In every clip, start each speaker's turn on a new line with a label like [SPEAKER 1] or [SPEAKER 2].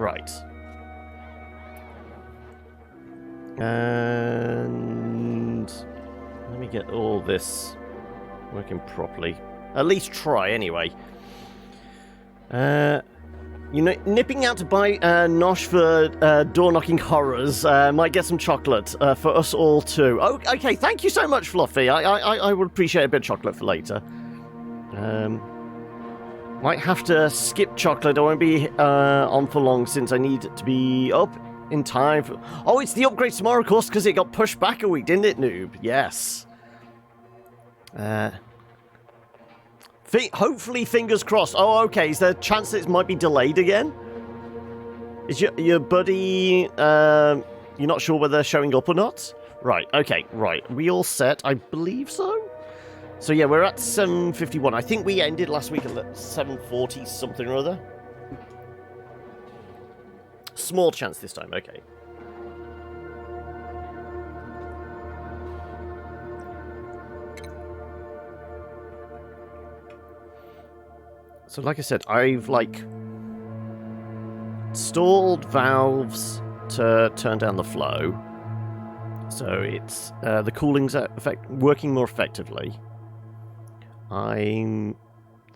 [SPEAKER 1] Right. And let me get all this working properly. At least try, anyway. Nipping out to buy Nosh for door-knocking horrors. Might get some chocolate for us all, too. Oh, okay, thank you so much, Fluffy. I would appreciate a bit of chocolate for later. Might have to skip chocolate. I won't be on for long since I need to be up in time for... Oh, it's the upgrade tomorrow, of course, because it got pushed back a week, didn't it, noob? Yes. Hopefully, fingers crossed. Oh, okay. Is there a chance that it might be delayed again? Is your buddy... you're not sure whether they're showing up or not? Right, okay, right. We all set? I believe so? So, yeah, we're at 7:51. I think we ended last week at 7:40 something or other. Small chance this time, okay. So, like I said, I've, stalled valves to turn down the flow. So, it's, the cooling's working more effectively. I'm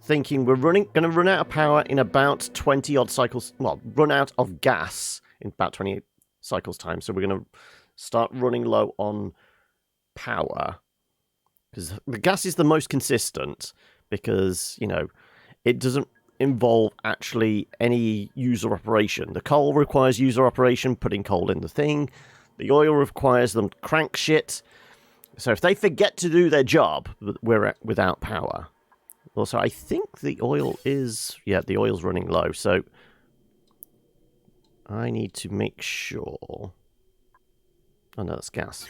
[SPEAKER 1] thinking we're going to run out of power in about 20-odd cycles. Well, run out of gas in about 20 cycles time. So, we're going to start running low on power. Because the gas is the most consistent. Because, it doesn't involve actually any user operation. The coal requires user operation, putting coal in the thing. The oil requires them to crank shit. So if they forget to do their job, we're without power. Also, I think the oil is... Yeah, the oil's running low, so... I need to make sure... Oh no, that's gas.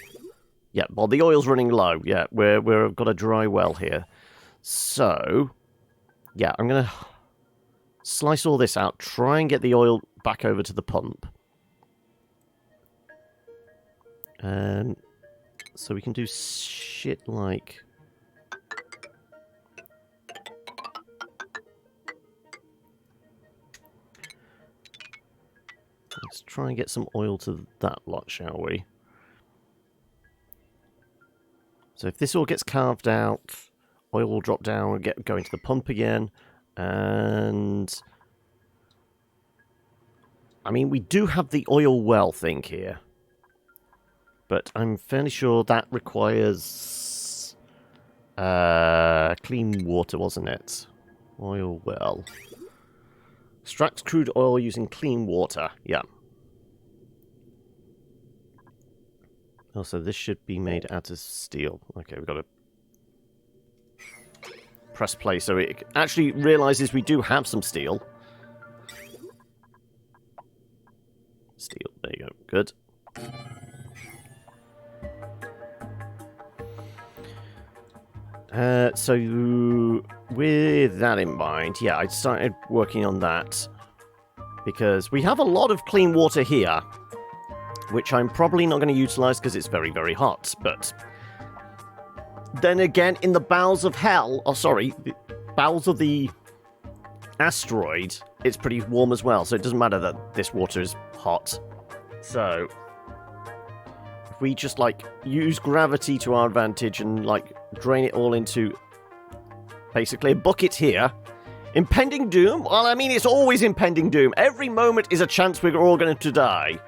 [SPEAKER 1] Yeah, well, the oil's running low. Yeah, we've got a dry well here. So... Yeah, I'm going to slice all this out, try and get the oil back over to the pump. So we can do shit like... Let's try and get some oil to that lot, shall we? So if this all gets carved out... Oil will drop down and go into the pump again. And... I mean, we do have the oil well thing here. But I'm fairly sure that requires... clean water, wasn't it? Oil well. Extracts crude oil using clean water. Yeah. Also, this should be made out of steel. Okay, we've got to... press play so it actually realizes we do have some steel. Steel, there you go, good. So with that in mind, yeah, I started working on that because we have a lot of clean water here, which I'm probably not going to utilize because it's very, very hot, but then again, in the bowels of hell, the bowels of the asteroid, it's pretty warm as well, so it doesn't matter that this water is hot. So, if we just, use gravity to our advantage and, drain it all into basically a bucket here. Impending doom? Well, I mean, it's always impending doom. Every moment is a chance we're all going to die.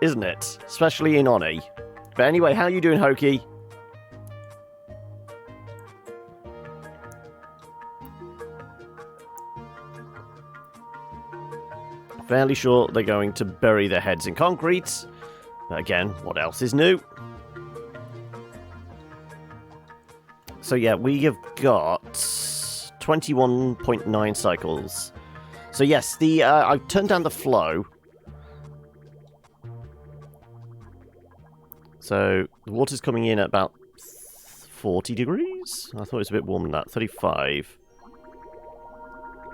[SPEAKER 1] Isn't it? Especially in Oni. But anyway, how you doing, Hoki? Fairly sure they're going to bury their heads in concrete. But again, what else is new? So yeah, we have got 21.9 cycles. So yes, I've turned down the flow. So the water's coming in at about 40 degrees? I thought it was a bit warmer than that, 35.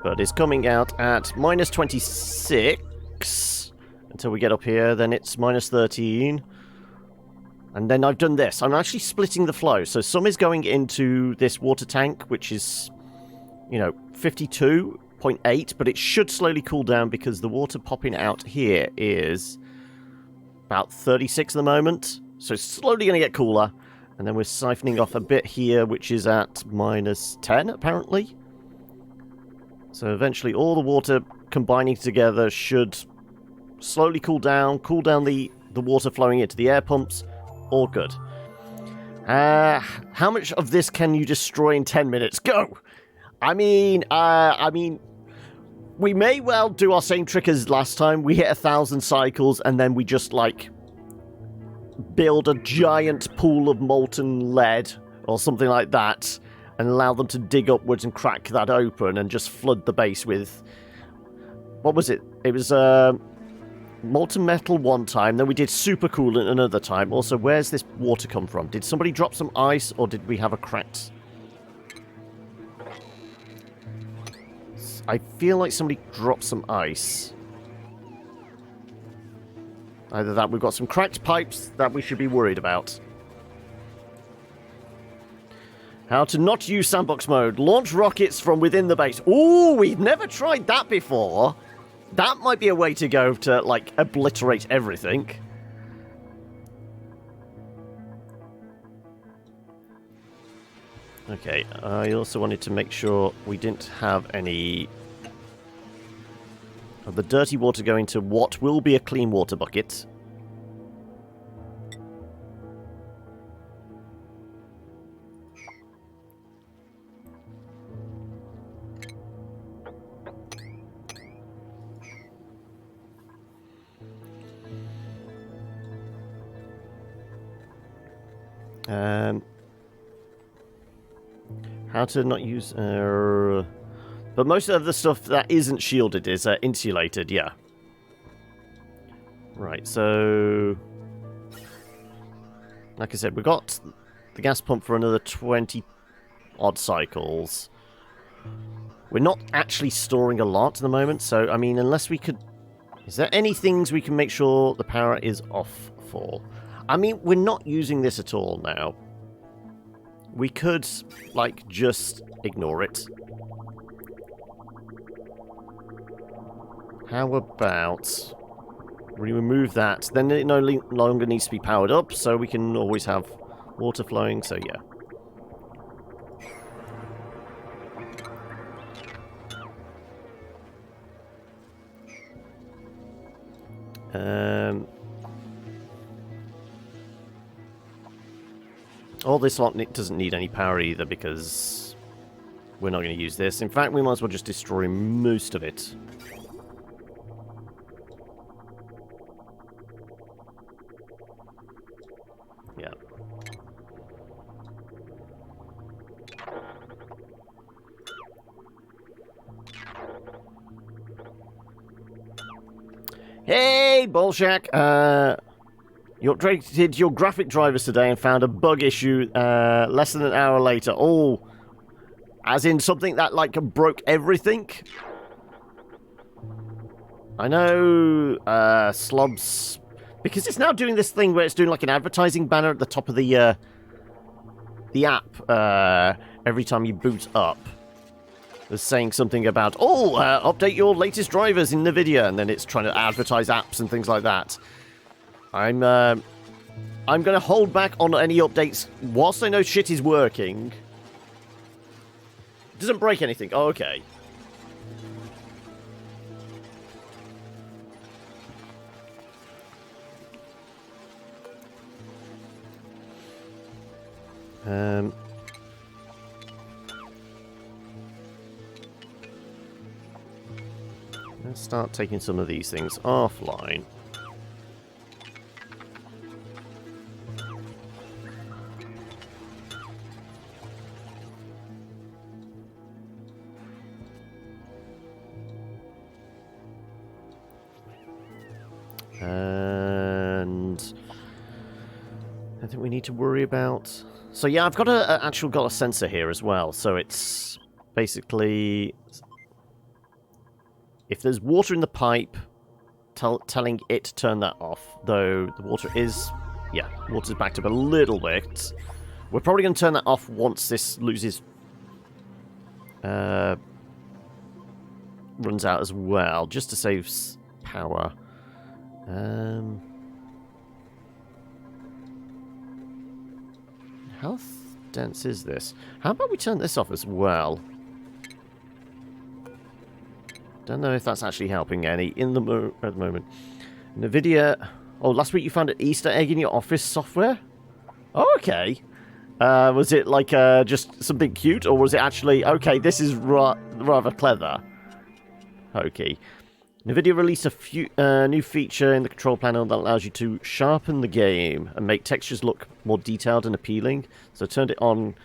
[SPEAKER 1] But it's coming out at minus 26 until we get up here. Then it's minus 13. And then I've done this. I'm actually splitting the flow. So some is going into this water tank, which is, 52.5 0.8, but it should slowly cool down because the water popping out here is about 36 at the moment. So it's slowly going to get cooler. And then we're siphoning off a bit here, which is at -10, apparently. So eventually all the water combining together should slowly cool down the water flowing into the air pumps. All good. How much of this can you destroy in 10 minutes? Go! I mean, we may well do our same trick as last time. We hit 1,000 cycles and then we just, like, build a giant pool of molten lead or something like that and allow them to dig upwards and crack that open and just flood the base with... What was it? It was molten metal one time, then we did super coolant another time. Also, where's this water come from? Did somebody drop some ice or did we have a cracked... I feel like somebody dropped some ice. Either that, we've got some cracked pipes that we should be worried about. How to not use sandbox mode. Launch rockets from within the base. Ooh, we've never tried that before. That might be a way to go to, like, obliterate everything. Okay, I also wanted to make sure we didn't have any of the dirty water going to what will be a clean water bucket. How to not use... but most of the stuff that isn't shielded is insulated, yeah. Right, so... Like I said, we got the gas pump for another 20-odd cycles. We're not actually storing a lot at the moment, so, I mean, unless we could... Is there any things we can make sure the power is off for? I mean, we're not using this at all now. We could, like, just ignore it. How about we remove that? Then it no longer needs to be powered up, so we can always have water flowing, so yeah. All this lot doesn't need any power either because we're not going to use this. In fact, we might as well just destroy most of it. Yeah. Hey, Bolshak! You updated your graphic drivers today and found a bug issue less than an hour later. Oh, as in something that, like, broke everything? I know, Slobs... Because it's now doing this thing where it's doing, like, an advertising banner at the top of the app every time you boot up. It's saying something about, oh, update your latest drivers in NVIDIA, and then it's trying to advertise apps and things like that. I'm going to hold back on any updates whilst I know shit is working. It doesn't break anything. Oh, okay. Let's start taking some of these things offline. And I think we need to worry about... So yeah, I've got got a sensor here as well. So it's basically... If there's water in the pipe, telling it to turn that off. Though the water is... Yeah, water's backed up a little bit. We're probably going to turn that off once this loses... runs out as well, just to save power. How dense is this? How about we turn this off as well? Don't know if that's actually helping any at the moment. NVIDIA... Oh, last week you found an Easter egg in your Office software? Oh, okay. Was it like just something cute, or was it actually... Okay, this is rather clever. Okay. NVIDIA released a new feature in the control panel that allows you to sharpen the game and make textures look more detailed and appealing. So I turned it on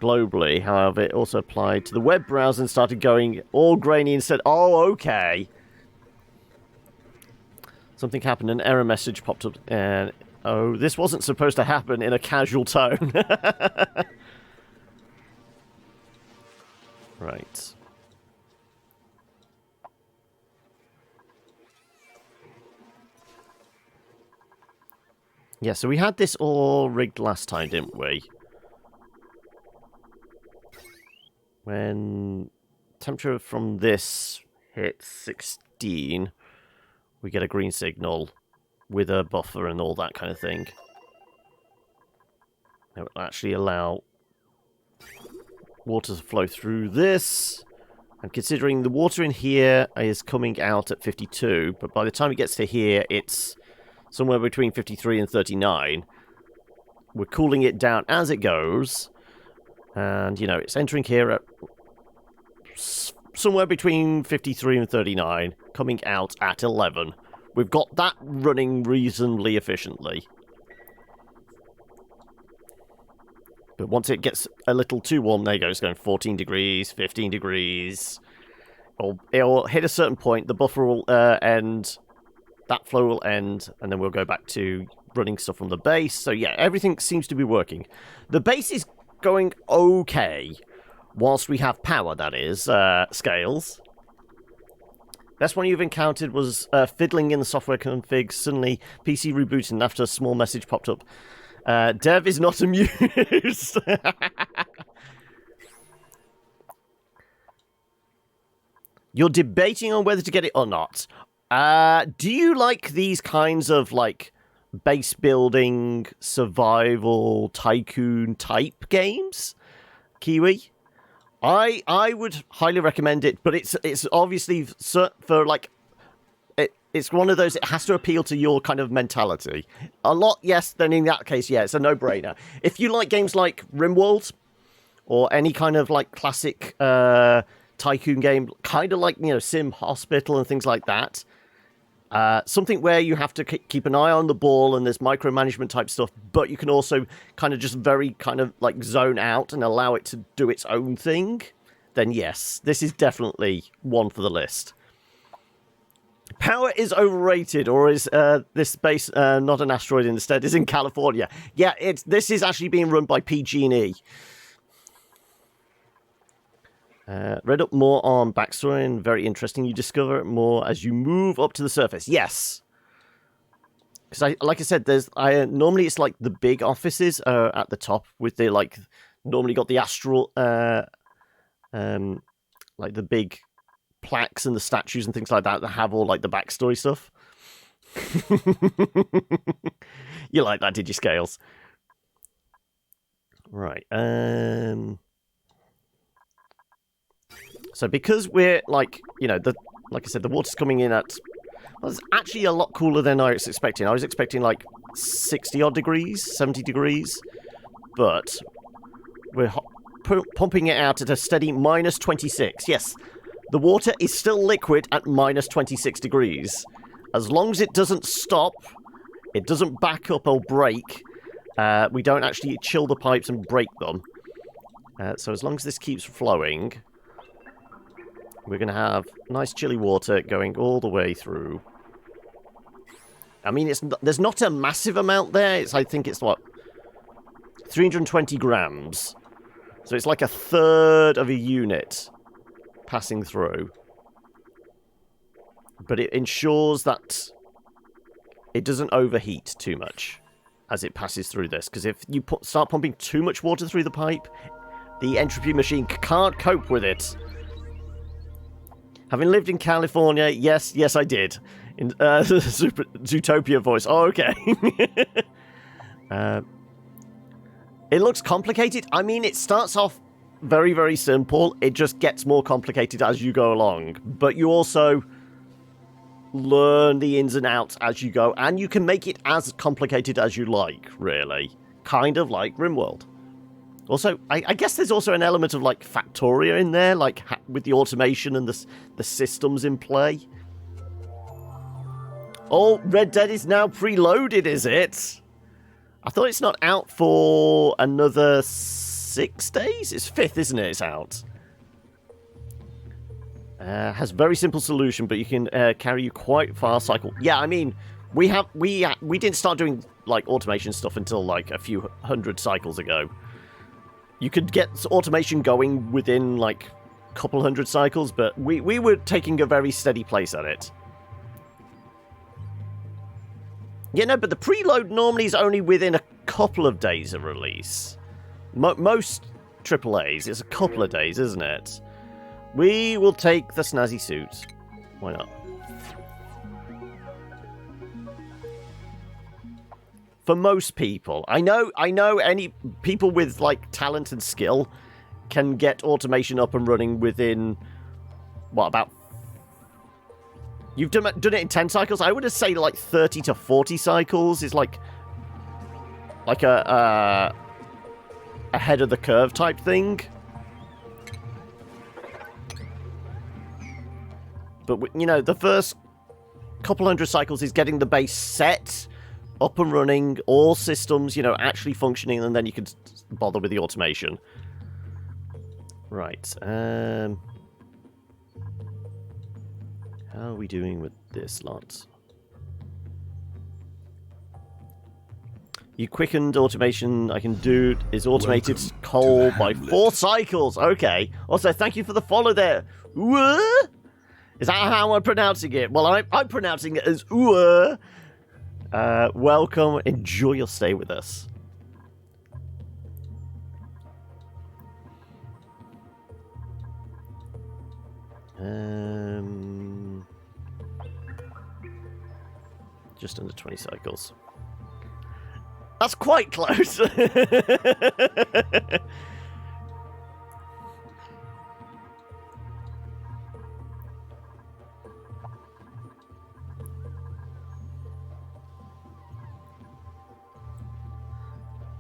[SPEAKER 1] globally. However, it also applied to the web browser and started going all grainy and said, oh, okay. Something happened, an error message popped up, and oh, this wasn't supposed to happen in a casual tone. Right. Yeah, so we had this all rigged last time, didn't we? When temperature from this hits 16, we get a green signal with a buffer and all that kind of thing. It will actually allow water to flow through this. And considering the water in here is coming out at 52, but by the time it gets to here, it's somewhere between 53 and 39. We're cooling it down as it goes. And, you know, it's entering here at somewhere between 53 and 39, coming out at 11. We've got that running reasonably efficiently. But once it gets a little too warm, there you go, it's going 14 degrees, 15 degrees. It'll hit a certain point, the buffer will end, that flow will end, and then we'll go back to running stuff from the base. So yeah, everything seems to be working. The base is going okay, whilst we have power, that is, scales. Best one you've encountered was fiddling in the software config. Suddenly, PC rebooted, and after a small message popped up, Dev is not amused. You're debating on whether to get it or not. Do you like these kinds of, like, base building, survival, tycoon type games, Kiwi? I would highly recommend it, but it's obviously for, like, it's one of those, it has to appeal to your kind of mentality. A lot, yes, then in that case, yeah, it's a no-brainer. If you like games like RimWorld, or any kind of, like, classic tycoon game, kind of like, you know, Sim Hospital and things like that, something where you have to keep an eye on the ball and there's micromanagement type stuff, but you can also kind of just very kind of, like, zone out and allow it to do its own thing, then yes, this is definitely one for the list. Power is overrated, or is this base not an asteroid instead? Is in California. Yeah, this is actually being run by PG&E. Read up more on backstory, and very interesting. You discover more as you move up to the surface. Yes, because like I said, normally it's like the big offices at the top with the, like, normally got the astral, like the big plaques and the statues and things like that have all, like, the backstory stuff. You like that, did you, Scales? Right. So because we're, like, you know, like I said, the water's coming in at... Well, it's actually a lot cooler than I was expecting. I was expecting, like, 60-odd degrees, 70 degrees. But we're pumping it out at a steady minus 26. Yes, the water is still liquid at minus 26 degrees. As long as it doesn't stop, it doesn't back up or break, we don't actually chill the pipes and break them. So as long as this keeps flowing, we're going to have nice chilly water going all the way through. I mean, there's not a massive amount there. I think it's, what, 320 grams. So it's like a third of a unit passing through. But it ensures that it doesn't overheat too much as it passes through this. Because if you start pumping too much water through the pipe, the entropy machine can't cope with it. Having lived in California, yes, I did. In Zootopia voice. Oh, okay. It looks complicated. I mean, it starts off very, very simple. It just gets more complicated as you go along. But you also learn the ins and outs as you go, and you can make it as complicated as you like, really. Kind of like RimWorld. Also, I guess there's also an element of, like, Factoria in there, like, with the automation and the systems in play. Oh, Red Dead is now preloaded, is it? I thought it's not out for another 6 days? It's 5th, isn't it? It's out. Has very simple solution, but you can carry you quite far cycle. Yeah, I mean, we didn't start doing, like, automation stuff until, like, a few hundred cycles ago. You could get automation going within, like, a couple hundred cycles, but we were taking a very steady pace at it. Yeah, no, but the preload normally is only within a couple of days of release. Most AAAs, it's a couple of days, isn't it? We will take the snazzy suit. Why not? For most people. I know any people with, like, talent and skill can get automation up and running within, what, about... You've done it in 10 cycles? I would say, like, 30 to 40 cycles is, like a ahead of the curve type thing. But, you know, the first couple hundred cycles is getting the base set, up and running, all systems, you know, actually functioning, and then you can bother with the automation. Right. How are we doing with this lot? You quickened automation I can do is automated coal by 4 cycles. Okay. Also, thank you for the follow there. Ooh, is that how I'm pronouncing it? Well, I'm pronouncing it as ooh. Welcome. Enjoy your stay with us. Just under 20 cycles. That's quite close.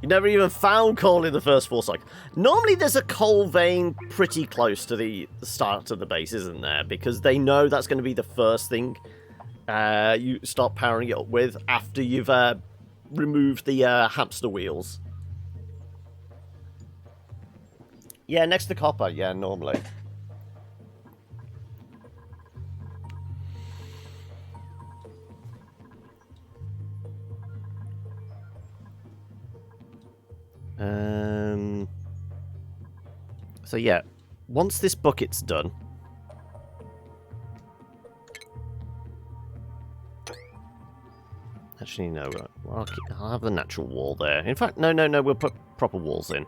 [SPEAKER 1] You never even found coal in the first 4 cycles. Normally there's a coal vein pretty close to the start of the base, isn't there? Because they know that's going to be the first thing you start powering it up with after you've removed the hamster wheels. Yeah, next to copper. Yeah, normally. So yeah, once this bucket's done, actually no, I'll have the natural wall there. In fact, no, we'll put proper walls in.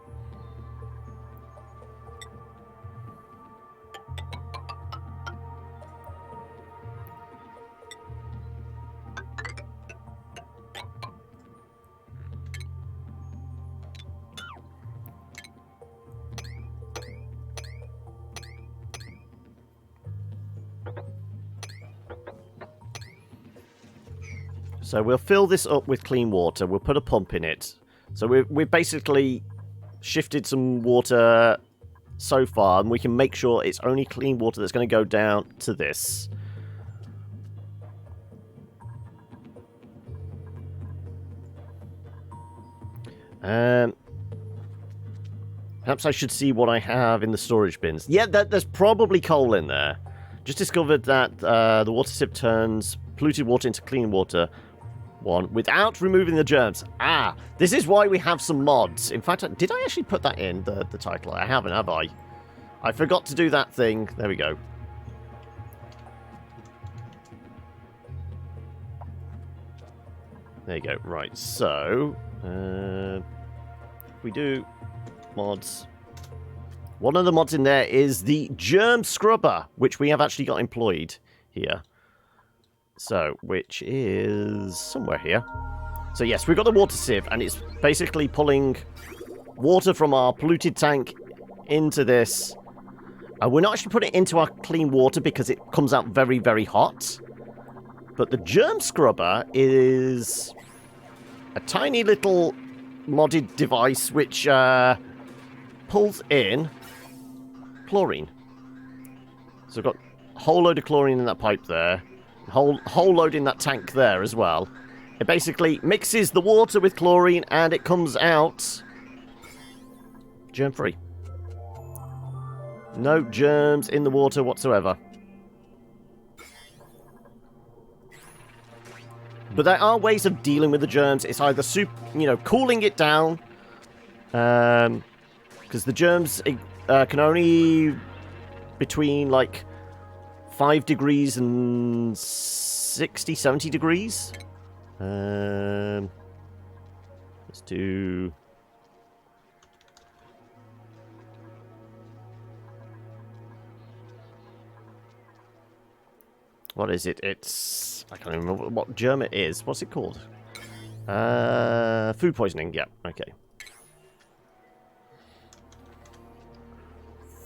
[SPEAKER 1] So we'll fill this up with clean water. We'll put a pump in it. So we've basically shifted some water so far, and we can make sure it's only clean water that's going to go down to this. Perhaps I should see what I have in the storage bins. Yeah, there's probably coal in there. Just discovered that the water sip turns polluted water into clean water. Without removing the germs. Ah, this is why we have some mods. In fact, did I actually put that in the title? I haven't, have I? I forgot to do that thing. There we go. There you go. Right, so... if we do mods... One of the mods in there is the germ scrubber, which we have actually got employed here. So, which is somewhere here. So yes, we've got the water sieve, and it's basically pulling water from our polluted tank into this. We're not actually putting it into our clean water because it comes out very, very hot. But the germ scrubber is a tiny little modded device which pulls in chlorine. So we've got a whole load of chlorine in that pipe there. Whole load in that tank there as well. It basically mixes the water with chlorine and it comes out germ-free. No germs in the water whatsoever. But there are ways of dealing with the germs. It's either cooling it down, because the germs can only between like 5 degrees and 60, 70 degrees. Let's do... What is it? It's... I can't remember what germ it is. What's it called? Food poisoning. Yeah, okay.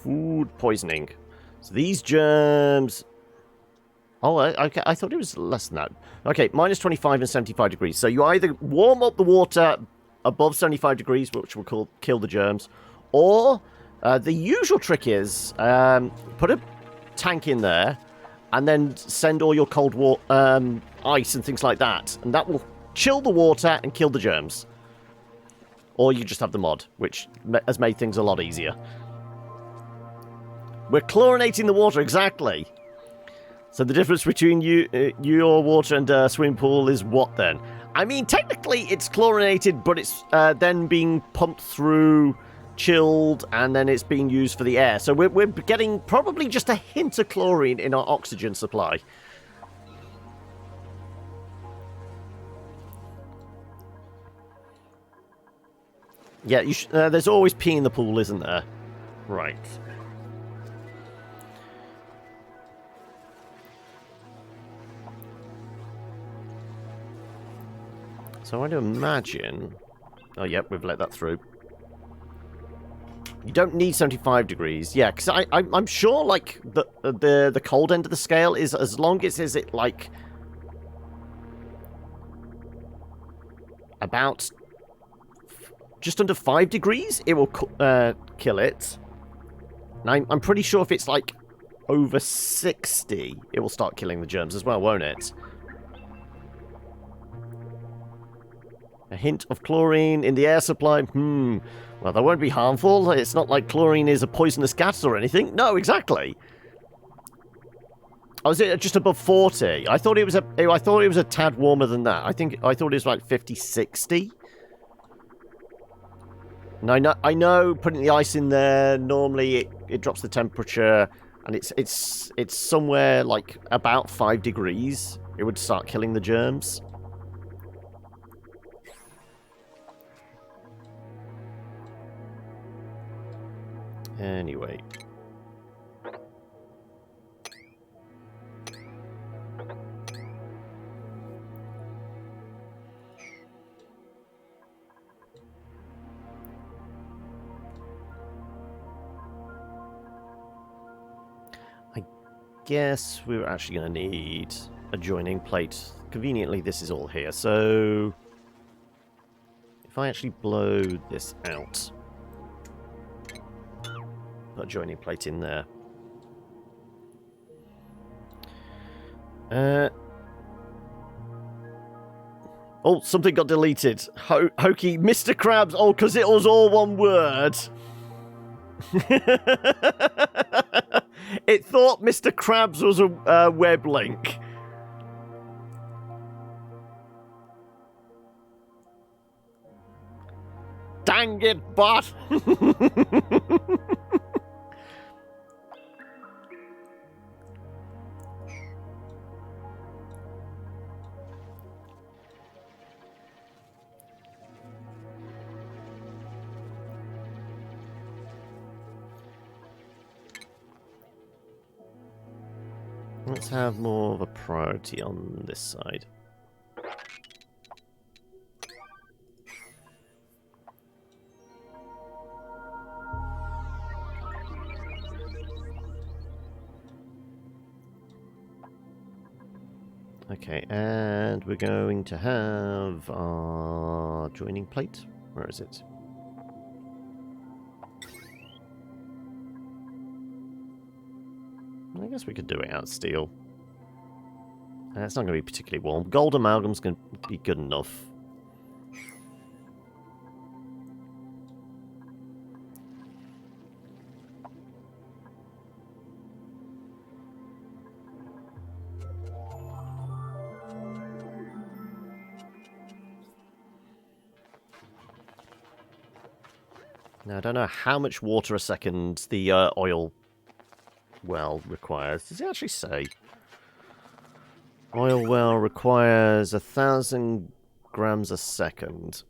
[SPEAKER 1] Food poisoning. So these germs... Oh, okay. I thought it was less than that. Okay, minus 25 and 75 degrees. So you either warm up the water above 75 degrees, which will kill the germs, or the usual trick is put a tank in there and then send all your cold ice and things like that. And that will chill the water and kill the germs. Or you just have the mod, which has made things a lot easier. We're chlorinating the water, exactly. So the difference between your water and a swimming pool is what then? I mean, technically it's chlorinated, but it's then being pumped through, chilled, and then it's being used for the air. So we're getting probably just a hint of chlorine in our oxygen supply. Yeah, there's always pee in the pool, isn't there? Right. So I want to imagine... Oh, yep, we've let that through. You don't need 75 degrees. Yeah, because I'm sure, like, the cold end of the scale is as long as it, like... about... just under 5 degrees, it will kill it. And I'm pretty sure if it's, like, over 60, it will start killing the germs as well, won't it? A hint of chlorine in the air supply. Well, that won't be harmful. It's not like chlorine is a poisonous gas or anything. No, exactly. Oh, is it just above 40? I thought it was a tad warmer than that. I thought it was like 50, 60. And I know putting the ice in there, normally it drops the temperature, and it's somewhere like about 5 degrees. It would start killing the germs. Anyway. I guess we're actually going to need a joining plate. Conveniently, this is all here. So, if I actually blow this out... Put a joining plate in there. Oh, something got deleted. Hokey, Mr. Krabs. Oh, because it was all one word. It thought Mr. Krabs was a web link. Dang it, bot! Let's have more of a priority on this side. Okay, and we're going to have our joining plate. Where is it? I guess we could do it out of steel. It's not going to be particularly warm. Gold amalgam's going to be good enough. Now, I don't know how much water a second the oil well requires. Does it actually say? Oil well requires 1,000 grams a second.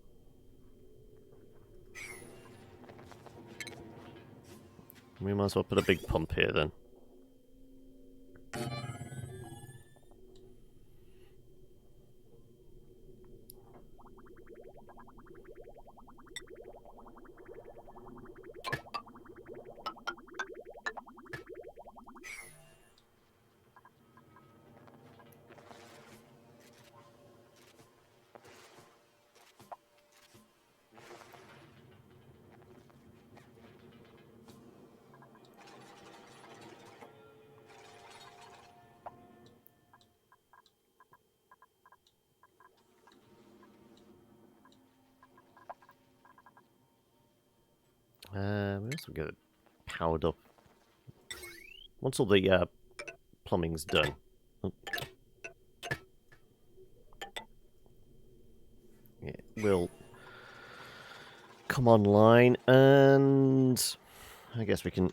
[SPEAKER 1] We might as well put a big pump here then. We also get it powered up. Once all the plumbing's done. It will come online, and I guess we can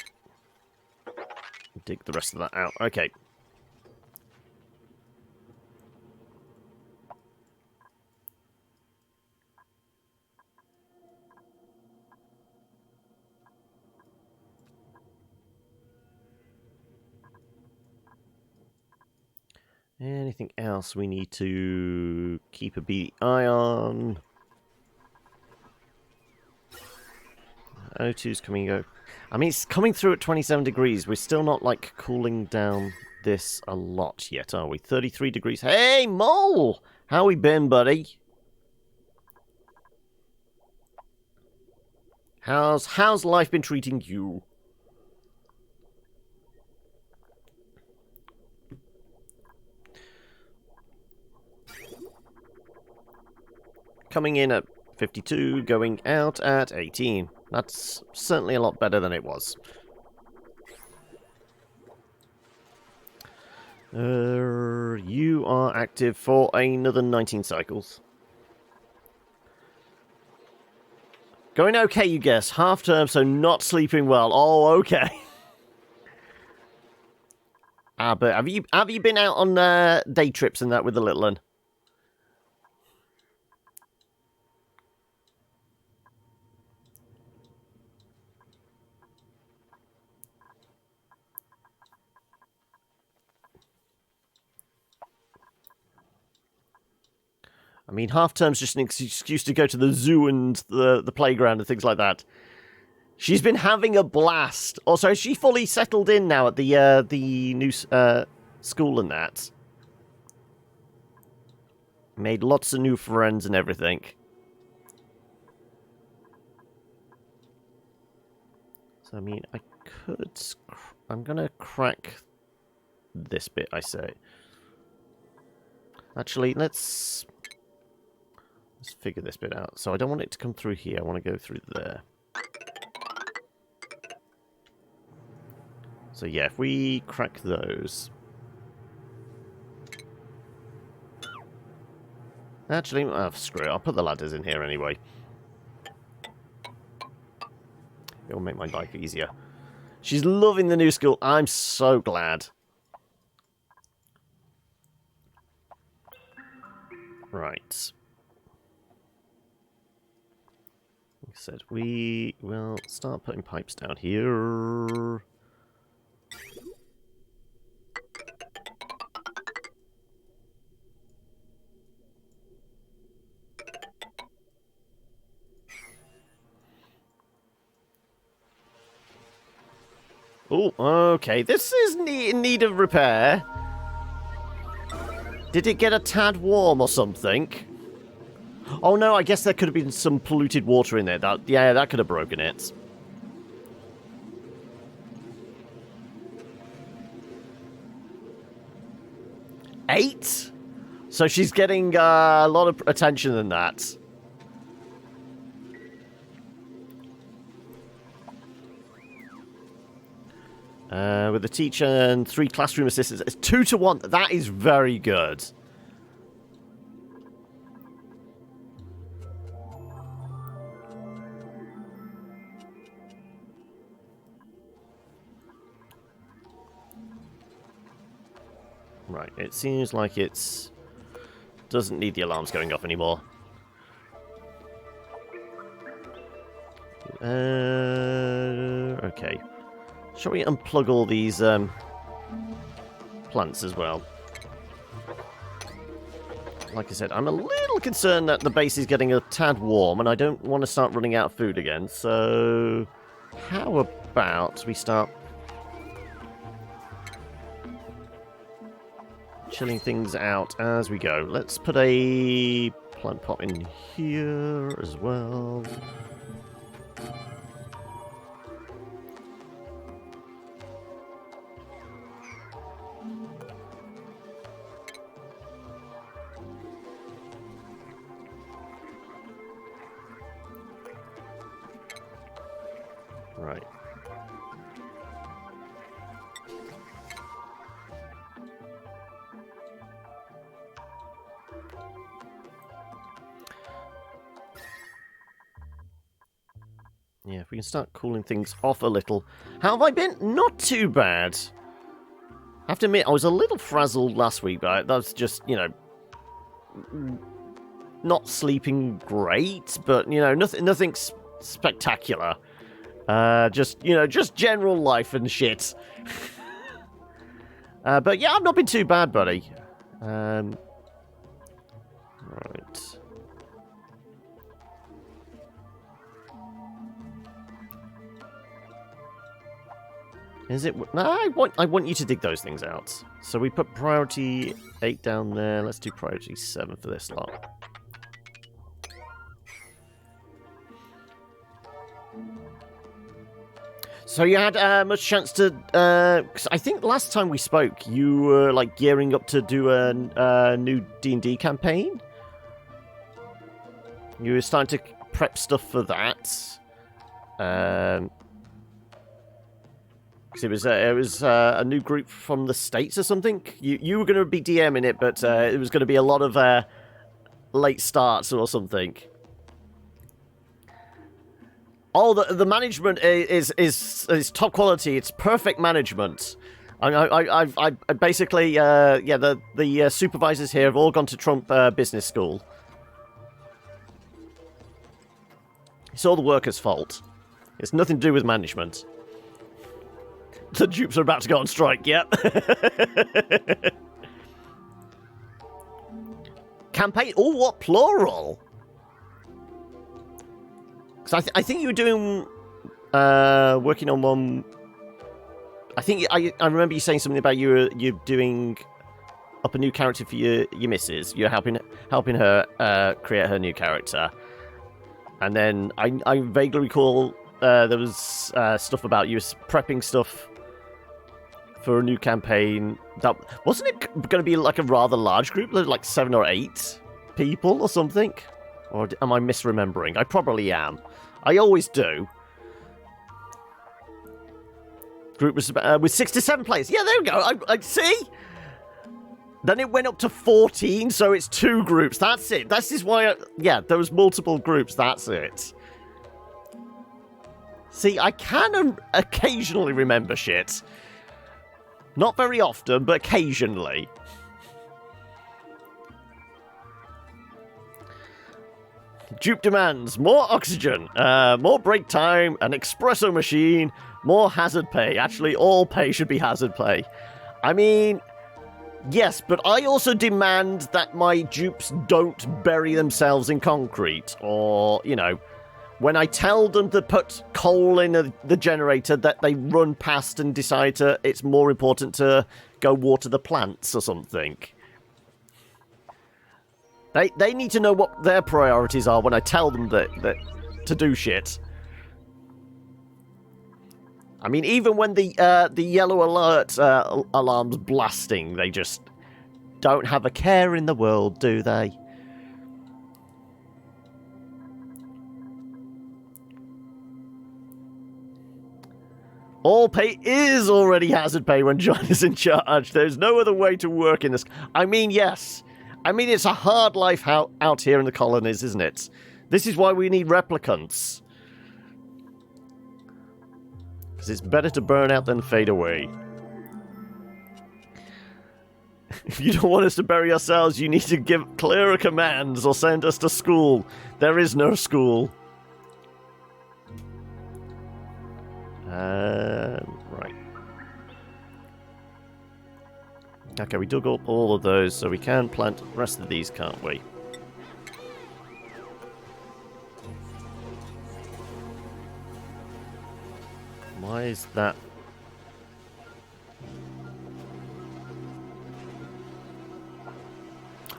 [SPEAKER 1] dig the rest of that out. Okay. Anything else we need to keep a beady eye on? O2's coming go. I mean, it's coming through at 27 degrees. We're still not, like, cooling down this a lot yet, are we? 33 degrees. Hey, Mole! How we been, buddy? How's life been treating you? Coming in at 52, going out at 18. That's certainly a lot better than it was. You are active for another 19 cycles. Going okay, you guess. Half term, so not sleeping well. Oh, okay. But have you been out on day trips and that with the little one? I mean, half term's just an excuse to go to the zoo and the playground and things like that. She's been having a blast. Also, is she fully settled in now at the new school and that? Made lots of new friends and everything. So, I mean, I could... I'm going to crack this bit, I say. Actually, let's figure this bit out. So I don't want it to come through here. I want to go through there. So yeah, if we crack those... Actually, oh, screw it. I'll put the ladders in here anyway. It'll make my life easier. She's loving the new school. I'm so glad. Right. Like I said, we will start putting pipes down here. Oh, okay. This is in need of repair. Did it get a tad warm or something? Oh no, I guess there could have been some polluted water in there. That could have broken it. Eight? So she's getting a lot of attention in that. With the teacher and 3 classroom assistants. It's 2 to 1. That is very good. Right, it seems like it's... doesn't need the alarms going off anymore. Okay. Shall we unplug all these plants as well? Like I said, I'm a little concerned that the base is getting a tad warm, and I don't want to start running out of food again, so... how about we start... chilling things out as we go. Let's put a plant pot in here as well. Right. Yeah, if we can start cooling things off a little. How have I been? Not too bad. I have to admit, I was a little frazzled last week, but that was just, you know, not sleeping great, but, you know, nothing spectacular. Just, you know, just general life and shit. But yeah, I've not been too bad, buddy. Right. Is it? No, I want you to dig those things out. So we put priority 8 down there. Let's do priority 7 for this lot. So you had much chance to... 'cause I think last time we spoke, you were like gearing up to do a new D&D campaign. You were starting to prep stuff for that. It was a new group from the States or something. You were going to be DMing it, but it was going to be a lot of late starts or something. Oh, the management is top quality. It's perfect management. I basically yeah, the supervisors here have all gone to Trump Business School. It's all the workers' fault. It's nothing to do with management. The dupes are about to go on strike, yep. Campaign? Oh, what plural? Because I think you were doing... working on one... I think I remember you saying something about you're doing up a new character for your missus. You're helping her create her new character. And then I vaguely recall there was stuff about you prepping stuff for a new campaign. That wasn't it going to be like a rather large group, like 7 or 8 people or something? Or am I misremembering? I probably am. I always do. Group was with 6 to 7 players. Yeah, there we go. I see. Then it went up to 14, so it's 2 groups. That's it. This is why. Yeah, there was multiple groups. That's it. See, I can occasionally remember shit. Not very often, but occasionally. Dupe demands more oxygen, more break time, an espresso machine, more hazard pay. Actually, all pay should be hazard pay. I mean, yes, but I also demand that my dupes don't bury themselves in concrete or, you know, when I tell them to put coal in the generator, that they run past and decide it's more important to go water the plants or something. They need to know what their priorities are when I tell them that to do shit. I mean, even when the yellow alert alarm's blasting, they just don't have a care in the world, do they? All pay is already hazard pay when John is in charge. There's no other way to work in this. I mean, yes. I mean, it's a hard life out here in the colonies, isn't it? This is why we need replicants. Because it's better to burn out than fade away. If you don't want us to bury ourselves, you need to give clearer commands or send us to school. There is no school. Right. Okay, we dug up all of those, so we can plant the rest of these, can't we? Why is that?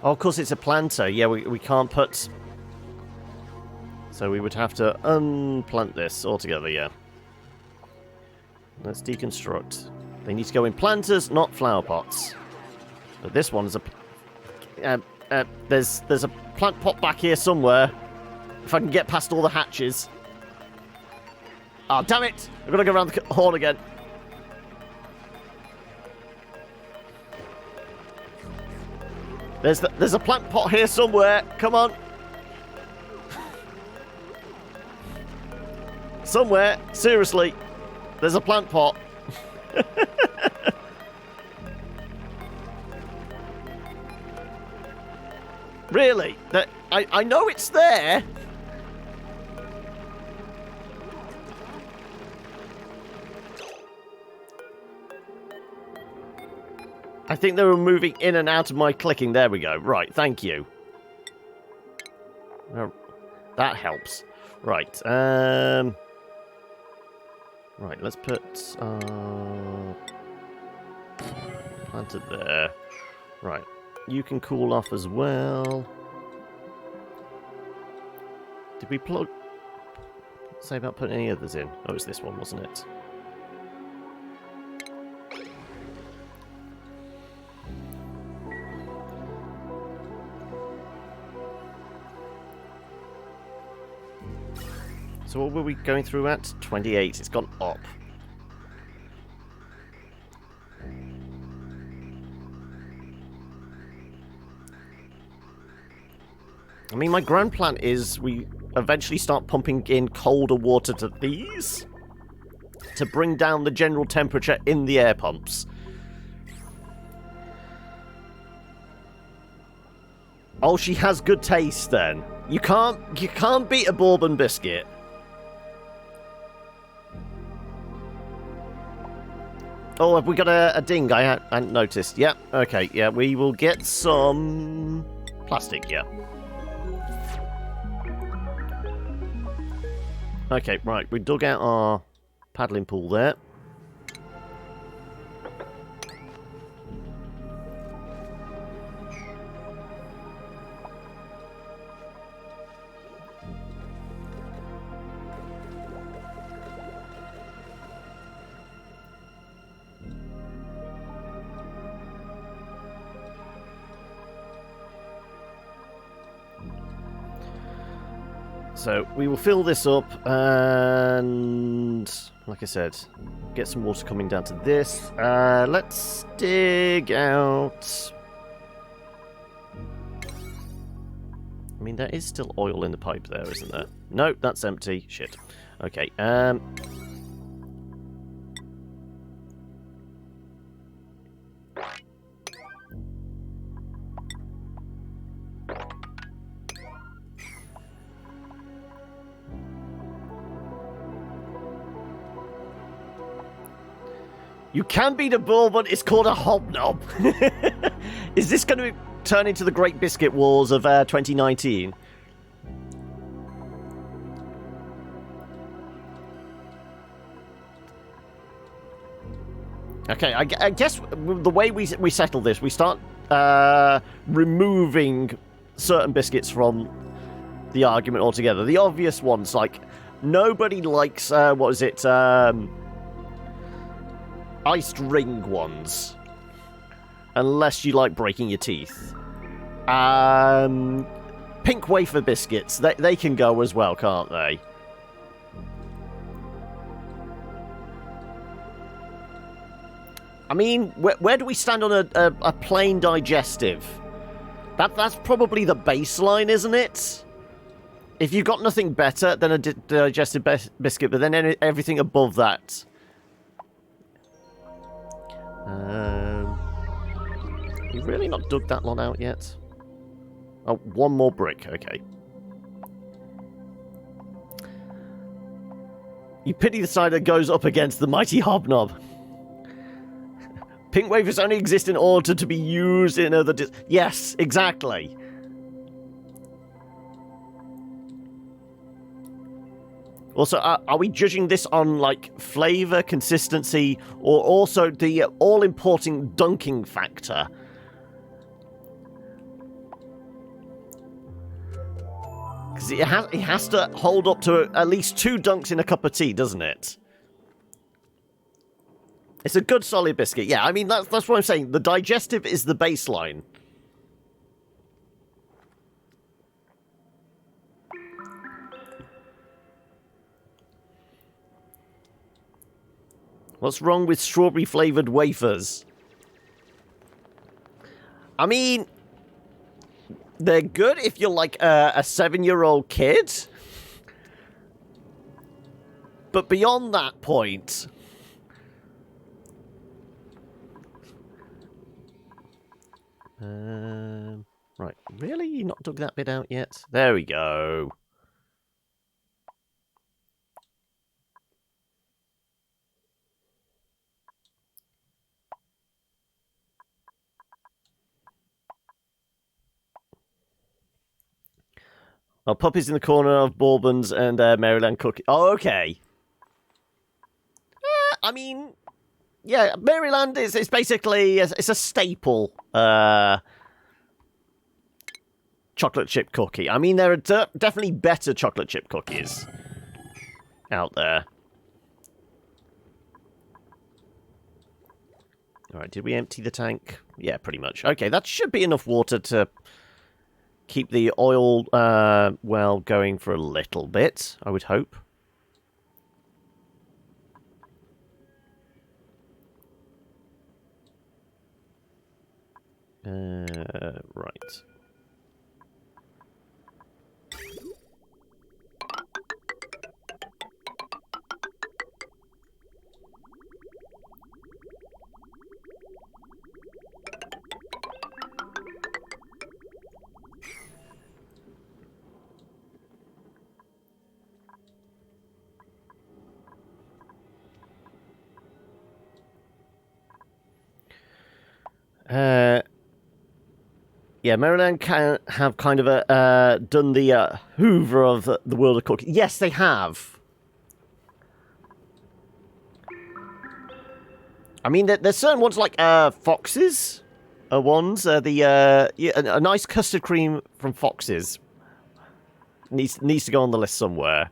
[SPEAKER 1] Oh, of course it's a planter. Yeah, we can't put... So we would have to unplant this altogether, yeah. Let's deconstruct. They need to go in planters, not flower pots. But this one's a... there's a plant pot back here somewhere. If I can get past all the hatches. Oh, damn it! I've got to go around the horn again. There's a plant pot here somewhere. Come on. Somewhere. Seriously. There's a plant pot. Really? I know it's there. I think they were moving in and out of my clicking. There we go. Right, thank you. That helps. Right, right, let's put planted there. Right, you can cool off as well. Did we say about putting any others in? Oh, it was this one, wasn't it? So what were we going through at? 28. It's gone up. I mean, my grand plan is we eventually start pumping in colder water to these to bring down the general temperature in the air pumps. Oh, she has good taste then. You can't beat a bourbon biscuit. Oh, have we got a ding? I hadn't noticed. Yeah, okay, yeah, we will get some plastic, yeah. Okay, right, we dug out our paddling pool there. So we will fill this up and, like I said, get some water coming down to this. Let's dig out... I mean, there is still oil in the pipe there, isn't there? No, that's empty. Shit. Okay, you can beat a bull, but it's called a hobnob. Is this going to turn into the Great Biscuit Wars of 2019? Okay, I guess the way we settle this, we start removing certain biscuits from the argument altogether. The obvious ones, like, nobody likes, what is it, iced ring ones. Unless you like breaking your teeth. Pink wafer biscuits, they can go as well, can't they? I mean, where do we stand on a plain digestive? That's probably the baseline, isn't it? If you've got nothing better than a digestive biscuit, but then everything above that. You've really not dug that lot out yet? Oh, one more brick, okay. You pity the side that goes up against the mighty hobnob. Pink wafers only exist in order to be used in other... Yes, exactly. Also, are we judging this on, like, flavour, consistency, or also the all-important dunking factor? Because it has to hold up to at least 2 dunks in a cup of tea, doesn't it? It's a good solid biscuit. Yeah, I mean, that's what I'm saying. The digestive is the baseline. What's wrong with strawberry-flavoured wafers? I mean, they're good if you're like a 7-year-old kid. But beyond that point... right, really? You not dug that bit out yet? There we go. Oh, puppies in the corner of Bourbons and Maryland cookie. Oh, okay. I mean, yeah, Maryland is basically it's a staple chocolate chip cookie. I mean, there are definitely better chocolate chip cookies out there. All right, did we empty the tank? Yeah, pretty much. Okay, that should be enough water to keep the oil well going for a little bit, I would hope. Right. Yeah, Maryland can have kind of a done the Hoover of the world of cooking. Yes, they have. I mean, there's certain ones like Fox's ones. Yeah, a nice custard cream from Fox's needs to go on the list somewhere.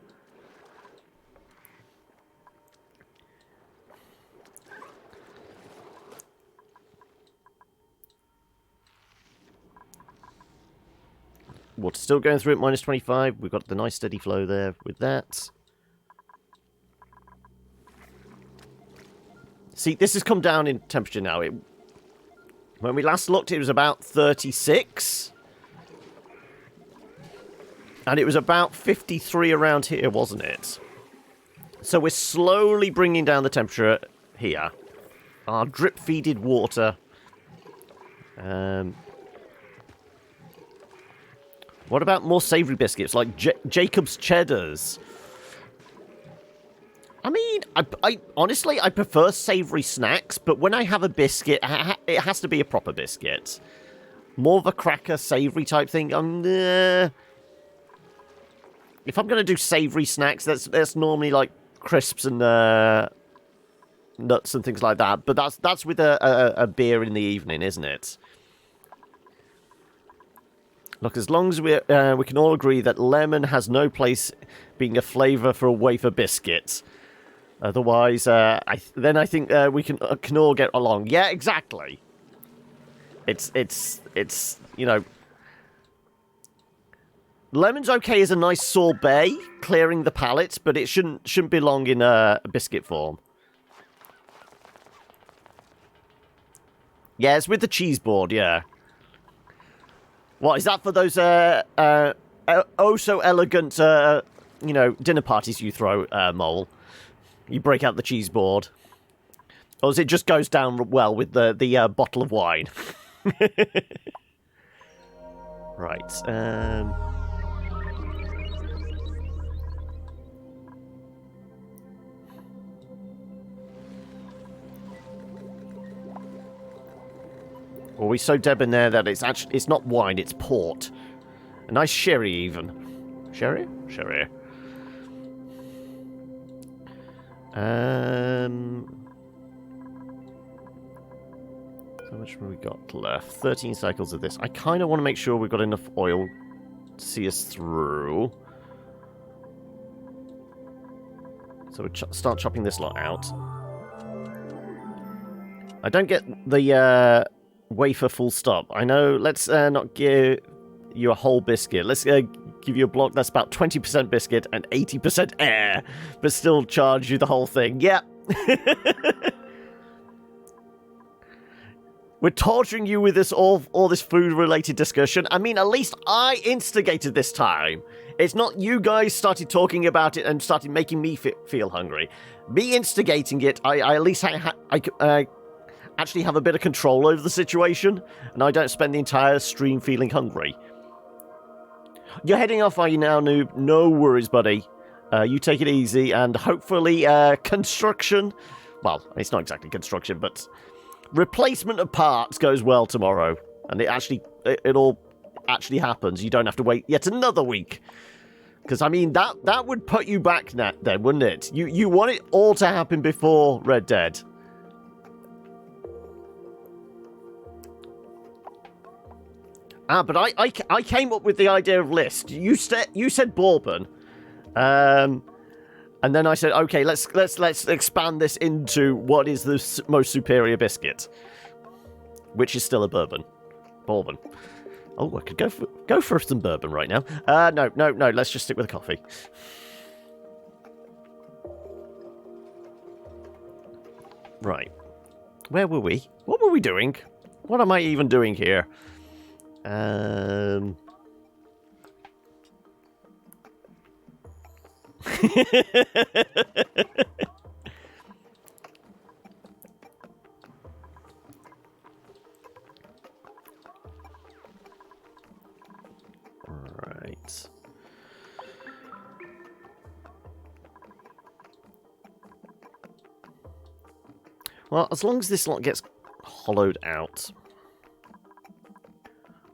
[SPEAKER 1] Water's still going through at minus 25. We've got the nice steady flow there with that. See, this has come down in temperature now. When we last looked, it was about 36. And it was about 53 around here, wasn't it? So we're slowly bringing down the temperature here. Our drip-feeded water. What about more savoury biscuits, like Jacob's Cheddars? I mean, I honestly, I prefer savoury snacks, but when I have a biscuit, it has to be a proper biscuit. More of a cracker, savoury type thing. If I'm going to do savoury snacks, that's normally like crisps and nuts and things like that. But that's with a beer in the evening, isn't it? Look, as long as we can all agree that lemon has no place being a flavour for a wafer biscuit. Otherwise, then I think we can all get along. Yeah, exactly. It's you know, lemon's okay as a nice sorbet, clearing the palate, but it shouldn't belong in a biscuit form. Yeah, it's with the cheese board. Yeah. What is that for those oh so elegant you know, dinner parties you throw, Mole? You break out the cheese board, or does it just goes down well with the bottle of wine? Right. Well, we so debonair that it's not wine, it's port. A nice sherry, even. Sherry? Sherry. How much have we got left? 13 cycles of this. I kind of want to make sure we've got enough oil to see us through. So we'll start chopping this lot out. I don't get the wafer full stop. I know, let's not give you a whole biscuit. Let's give you a block that's about 20% biscuit and 80% air, but still charge you the whole thing. Yep. We're torturing you with this all this food-related discussion. I mean, at least I instigated this time. It's not you guys started talking about it and started making me feel hungry. Me instigating it, I at least actually have a bit of control over the situation, and I don't spend the entire stream feeling hungry. You're heading off, are you now, noob? No worries, buddy. You take it easy, and hopefully construction... Well, it's not exactly construction, but... replacement of parts goes well tomorrow, and it all actually happens. You don't have to wait yet another week, because I mean that would put you back then, wouldn't it? You want it all to happen before Red Dead. But I came up with the idea of list. You said bourbon, and then I said, okay, let's expand this into what is the most superior biscuit, which is still a bourbon. Oh, I could go for some bourbon right now. No. Let's just stick with the coffee. Right. Where were we? What were we doing? What am I even doing here? Right. Well, as long as this lot gets hollowed out,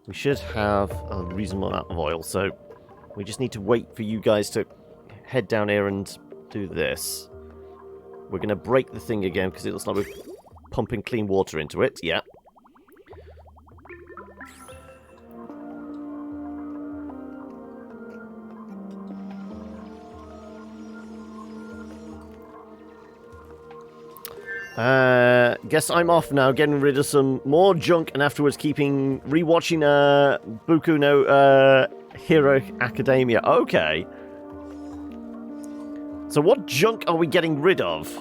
[SPEAKER 1] we should have a reasonable amount of oil, so we just need to wait for you guys to head down here and do this. We're going to break the thing again because it looks like we're pumping clean water into it. Yeah. Guess I'm off now, getting rid of some more junk, and afterwards rewatching Boku no Hero Academia. Okay. So what junk are we getting rid of?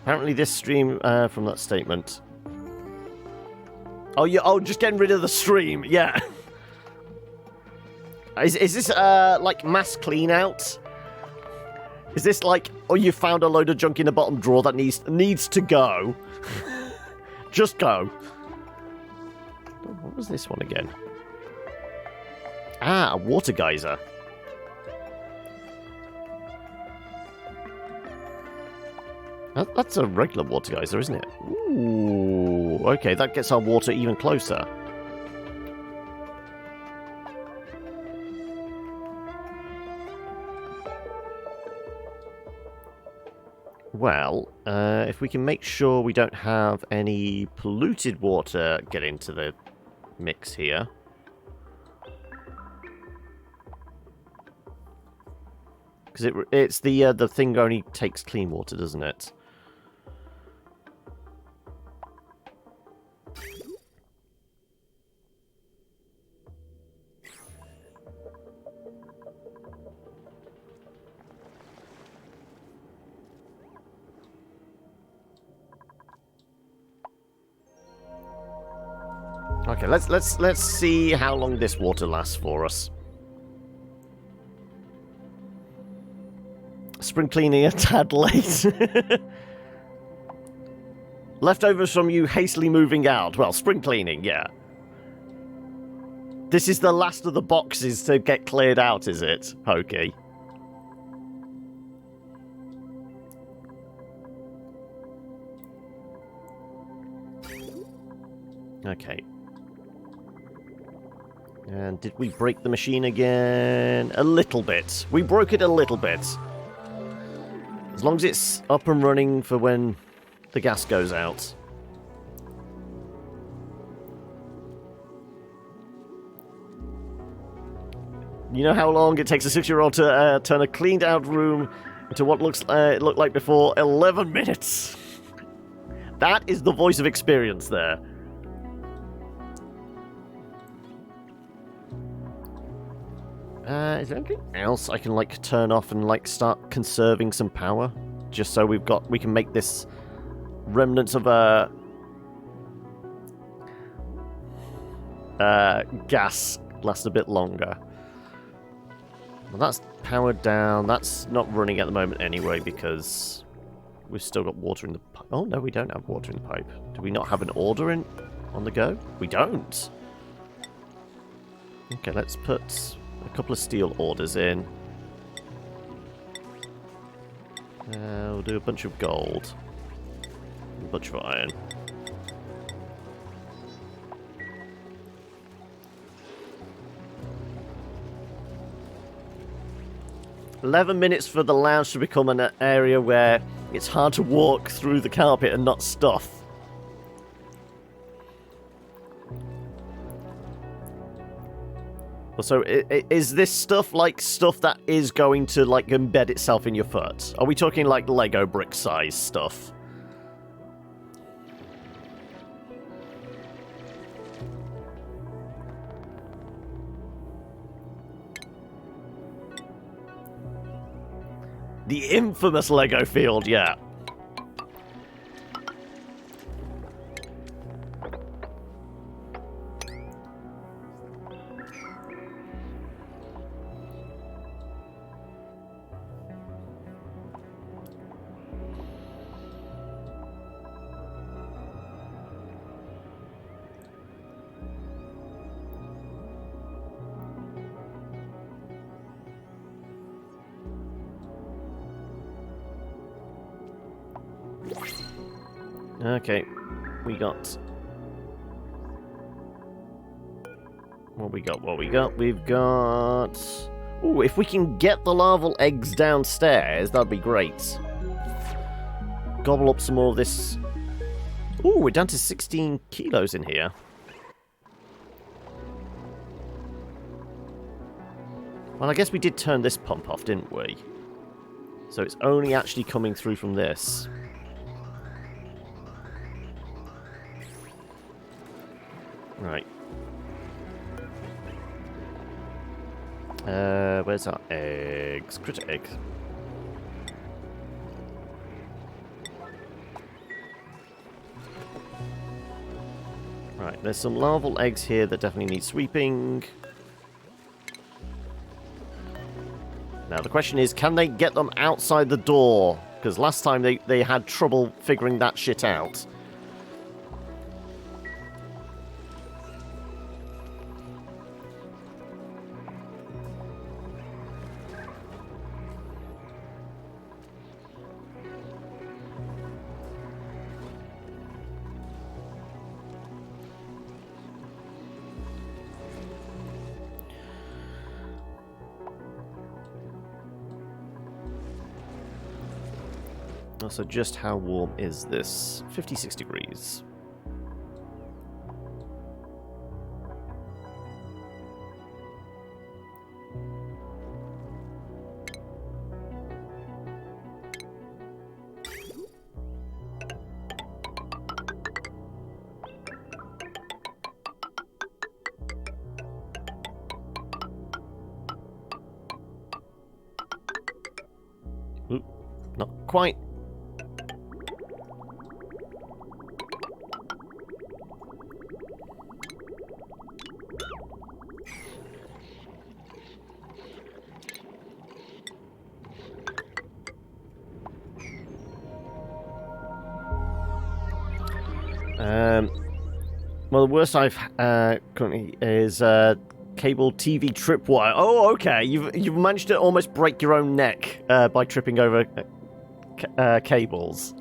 [SPEAKER 1] Apparently this stream from that statement. Oh, yeah. Oh, just getting rid of the stream. Yeah. Is this like mass clean out? Is this like, oh, you found a load of junk in the bottom drawer that needs to go? Just go. What was this one again? Ah, a water geyser. That's a regular water geyser, isn't it? Ooh, okay, that gets our water even closer. Well, if we can make sure we don't have any polluted water get into the mix here. Because it's the thing only takes clean water, doesn't it? Okay, let's see how long this water lasts for us. Spring cleaning a tad late. Leftovers from you hastily moving out. Well, spring cleaning, yeah. This is the last of the boxes to get cleared out, is it, Hokey? Okay. And did we break the machine again? A little bit. We broke it a little bit. As long as it's up and running for when the gas goes out. You know how long it takes a 6-year-old to turn a cleaned out room into what it looked like before? 11 minutes! That is the voice of experience there. Is there anything else I can, like, turn off and, like, start conserving some power? Just so we can make this remnants of, gas last a bit longer. Well, that's powered down. That's not running at the moment anyway, because we've still got water in the pipe. Oh, no, we don't have water in the pipe. Do we not have an order on the go? We don't. Okay, let's put a couple of steel orders in. We'll do a bunch of gold. A bunch of iron. "11 minutes for the lounge to become an area where it's hard to walk through the carpet and not stuff." So, is this stuff like stuff that is going to, like, embed itself in your foot? Are we talking, like, Lego brick size stuff? The infamous Lego field, yeah. Okay, we got... What we got? We've got... Ooh, if we can get the larval eggs downstairs, that'd be great. Gobble up some more of this... Ooh, we're down to 16 kilos in here. Well, I guess we did turn this pump off, didn't we? So it's only actually coming through from this. Right. Where's our eggs? Critter eggs. Right, there's some larval eggs here that definitely need sweeping. Now the question is, can they get them outside the door? Because last time they had trouble figuring that shit out. So just how warm is this? 56 degrees. Oop, not quite. Well, the worst I've currently is cable TV tripwire. Oh, okay. You've managed to almost break your own neck by tripping over cables.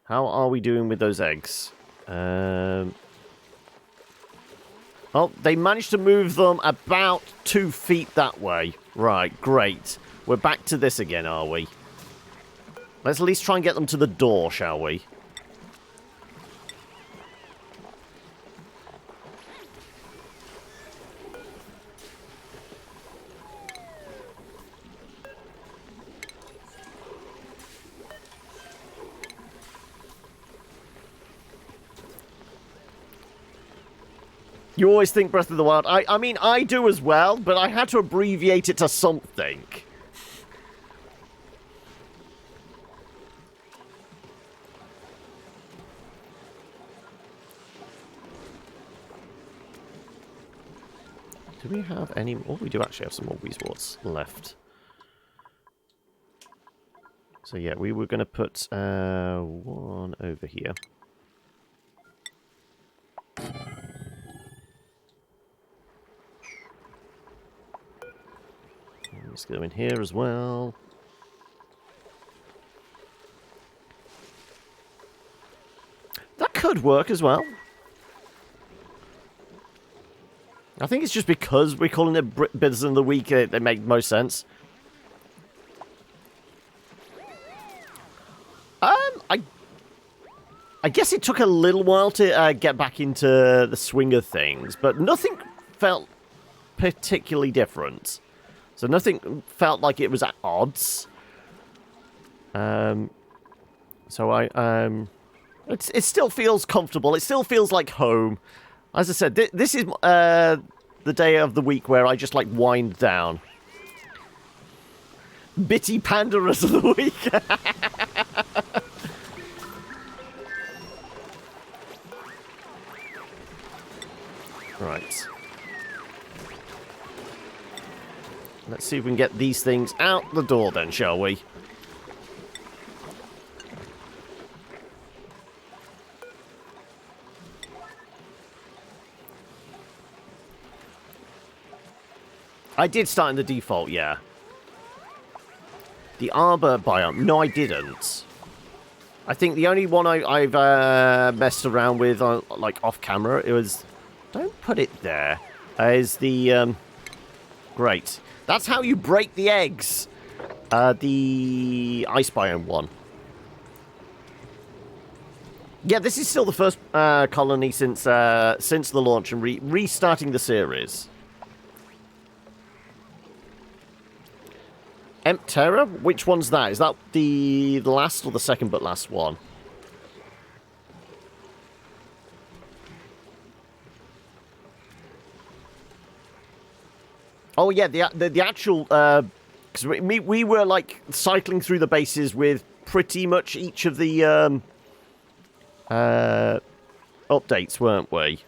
[SPEAKER 1] How are we doing with those eggs? Oh, they managed to move them about 2 feet that way. Right, great. We're back to this again, are we? Let's at least try and get them to the door, shall we? You always think Breath of the Wild. I mean, I do as well, but I had to abbreviate it to something. Do we have any... Oh, we do actually have some more Weezeworts left. So yeah, we were going to put one over here. Let's go in here as well. That could work as well. I think it's just because we're calling it Bits of the Week, they make most sense. I guess it took a little while to get back into the swing of things, but nothing felt particularly different. So nothing felt like it was at odds. So it still feels comfortable. It still feels like home. As I said, this is the day of the week where I just like wind down. Bitty Pandarus of the week. Right. Let's see if we can get these things out the door then, shall we? I did start in the default, yeah. The Arbor biome. No, I didn't. I think the only one I've messed around with, like, off-camera, it was... Don't put it there. Is the... Great. That's how you break the eggs. The ice biome one. Yeah, this is still the first colony since the launch and restarting the series. Terra? Which one's that? Is that the last or the second but last one? Oh yeah, the actual because we were like cycling through the bases with pretty much each of the updates, weren't we?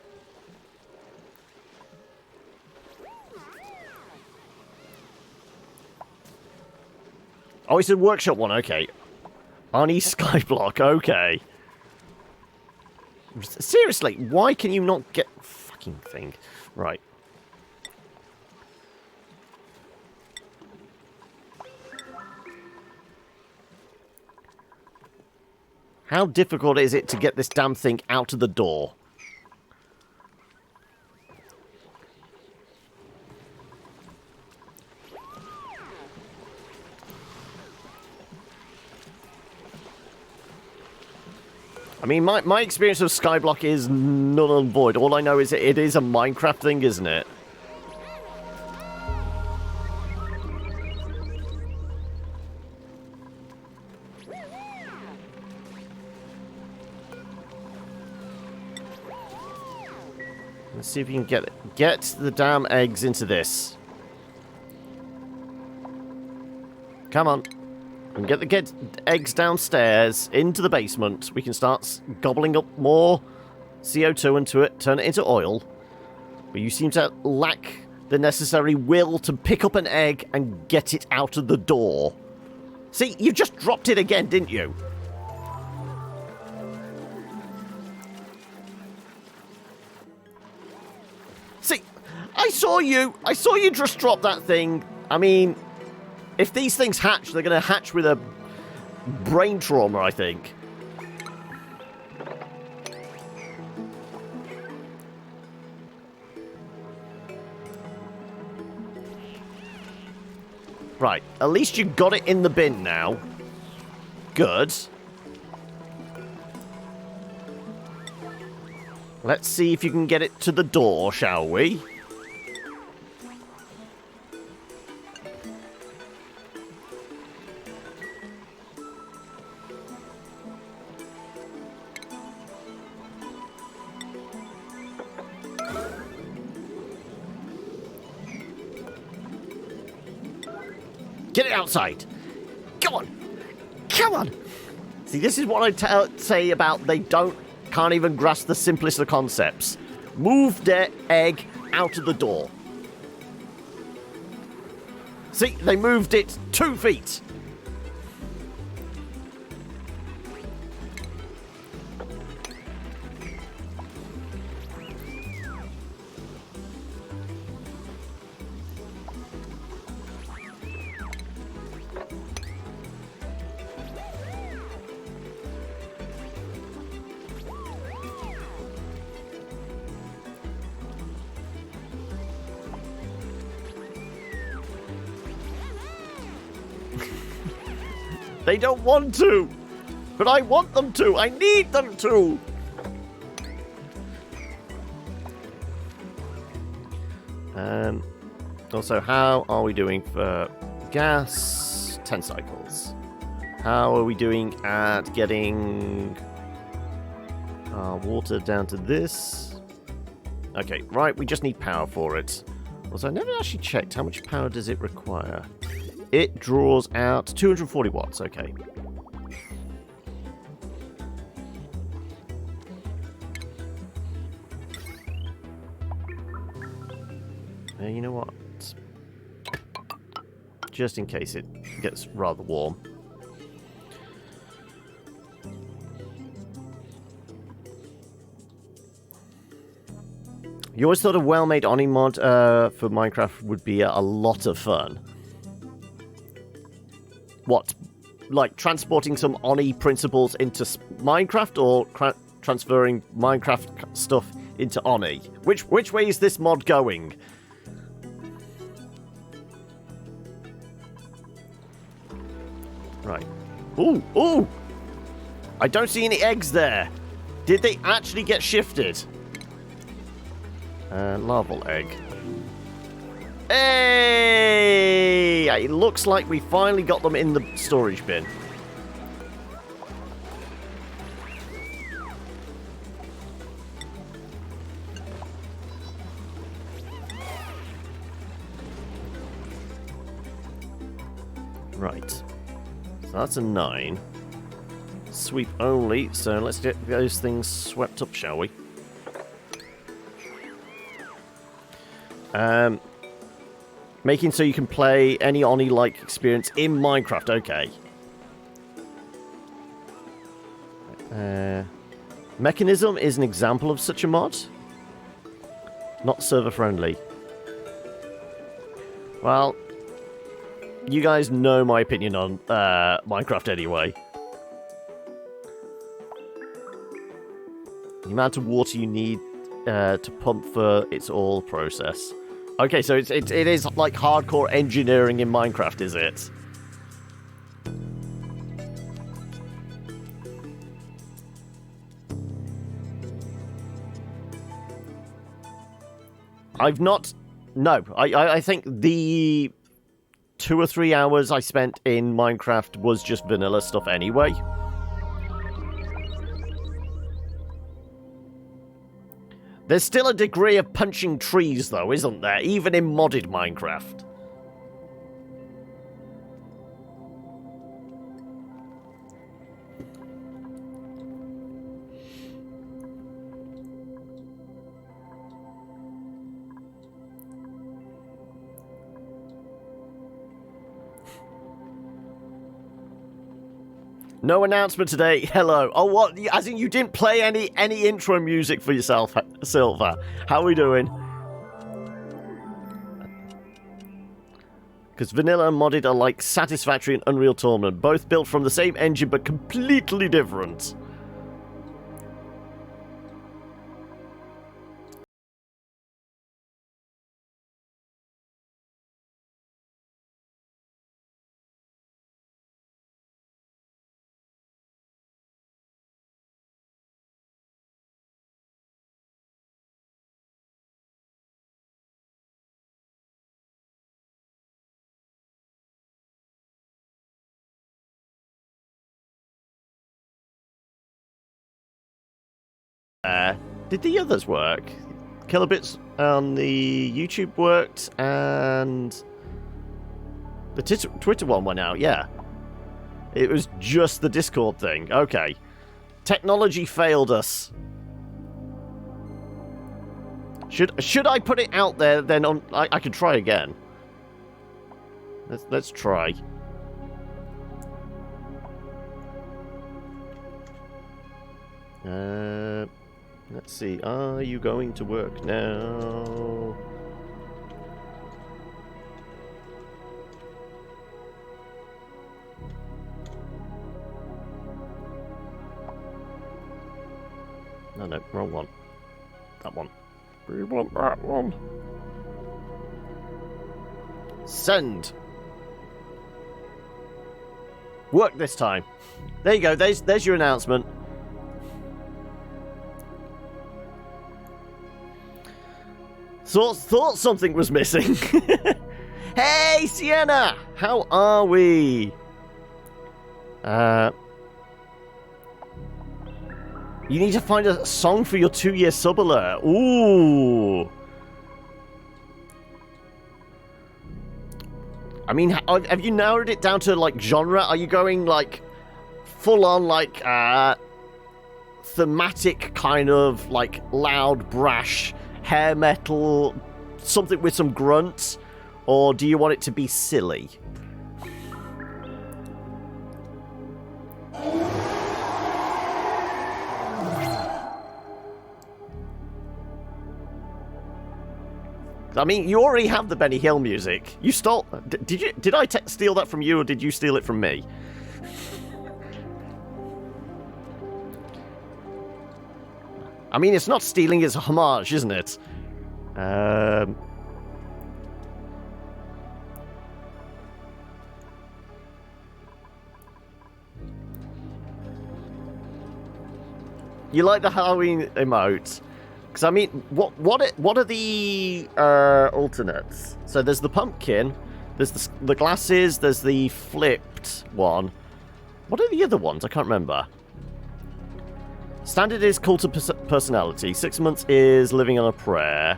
[SPEAKER 1] Oh, it's a workshop one, okay. Arnie Skyblock, okay. Seriously, why can you not get... Fucking thing. Right. How difficult is it to get this damn thing out of the door? I mean, my experience of Skyblock is null and void. All I know is it is a Minecraft thing, isn't it? Let's see if you can get the damn eggs into this. Come on. And get the eggs downstairs into the basement. We can start gobbling up more CO2 into it, turn it into oil. But you seem to lack the necessary will to pick up an egg and get it out of the door. See, you just dropped it again, didn't you? See, I saw you just drop that thing. I mean, if these things hatch, they're going to hatch with a brain trauma, I think. Right, at least you got it in the bin now. Good. Let's see if you can get it to the door, shall we? Get it outside! Come on! Come on! See, this is what I say about they can't even grasp the simplest of concepts. Move their egg out of the door. See, they moved it 2 feet. They don't want to, but I want them to. I need them to. Also, how are we doing for gas? 10 cycles. How are we doing at getting water down to this? Okay, right, we just need power for it. Also, I never actually checked how much power does it require. It draws out 240 watts, okay. You know what? Just in case it gets rather warm. You always thought a well-made Oni mod for Minecraft would be a lot of fun. What? Like transporting some Oni principles into Minecraft, or transferring Minecraft stuff into Oni? Which way is this mod going? Right. Ooh, ooh! I don't see any eggs there. Did they actually get shifted? Larval egg. Hey! It looks like we finally got them in the storage bin. Right. So that's a 9. sweep only, so let's get those things swept up, shall we? Making so you can play any Oni-like experience in Minecraft, okay. Mechanism is an example of such a mod. Not server-friendly. Well, you guys know my opinion on Minecraft anyway. The amount of water you need to pump for its all process. Okay, so it is like hardcore engineering in Minecraft, is it? I've not... No, I think the 2 or 3 hours I spent in Minecraft was just vanilla stuff anyway. There's still a degree of punching trees, though, isn't there? Even in modded Minecraft. No announcement today. Hello. Oh, what? As in, you didn't play any intro music for yourself, Silver. How are we doing? Because vanilla and modded are like Satisfactory and Unreal Tournament, both built from the same engine but completely different. Did the others work? Kilobits on the YouTube worked, and the Twitter one went out, yeah. It was just the Discord thing. Okay. Technology failed us. Should I put it out there, then I could try again. Let's try. Let's see. Are you going to work now? No, wrong one. That one. We want that one. Send. Work this time. There you go. There's your announcement. Thought something was missing. Hey, Sienna! How are we? You need to find a song for your 2-year sub alert. Ooh. I mean, have you narrowed it down to, like, genre? Are you going, like, full-on, like, thematic kind of, like, loud, brash, hair metal, something with some grunts? Or do you want it to be silly? I mean, you already have the Benny Hill music. You stole... Did I steal that from you, or did you steal it from me? I mean, it's not stealing, it's a homage, isn't it? You like the Halloween emote? Because, I mean, what are the alternates? So there's the pumpkin, there's the glasses, there's the flipped one. What are the other ones? I can't remember. Standard is cult of personality. 6 months is living on a prayer.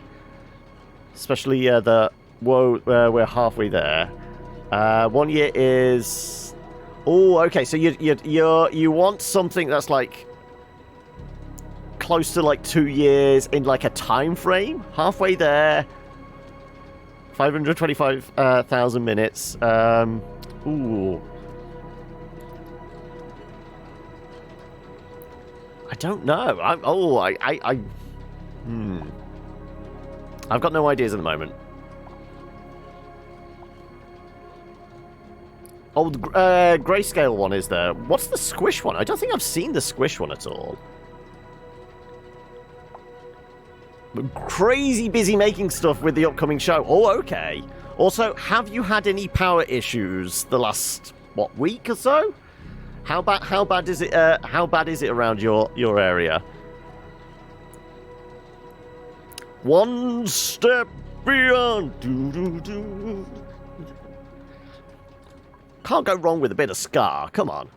[SPEAKER 1] Especially the... Whoa, we're halfway there. 1 year is Oh, okay. So you want something that's like close to like 2 years in like a time frame, halfway there. 525,000 minutes. Ooh. I don't know. I've got no ideas at the moment. Oh, the grayscale one is there. What's the squish one? I don't think I've seen the squish one at all. Crazy busy making stuff with the upcoming show. Oh, okay. Also, have you had any power issues the last, what, week or so? How bad is it around your area? One step beyond. Doo-doo-doo. Can't go wrong with a bit of ska. Come on.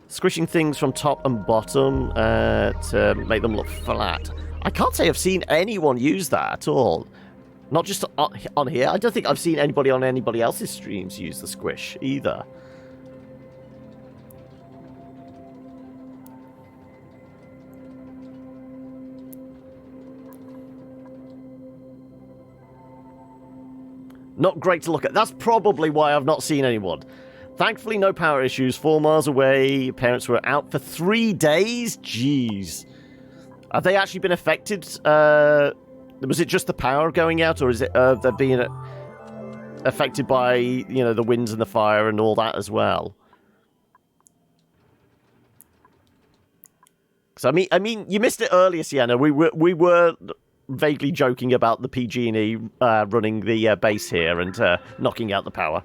[SPEAKER 1] Squishing things from top and bottom to make them look flat. I can't say I've seen anyone use that at all. Not just on here. I don't think I've seen anybody on anybody else's streams use the squish either. Not great to look at. That's probably why I've not seen anyone. Thankfully, no power issues. 4 miles away. Parents were out for 3 days. Jeez. Have they actually been affected? Was it just the power going out, or is it they're being affected by, you know, the winds and the fire and all that as well? So I mean, you missed it earlier, Sienna. We were vaguely joking about the PG&E running the base here and knocking out the power.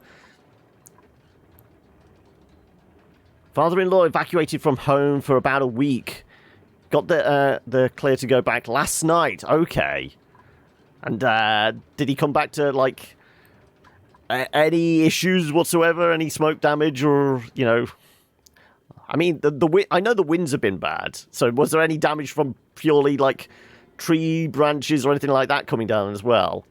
[SPEAKER 1] Father-in-law evacuated from home for about a week. Got the clear to go back last night. Okay. And did he come back to, like, any issues whatsoever? Any smoke damage or, you know... I mean, I know the winds have been bad. So was there any damage from purely, like, tree branches or anything like that coming down as well?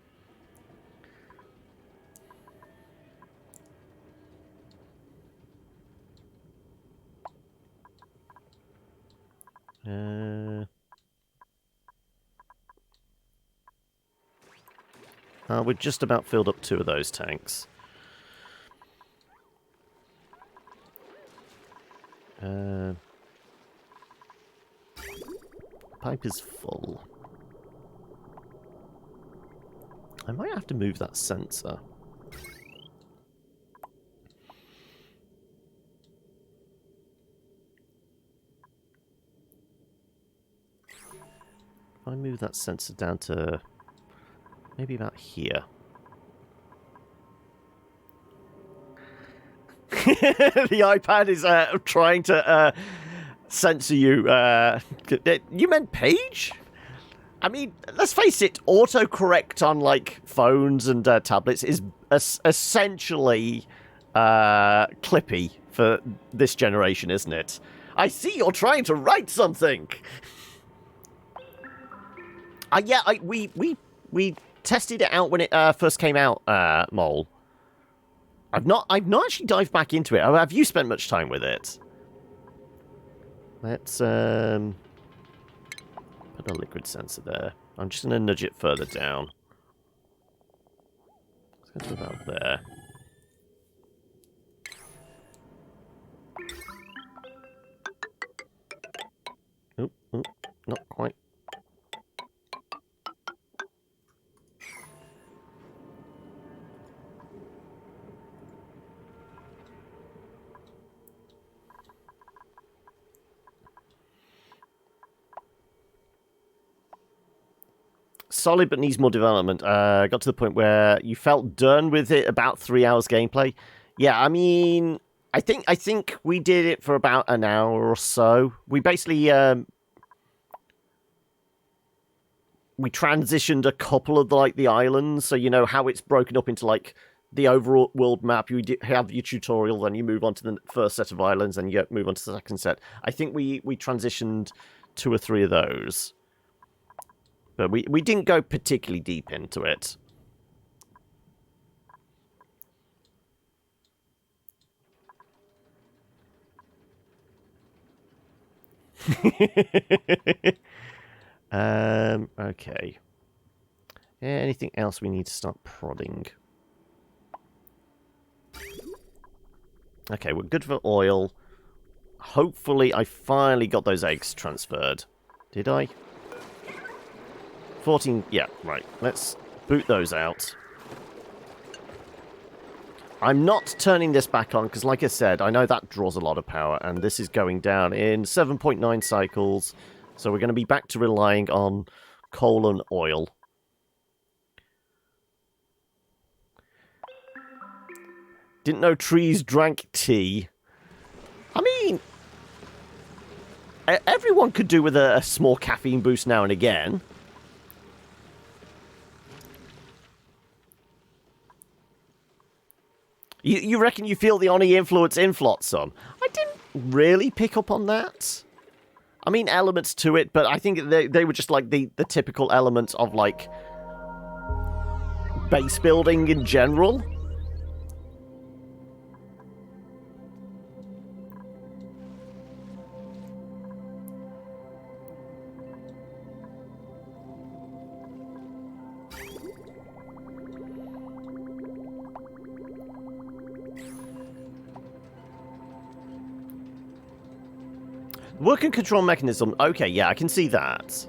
[SPEAKER 1] We're just about filled up 2 of those tanks. Pipe is full. I might have to move that sensor. If I move that sensor down to maybe about here. The iPad is trying to censor you. You meant Paige? I mean, let's face it, autocorrect on, like, phones and tablets is essentially Clippy for this generation, isn't it? I see you're trying to write something! Yeah, we tested it out when it first came out, Mole. I've not actually dived back into it. Have you spent much time with it? Let's put a liquid sensor there. I'm just going to nudge it further down. Let's go to about there. Oop, not quite. Solid, but needs more development. Got to the point where you felt done with it about 3 hours gameplay. Yeah, I mean, I think we did it for about an hour or so. We basically we transitioned a couple of the islands, so you know how it's broken up into like the overall world map. You have your tutorial, then you move on to the first set of islands, and you move on to the second set. I think we transitioned 2 or 3 of those. But we didn't go particularly deep into it. Okay. Anything else we need to start prodding? Okay, we're good for oil. Hopefully I finally got those eggs transferred. Did I? 14, yeah, right. Let's boot those out. I'm not turning this back on, because like I said, I know that draws a lot of power, and this is going down in 7.9 cycles, so we're going to be back to relying on coal and oil. Didn't know trees drank tea. I mean, everyone could do with a small caffeine boost now and again. You reckon you feel the Oni influence in Flotsam? I didn't really pick up on that. I mean, elements to it, but I think they were just like the typical elements of, like, base building in general. Working control mechanism. Okay, yeah, I can see that.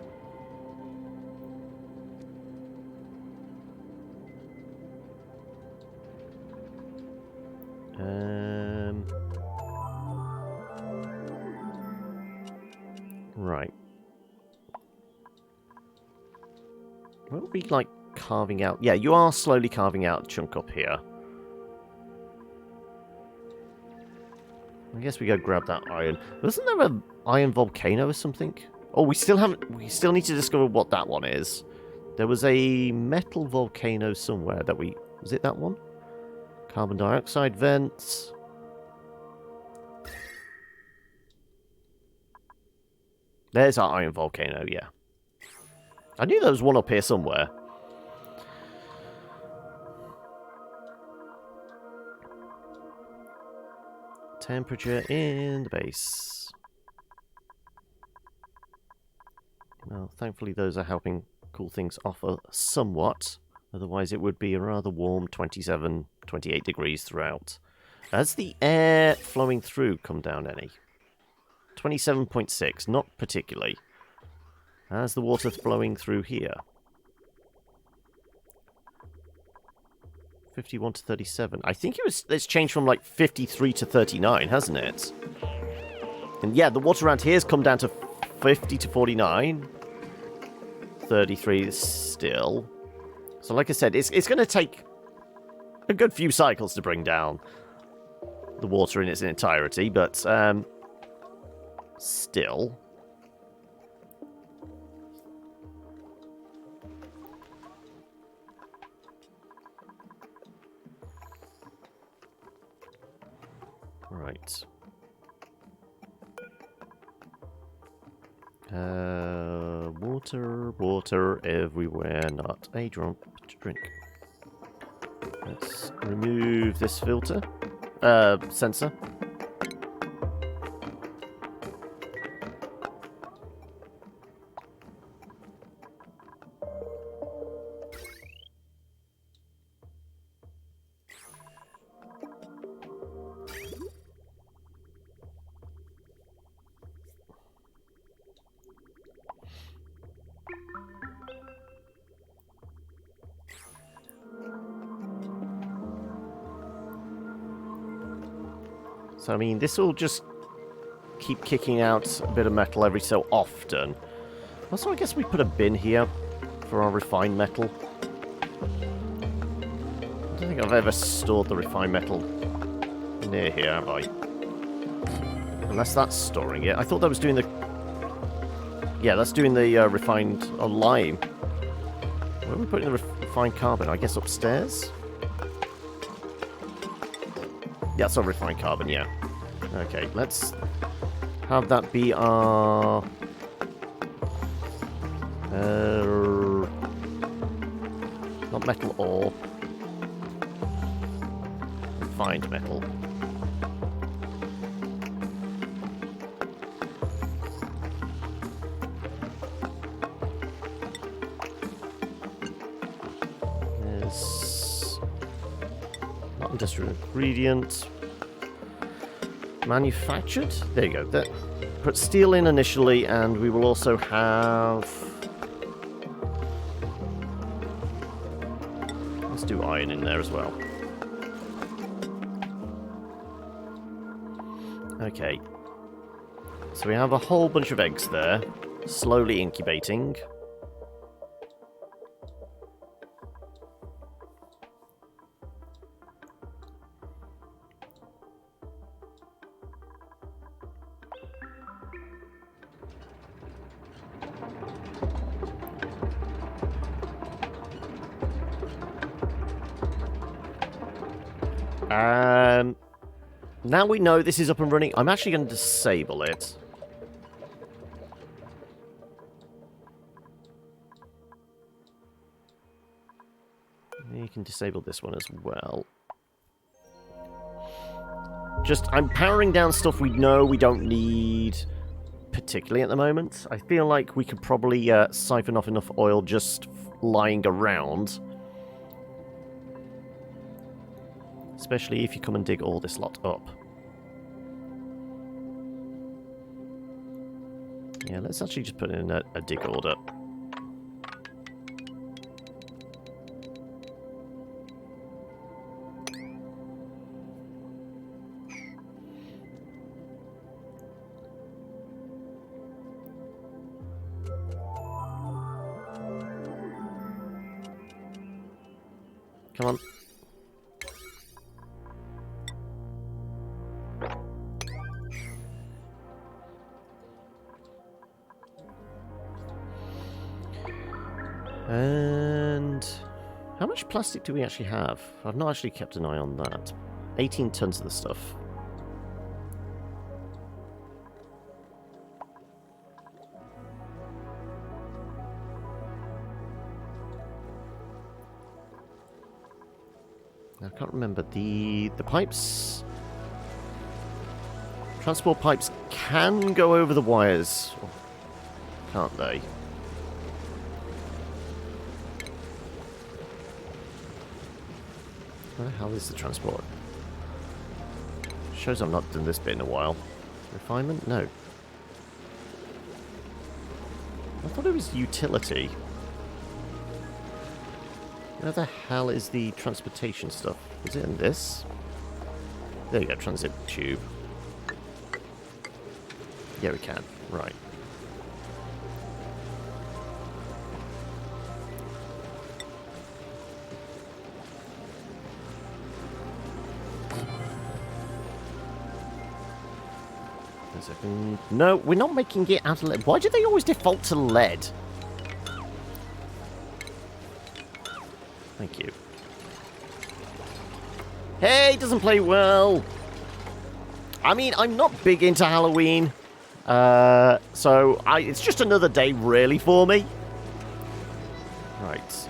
[SPEAKER 1] Right. What are we, like, carving out? Yeah, you are slowly carving out a chunk up here. I guess we go grab that iron. Wasn't there an iron volcano or something? Oh, we still need to discover what that one is. There was a metal volcano somewhere that we... Was it that one? Carbon dioxide vents. There's our iron volcano, yeah. I knew there was one up here somewhere. Temperature in the base. Well, thankfully those are helping cool things off somewhat. Otherwise it would be a rather warm 27, 28 degrees throughout. Has the air flowing through come down any? 27.6, not particularly. How's the water flowing through here? 51 to 37. I think it's changed from like 53 to 39, hasn't it? And yeah, the water around here has come down to 50 to 49. 33 still. So like I said, it's going to take a good few cycles to bring down the water in its entirety, but still. Right. Water everywhere, not a drop to drink. Let's remove this filter. Sensor. So, I mean, this will just keep kicking out a bit of metal every so often. Also, I guess we put a bin here for our refined metal. I don't think I've ever stored the refined metal near here, have I? Unless that's storing it. I thought that was doing the... Yeah, that's doing the refined lime. Where are we putting the refined carbon? I guess upstairs? Yeah, it's not refined carbon, yeah. Okay, let's have that be our... not metal ore. Refined metal. Industrial ingredient. Manufactured? There you go. Put steel in initially, and we will also have... Let's do iron in there as well. Okay. So we have a whole bunch of eggs there, slowly incubating. Now we know this is up and running. I'm actually going to disable it. You can disable this one as well. I'm powering down stuff we know we don't need particularly at the moment. I feel like we could probably siphon off enough oil just lying around. Especially if you come and dig all this lot up. Yeah, let's actually just put in a dig order. Come on. And how much plastic do we actually have? I've not actually kept an eye on that. 18 tons of the stuff. I can't remember. The pipes... Transport pipes can go over the wires, can't they? Where the hell is the transport? Shows I've not done this bit in a while. Refinement? No. I thought it was utility. Where the hell is the transportation stuff? Is it in this? There you go, transit tube. Yeah, we can. Right. No, we're not making it out of lead. Why do they always default to lead? Thank you. Hey, doesn't play well. I mean, I'm not big into Halloween. So it's just another day, really, for me. Right.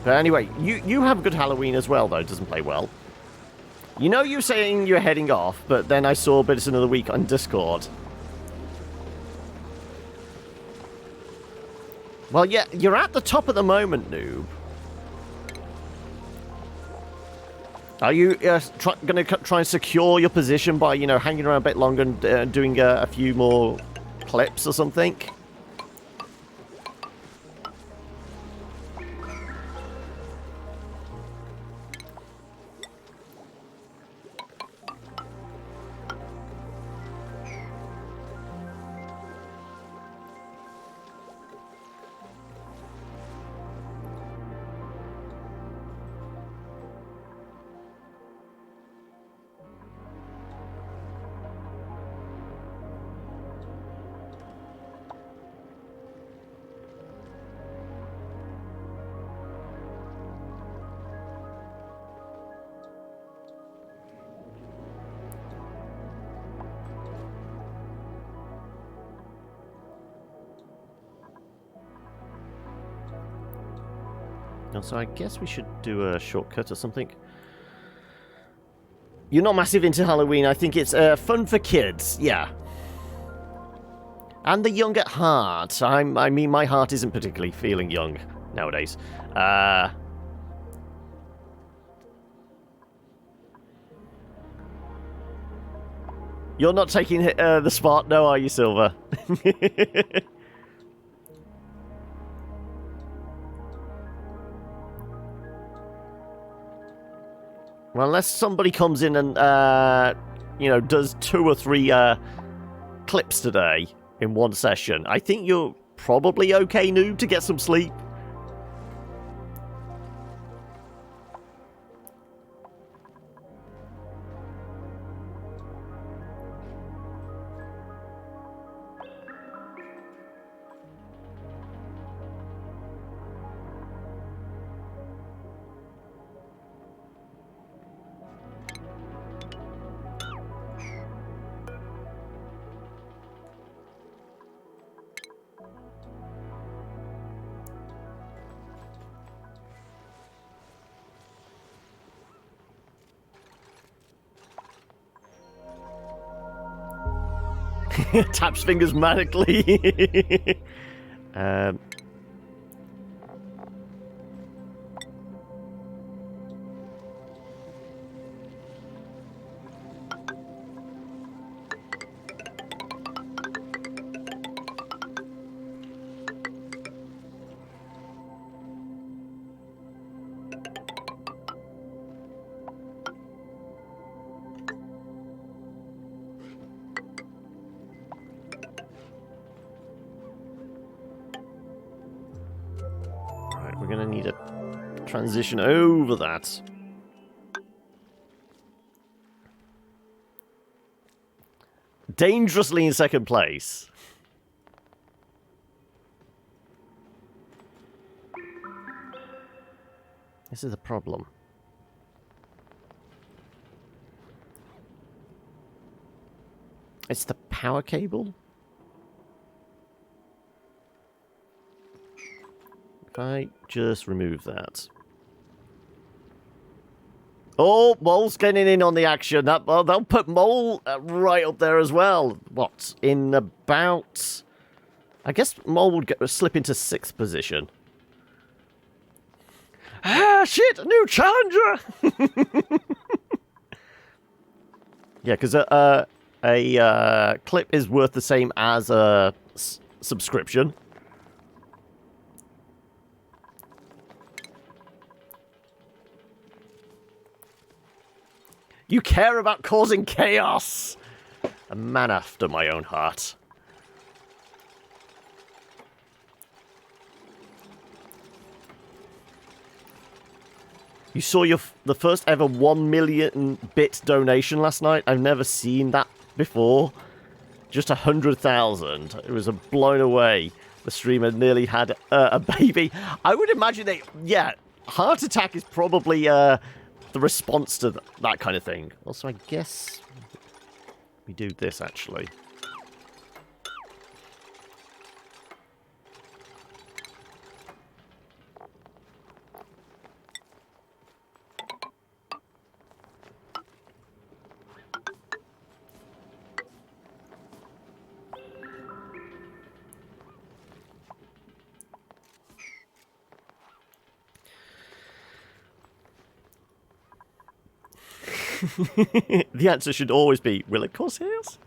[SPEAKER 1] But anyway, you have a good Halloween as well, though. It doesn't play well. You know you're saying you're heading off, but then I saw but it's another week on Discord. Well, yeah, you're at the top at the moment, noob. Are you going to try and secure your position by, you know, hanging around a bit longer and doing a few more clips or something? So I guess we should do a shortcut or something. You're not massive into Halloween. I think it's fun for kids. Yeah. And the young at heart. I mean, my heart isn't particularly feeling young nowadays. You're not taking the spot, no, are you, Silver? Well, unless somebody comes in and, you know, does 2 or 3 clips today in one session, I think you're probably okay, Noob, to get some sleep. Taps fingers manically. We're going to need a transition over that. Dangerously in second place. This is a problem. It's the power cable. If I just remove that. Oh, Mole's getting in on the action. They'll put Mole right up there as well. What? In about... I guess Mole would slip into 6th position. Ah, shit! A new challenger! Yeah, because a clip is worth the same as a subscription. You care about causing chaos! A man after my own heart. You saw the first ever 1 million bit donation last night? I've never seen that before. Just 100,000. It was blown away. The streamer nearly had a baby. I would imagine yeah, heart attack is probably... the response to that kind of thing. Also, I guess we do this, actually. The answer should always be, will it cause chaos?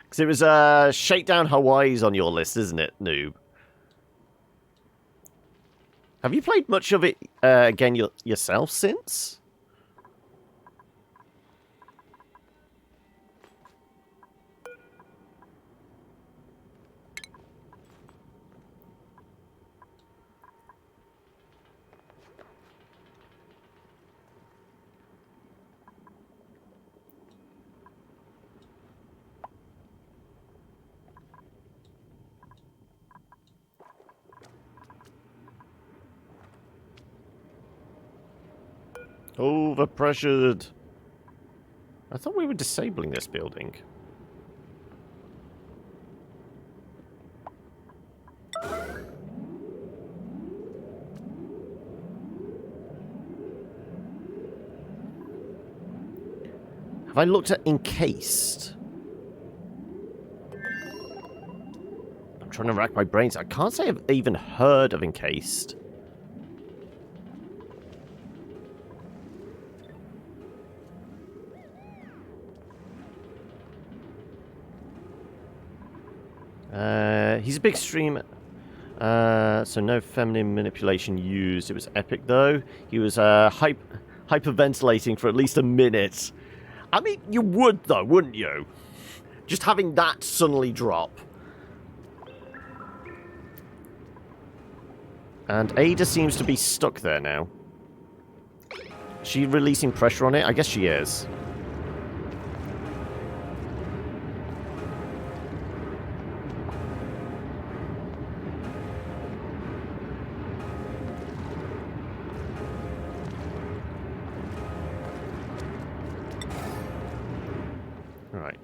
[SPEAKER 1] Because it was Shakedown Hawaii's on your list, isn't it, Noob? Have you played much of it again yourself since? Overpressured. I thought we were disabling this building. Have I looked at encased? I'm trying to rack my brains. I can't say I've even heard of encased. He's a big streamer. So no feminine manipulation used. It was epic, though. He was hyperventilating for at least a minute. I mean, you would, though, wouldn't you? Just having that suddenly drop. And Ada seems to be stuck there now. Is she releasing pressure on it? I guess she is. Alright.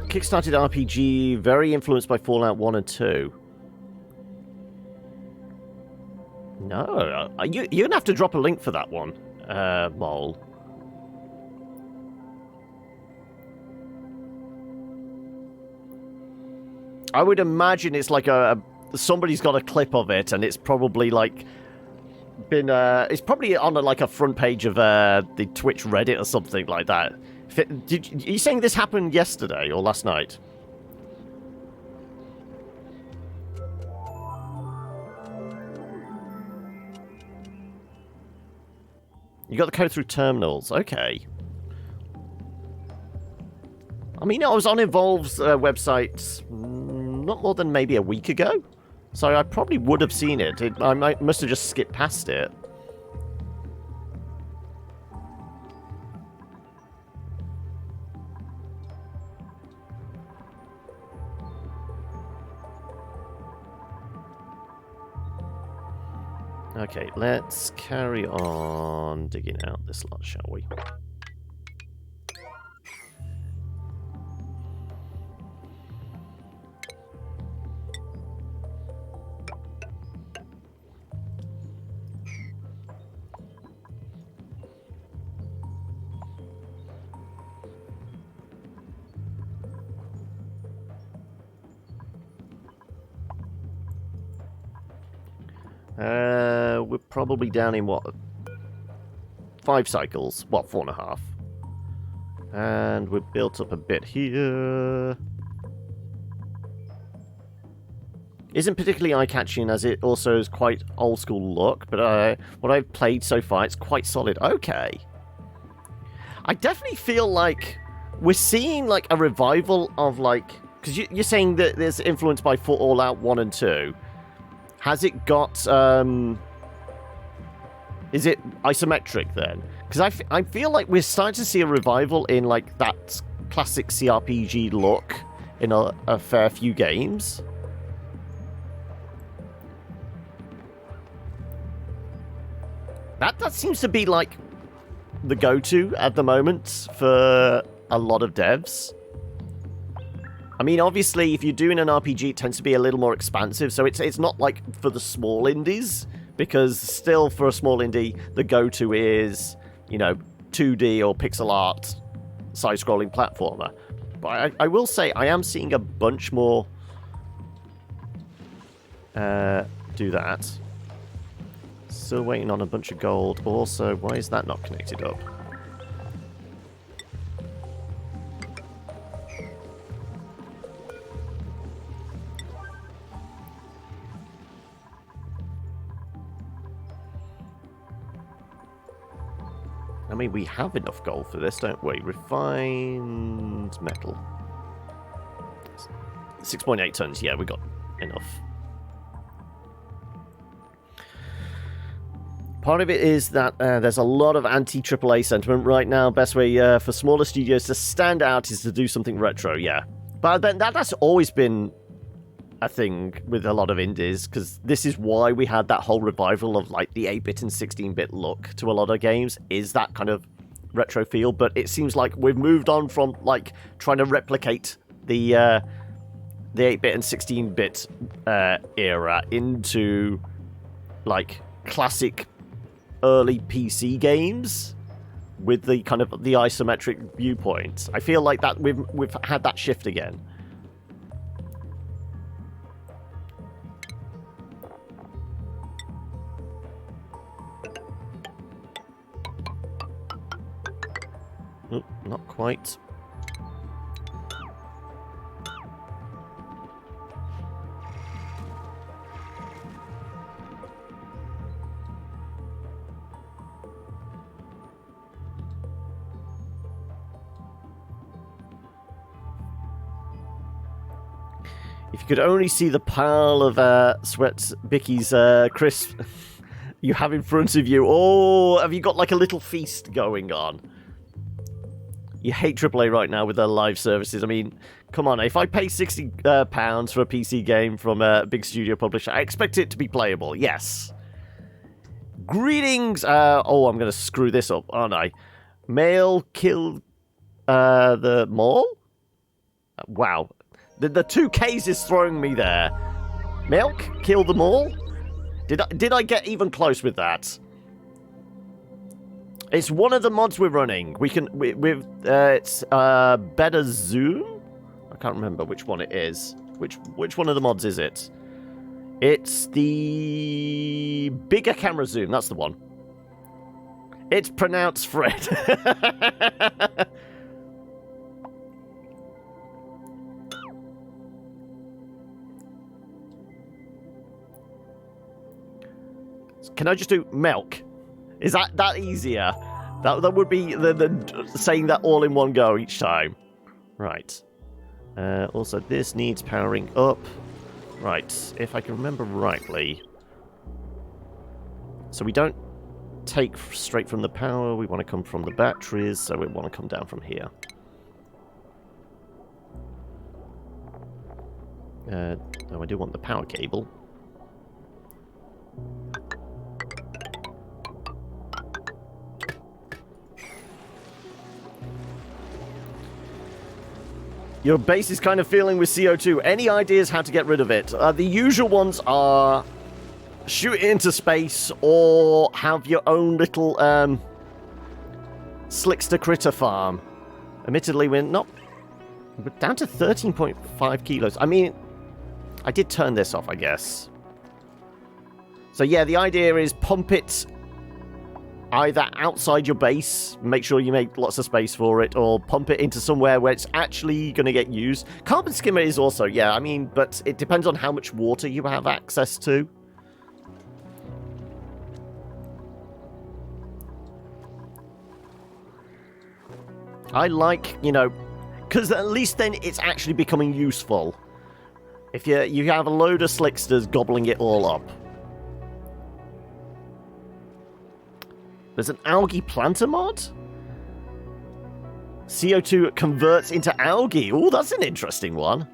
[SPEAKER 1] Kickstarted RPG, very influenced by Fallout 1 and 2. No, you're going to have to drop a link for that one, Mole. I would imagine it's like somebody's got a clip of it, and it's probably like been it's probably on like a front page of the Twitch Reddit or something like that. Are you saying this happened yesterday or last night? You got the code through terminals. Okay. I mean, I was on Evolve's website not more than maybe a week ago, so I probably would have seen it. I must have just skipped past it. Okay, let's carry on digging out this lot, shall we? We're probably down in, what, 5 cycles? What, 4.5? And we're built up a bit here. Isn't particularly eye-catching, as it also is quite old-school look, but what I've played so far, it's quite solid. Okay. I definitely feel like we're seeing, like, a revival of, like... Because you're saying that there's influenced by Fallout 1 and 2. Has it got, is it isometric then? Because I feel like we're starting to see a revival in, like, that classic CRPG look in a fair few games. That seems to be, like, the go-to at the moment for a lot of devs. I mean, obviously, if you're doing an RPG, it tends to be a little more expansive, so it's not like for the small indies, because still for a small indie, the go-to is, you know, 2D or pixel art side-scrolling platformer. But I will say, I am seeing a bunch more do that. Still waiting on a bunch of gold. Also, why is that not connected up? I mean, we have enough gold for this, don't we? Refined metal. 6.8 tons, yeah, we got enough. Part of it is that there's a lot of anti-AAA sentiment right now. Best way for smaller studios to stand out is to do something retro, yeah. But then that's always been a thing with a lot of indies, because this is why we had that whole revival of like the 8-bit and 16-bit look to a lot of games, is that kind of retro feel. But it seems like we've moved on from like trying to replicate the 8-bit and 16-bit era into like classic early PC games with the kind of the isometric viewpoint. I feel like that we've had that shift again. Oh, not quite. If you could only see the pile of Sweat Bicky's crisp you have in front of you. Oh, have you got like a little feast going on? You hate AAA right now with their live services. I mean, come on. If I pay £60 for a PC game from a big studio publisher, I expect it to be playable. Yes. Greetings. Oh, I'm going to screw this up, aren't I? Male killed the mall? Wow. The two Ks is throwing me there. Milk killed them all? Did I get even close with that? It's one of the mods we're running. It's better zoom. I can't remember which one it is. Which one of the mods is it? It's the bigger camera zoom. That's the one. It's pronounced Fred. Can I just do milk? Is that easier? That would be the saying that all in one go each time. Right. Also, this needs powering up. Right. If I can remember rightly. So we don't take straight from the power. We want to come from the batteries. So we want to come down from here. No, I do want the power cable. Your base is kind of filling with CO2. Any ideas how to get rid of it? The usual ones are shoot it into space or have your own little slickster critter farm. Admittedly, we're down to 13.5 kilos. I mean, I did turn this off, I guess. So yeah, the idea is pump it either outside your base, make sure you make lots of space for it, or pump it into somewhere where it's actually going to get used. Carbon skimmer is also, yeah, I mean, but it depends on how much water you have access to. I like, because at least then it's actually becoming useful. If you have a load of slicksters gobbling it all up. There's an algae planter mod? CO2 converts into algae. Oh, that's an interesting one.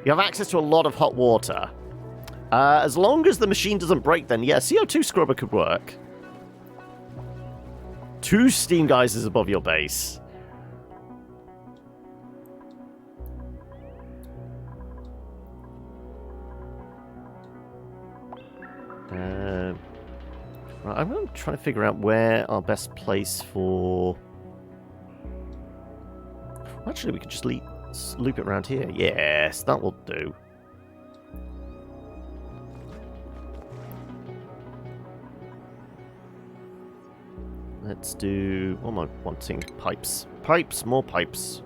[SPEAKER 1] You have access to a lot of hot water. As long as the machine doesn't break, then yeah, CO2 scrubber could work. 2 steam geysers above your base. Right, I'm going to try to figure out where our best place for... Actually, we could just loop it around here. Yes, that will do. Let's do... What am I wanting? Pipes. Pipes, more pipes.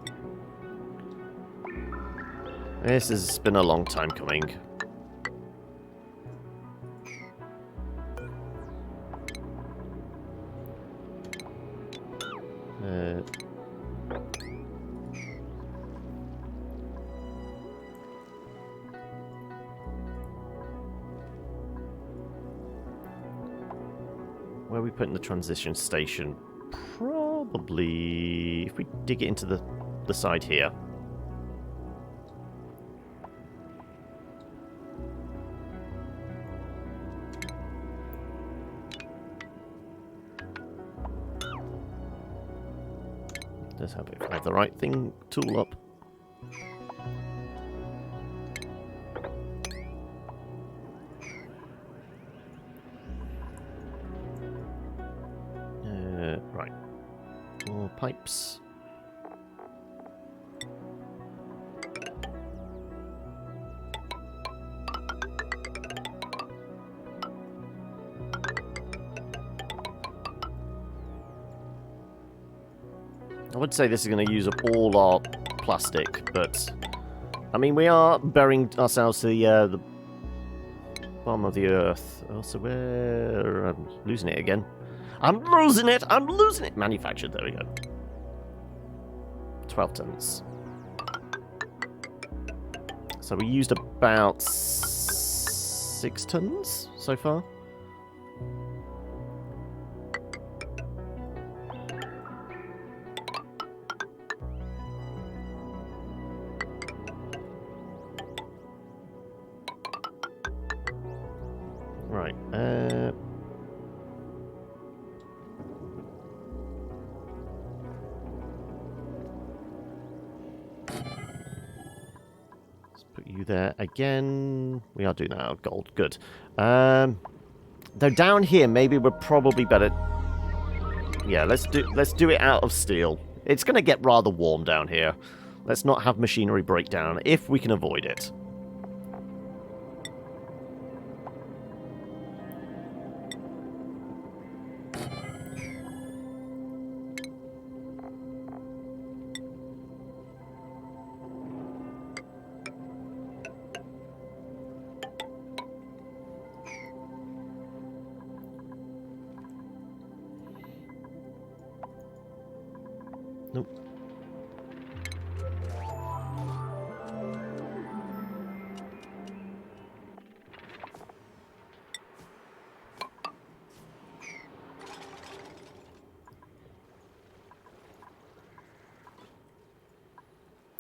[SPEAKER 1] This has been a long time coming. Where are we putting the transition station? Probably if we dig it into the side here. Let's have it. Have the right thing tool up. Right. More pipes. I would say this is going to use up all our plastic, but I mean, we are burying ourselves to the bottom of the earth. Oh, so we're losing it again. I'm losing it! I'm losing it! Manufactured, there we go. 12 tons. So we used about 6 tons so far. Right. Let's put you there again. We are doing that out of gold. Good. Though down here, maybe we're probably better. Yeah, let's do it out of steel. It's going to get rather warm down here. Let's not have machinery breakdown if we can avoid it. Nope.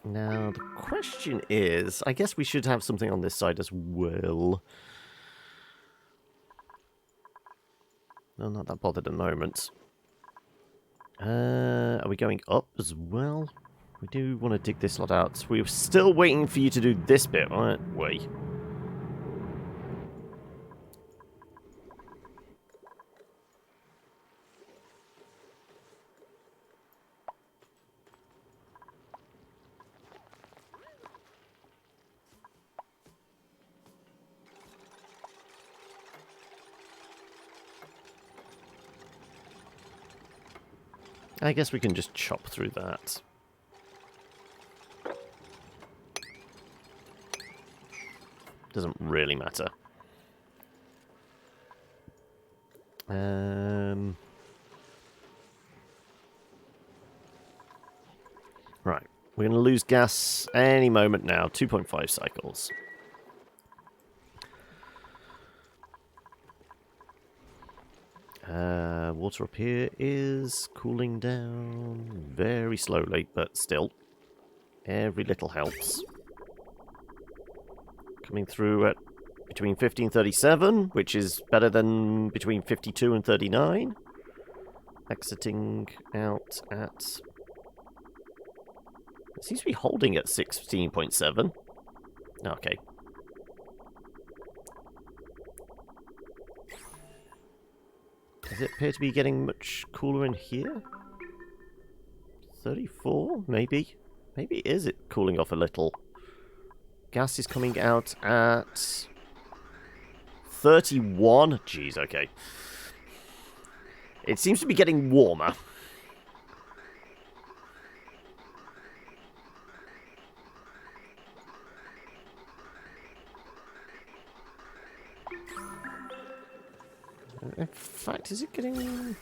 [SPEAKER 1] Now, the question is, I guess we should have something on this side as well. No, not that bothered at the moment. Are we going up as well? We do want to dig this lot out. We're still waiting for you to do this bit, aren't we? I guess we can just chop through that. Doesn't really matter. Right. We're going to lose gas any moment now. 2.5 cycles. Water up here is cooling down very slowly, but still. Every little helps. Coming through at between 50 and 37, which is better than between 52 and 39. Exiting out at... It seems to be holding at 16.7. Okay. Does it appear to be getting much cooler in here? 34? Maybe. Maybe is it cooling off a little? Gas is coming out at 31. Jeez, okay. It seems to be getting warmer. In fact, is it getting...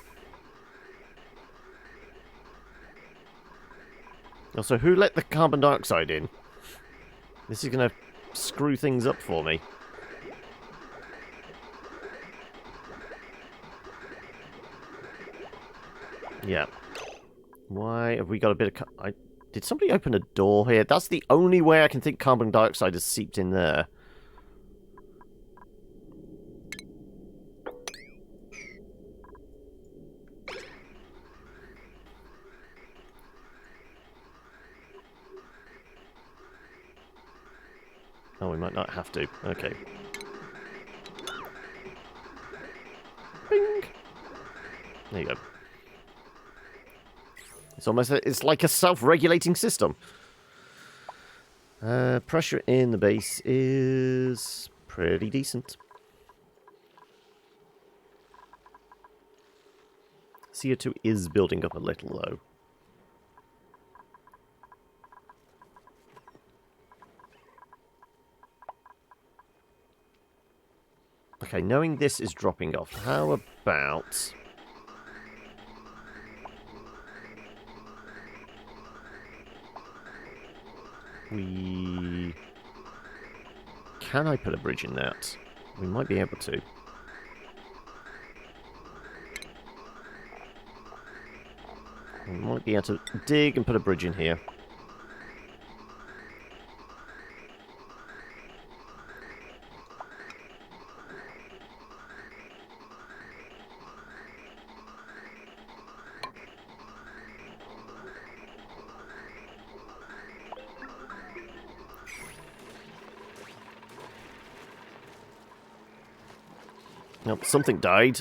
[SPEAKER 1] Also, who let the carbon dioxide in? This is going to screw things up for me. Yeah. Why have we got a bit of... Did somebody open a door here? That's the only way I can think carbon dioxide has seeped in there. Oh, we might not have to. Okay. Bing! There you go. It's like a self-regulating system. Pressure in the base is pretty decent. CO2 is building up a little, though. Okay, knowing this is dropping off, how about... Can I put a bridge in that? We might be able to. We might be able to dig and put a bridge in here. Nope, something died.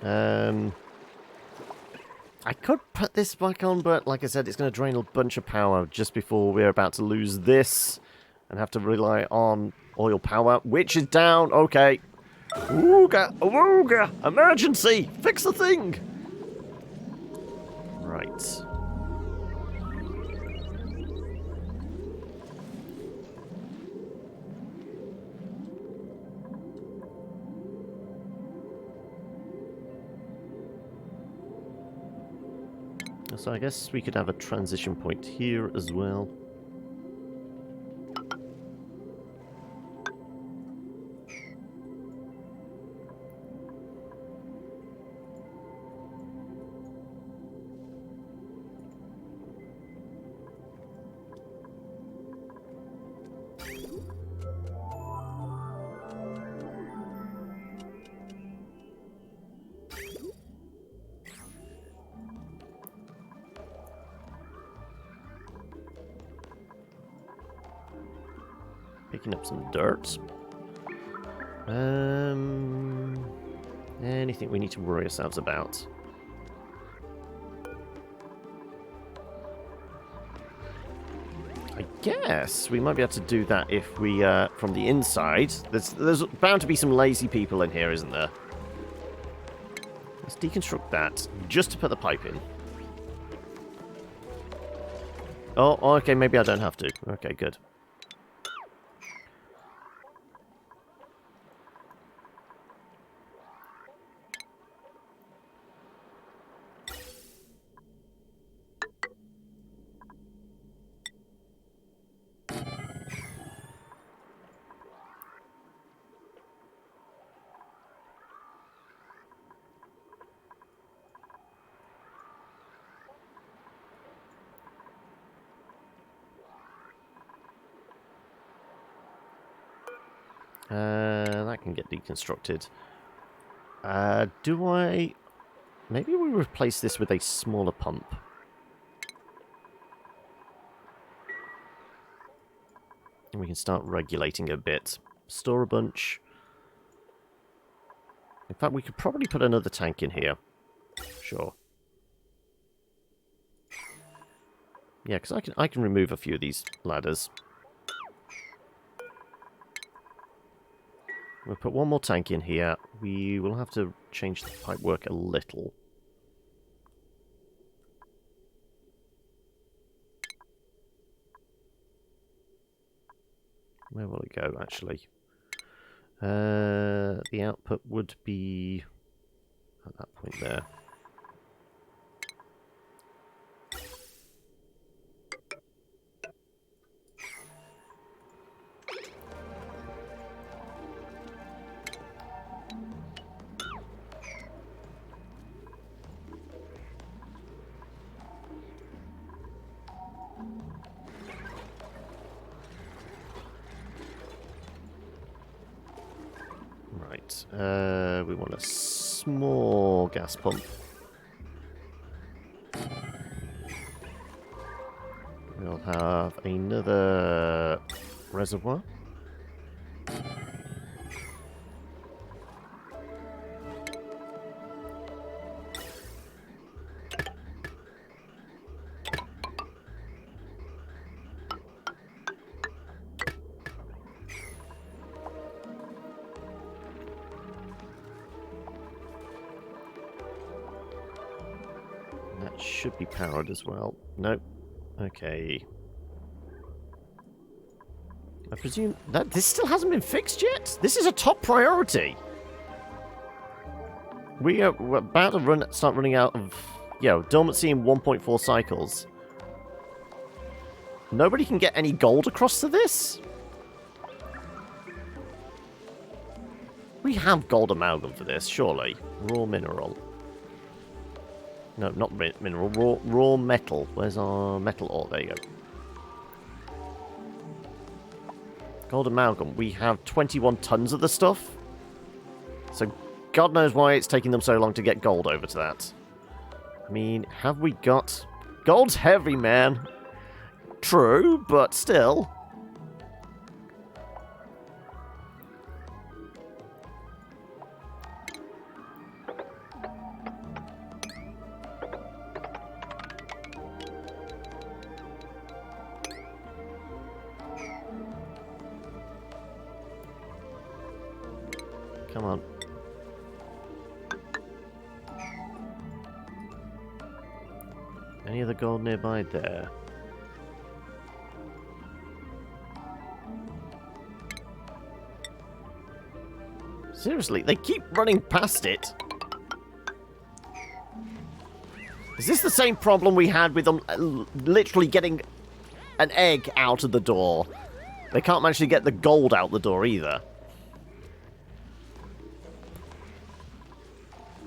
[SPEAKER 1] I could put this back on, but like I said, it's going to drain a bunch of power just before we're about to lose this and have to rely on oil power, which is down. Okay. Ooga, ooga, emergency! Fix the thing! Right. So I guess we could have a transition point here as well. Picking up some dirt. Anything we need to worry ourselves about? I guess we might be able to do that if we, from the inside. There's bound to be some lazy people in here, isn't there? Let's deconstruct that, just to put the pipe in. Oh, okay, maybe I don't have to. Okay, good. That can get deconstructed. Do I... Maybe we replace this with a smaller pump. And we can start regulating a bit. Store a bunch. In fact, we could probably put another tank in here. Sure. Yeah, because I can remove a few of these ladders. We'll put one more tank in here. We will have to change the pipe work a little. Where will it go, actually? The output would be at that point there. Right, we want a small gas pump. We'll have another reservoir. That should be powered as well. Nope. Okay. I presume that this still hasn't been fixed yet? This is a top priority. We're about to start running out of, dormancy in 1.4 cycles. Nobody can get any gold across to this? We have gold amalgam for this, surely. Raw mineral. No, not mineral. Raw metal. Where's our metal ore? There you go. Gold amalgam. We have 21 tons of the stuff. So, God knows why it's taking them so long to get gold over to that. I mean, have we got... Gold's heavy, man. True, but still... Come on. Any other gold nearby there? Seriously, they keep running past it. Is this the same problem we had with them literally getting an egg out of the door? They can't manage to get the gold out the door either.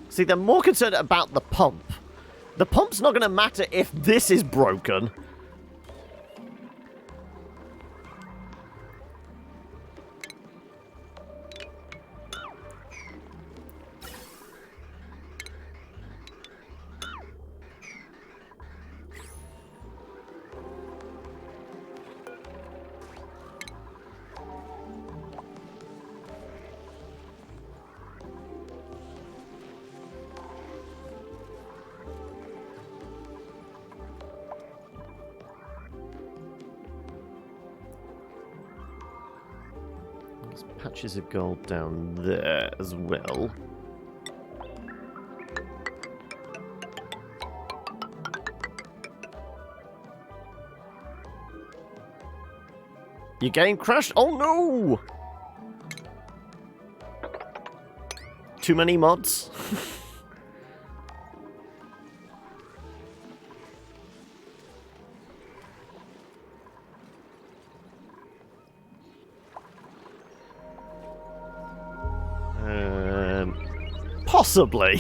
[SPEAKER 1] See, they're more concerned about the pump. The pump's not going to matter if this is broken. There's patches of gold down there as well. Your game crashed? Oh no! Too many mods? Possibly.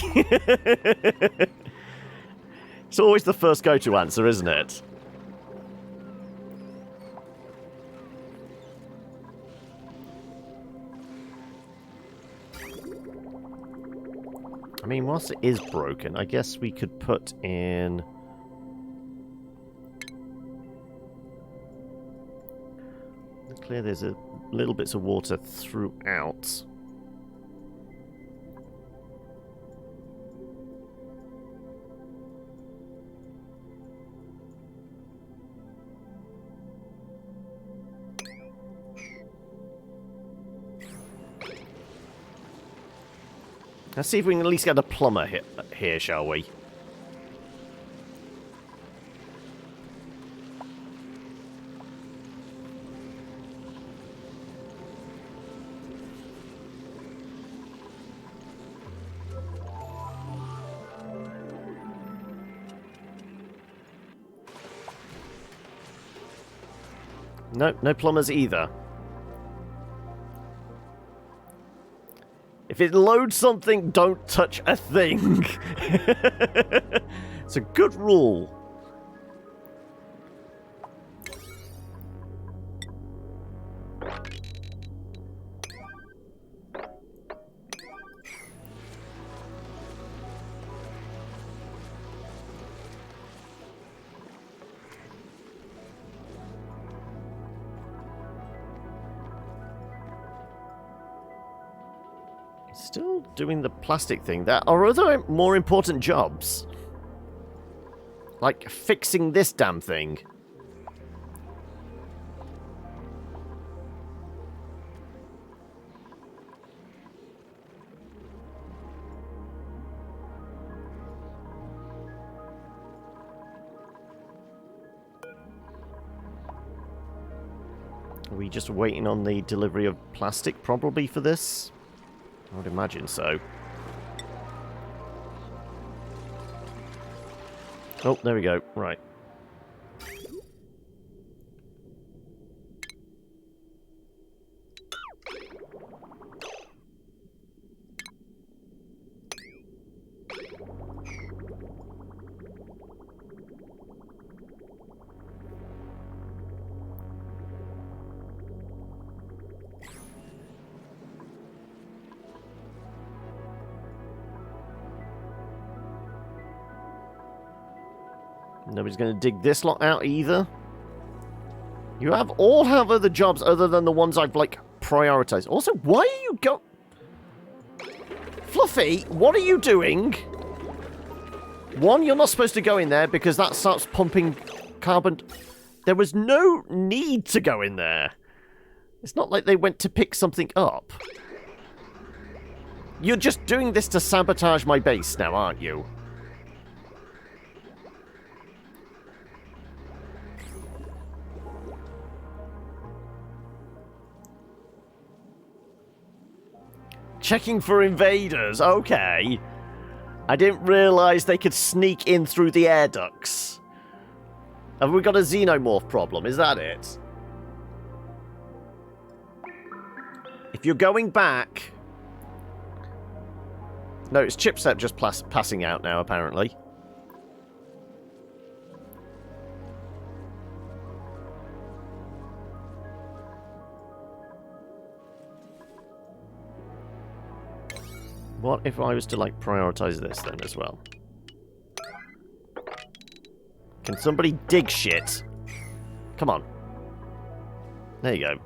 [SPEAKER 1] It's always the first go-to answer, isn't it? I mean, whilst it is broken, I guess we could put in... Clear, there's a little bits of water throughout. Let's see if we can at least get a plumber here, shall we? No, no plumbers either. If it loads something, don't touch a thing. It's a good rule. Still doing the plastic thing. There are other more important jobs. Like fixing this damn thing. Are we just waiting on the delivery of plastic, probably, for this? I would imagine so. Oh, there we go. Right. Nobody's going to dig this lot out either. You all have other jobs other than the ones I've, like, prioritized. Also, why are you Fluffy, what are you doing? One, you're not supposed to go in there because that starts pumping carbon. There was no need to go in there. It's not like they went to pick something up. You're just doing this to sabotage my base now, aren't you? Checking for invaders, okay. I didn't realise they could sneak in through the air ducts. Have we got a xenomorph problem? Is that it? If you're going back... No, it's chipset just passing out now, apparently. What if I was to, like, prioritize this then as well? Can somebody dig shit? Come on. There you go.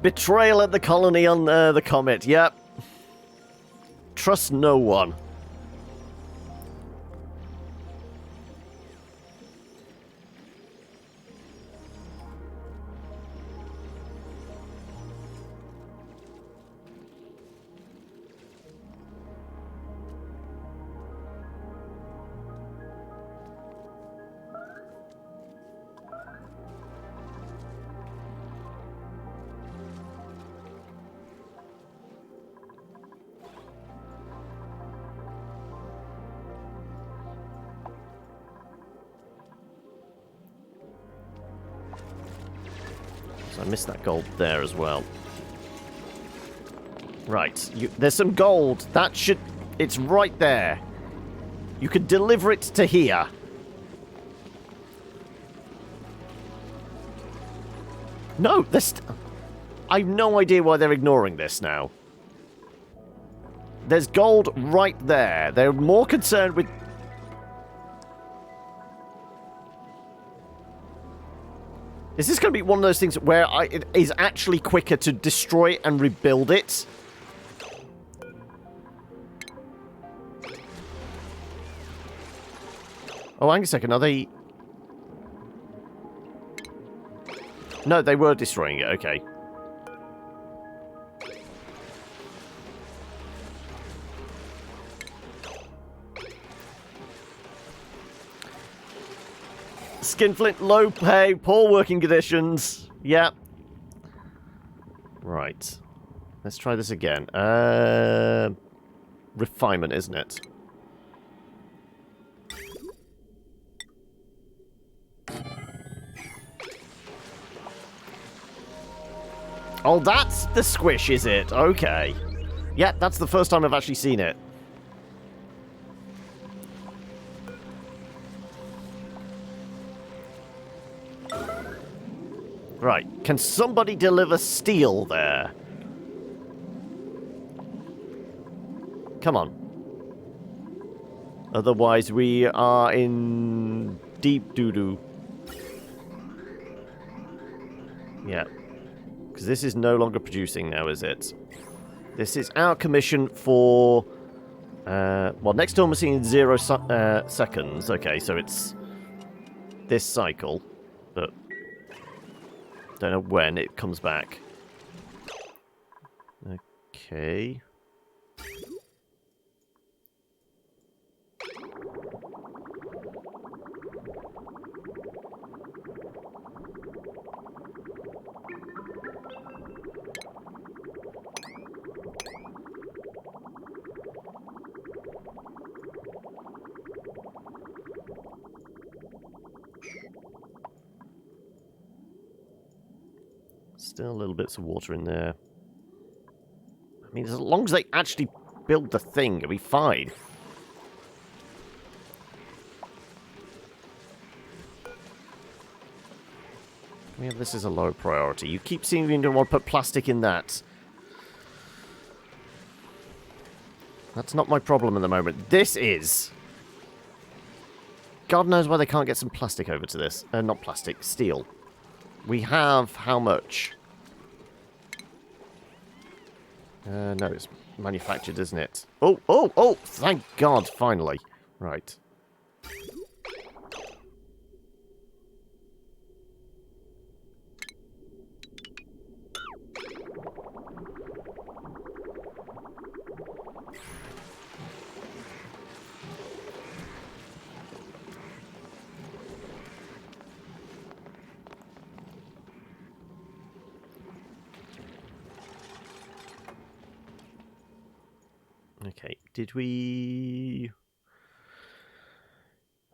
[SPEAKER 1] Betrayal at the colony on the comet. Yep. Trust no one. So I missed that gold there as well. Right, there's some gold. That should... It's right there. You could deliver it to here. No, this... I have no idea why they're ignoring this now. There's gold right there. They're more concerned with... Is this going to be one of those things where it is actually quicker to destroy it and rebuild it? Oh, hang a second. Are they... No, they were destroying it. Okay. Skinflint, low pay, poor working conditions. Yep. Right. Let's try this again. Refinement, isn't it? Oh, that's the squish, is it? Okay. Yeah, that's the first time I've actually seen it. Right. Can somebody deliver steel there? Come on. Otherwise, we are in deep doo-doo. Yeah. Because this is no longer producing now, is it? This is our commission for... well, next time we're seeing 0 seconds. Okay, so it's this cycle. But don't know when it comes back. Okay. Still little bits of water in there. I mean, as long as they actually build the thing, it'll be fine. Yeah, this is a low priority. You keep seeming to want to put plastic in that. That's not my problem at the moment. This is. God knows why they can't get some plastic over to this. Not plastic, steel. We have how much? No, it's manufactured, isn't it? Oh, oh, oh! Thank God, finally. Right. Okay, did we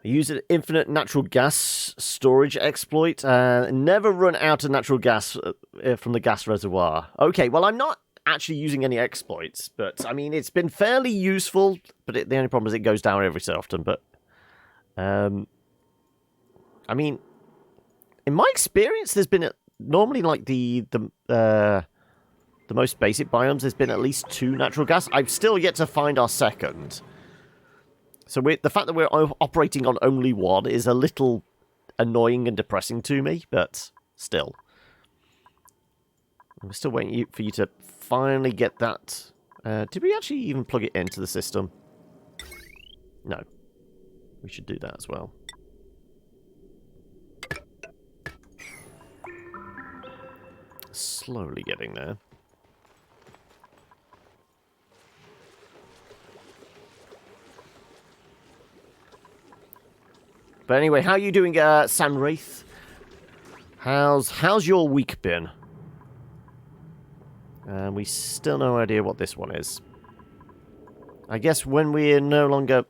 [SPEAKER 1] use an infinite natural gas storage exploit? Never run out of natural gas from the gas reservoir. Okay, well, I'm not actually using any exploits, but, I mean, it's been fairly useful, but the only problem is it goes down every so often, but, I mean, in my experience, there's been, normally, like, the most basic biomes, there's been at least 2 natural gas. I've still yet to find our second. So the fact that we're operating on only 1 is a little annoying and depressing to me, but still. I'm still waiting for you to finally get that. Did we actually even plug it into the system? No. We should do that as well. Slowly getting there. But anyway, how are you doing, Sanwraith? How's your week been? We still no idea what this one is. I guess when we're no longer...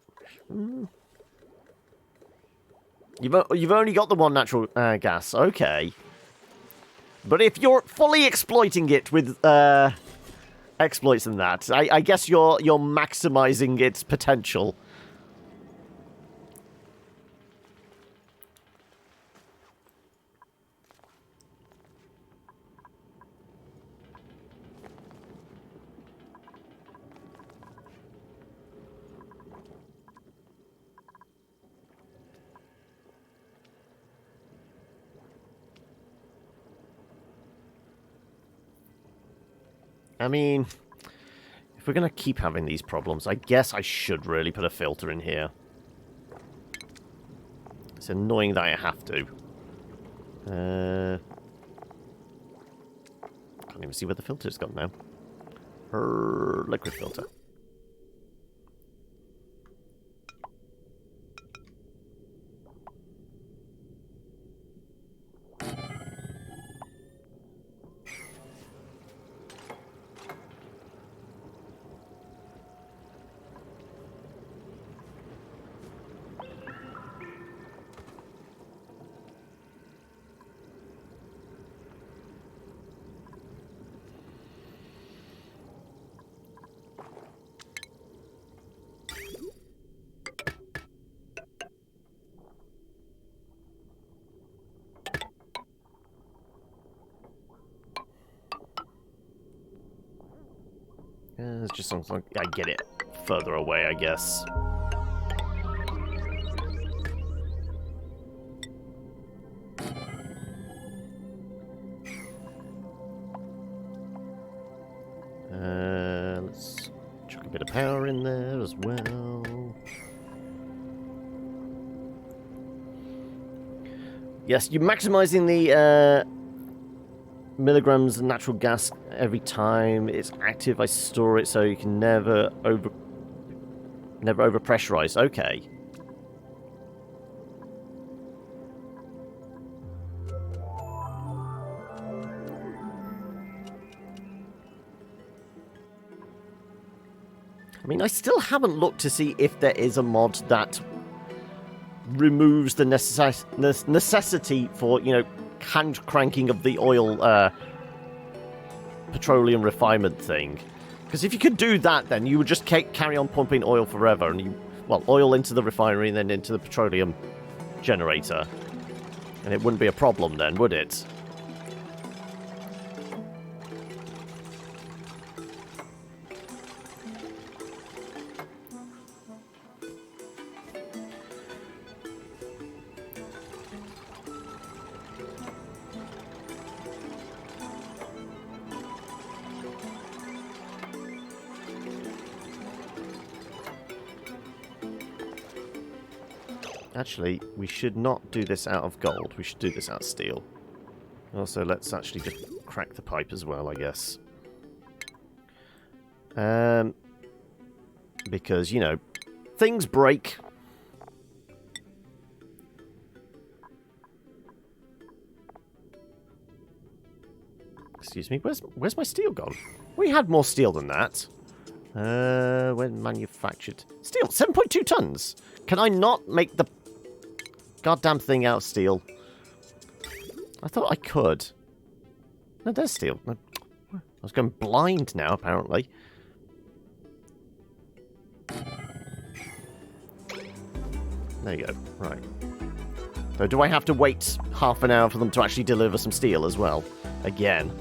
[SPEAKER 1] You've only got the 1 natural gas, okay. But if you're fully exploiting it with exploits and that, I guess you're maximizing its potential. I mean, if we're going to keep having these problems, I guess I should really put a filter in here. It's annoying that I have to. Can't even see where the filter's gone now. Liquid filter. It's just something like I get it further away, I guess. Let's chuck a bit of power in there as well. Yes, you're maximizing the milligrams of natural gas every time it's active. I store it so you can never overpressurize. Okay. I mean, I still haven't looked to see if there is a mod that removes the necessity for, you know, hand cranking of the oil petroleum refinement thing. Because if you could do that, then you would just carry on pumping oil forever, and oil into the refinery and then into the petroleum generator. And it wouldn't be a problem then, would it? Actually, we should not do this out of gold. We should do this out of steel. Also, let's actually just crack the pipe as well, I guess. Because, you know, things break. Excuse me, where's my steel gone? We had more steel than that. When manufactured. Steel, 7.2 tons. Can I not make the goddamn thing out of steel? I thought I could. No, there's steel. I was going blind now, apparently. There you go. Right. So do I have to wait half an hour for them to actually deliver some steel as well? Again.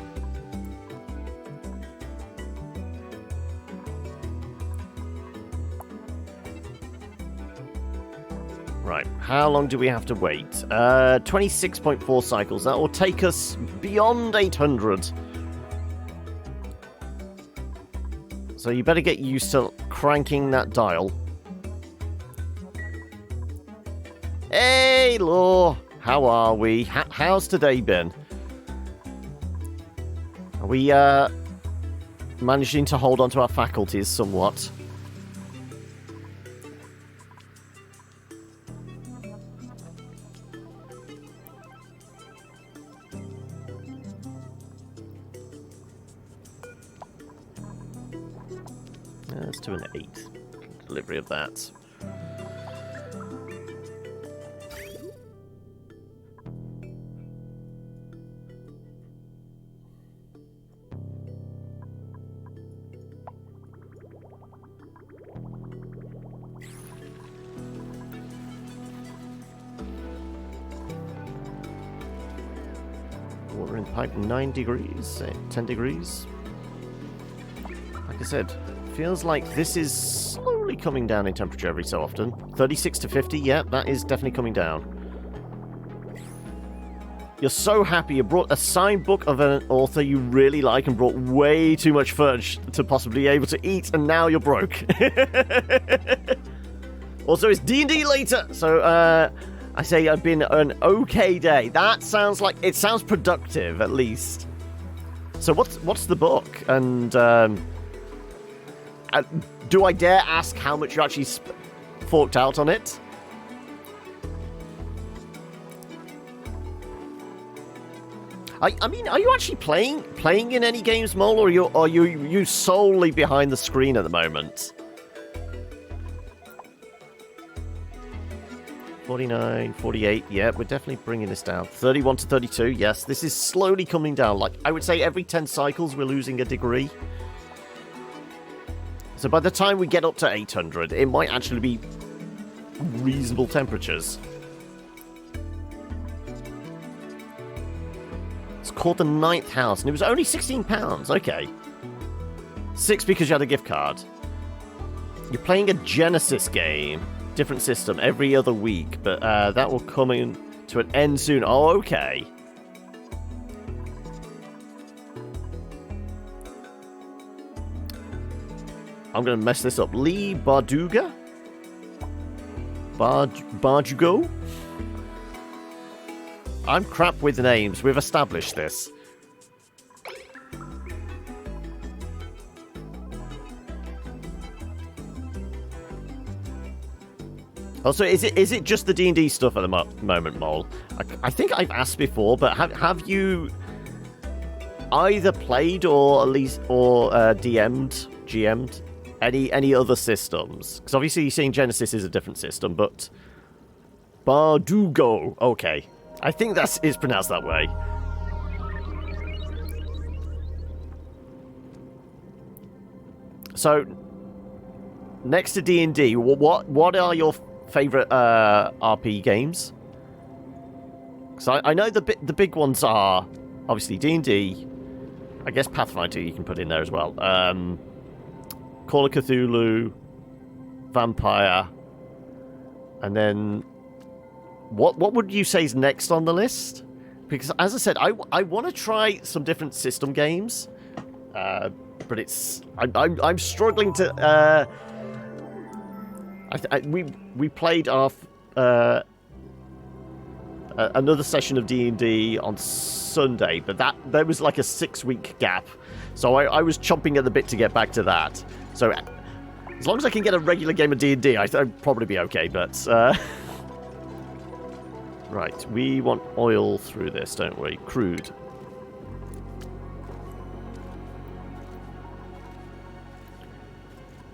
[SPEAKER 1] Right, how long do we have to wait? 26.4 cycles. That will take us beyond 800. So you better get used to cranking that dial. Hey, Law! How are we? How's today been? Are we, managing to hold on to our faculties somewhat? Let's do an 8. Delivery of that. Water in pipe 9 degrees, 10 degrees. Like I said, feels like this is slowly coming down in temperature every so often. 36 to 50, yeah, that is definitely coming down. You're so happy you brought a signed book of an author you really like and brought way too much fudge to possibly be able to eat, and now you're broke. Also, it's D&D later, so I say I've been an okay day. That sounds like... it sounds productive, at least. So what's the book? And do I dare ask how much you actually forked out on it? I mean, are you actually playing in any games, Mole, or are you solely behind the screen at the moment? 49, 48, yeah, we're definitely bringing this down. 31 to 32, yes, this is slowly coming down. Like, I would say every 10 cycles we're losing a degree. So by the time we get up to 800, it might actually be reasonable temperatures. It's called the Ninth House, and it was only £16. Okay. 6 because you had a gift card. You're playing a Genesis game. Different system every other week, but that will come in to an end soon. Oh, okay. I'm going to mess this up. Lee Barduga? Bardugo? I'm crap with names. We've established this. Also, is it just the D&D stuff at the moment, Mole? I think I've asked before, but have you either played or at least GM'd any other systems? Because obviously you're saying Genesis is a different system, but Bardugo, okay, I think that is pronounced that way. So, next to D&D, what are your favorite RP games? So I know the big ones are obviously D&D. I guess Pathfinder you can put in there as well. Call of Cthulhu, Vampire, and then what would you say is next on the list? Because as I said, I want to try some different system games, but I'm struggling to. We played our another session of D&D on Sunday, but there was like a 6-week gap, so I was chomping at the bit to get back to that. So as long as I can get a regular game of D&D, I'd probably be okay. But right, we want oil through this, don't we? Crude.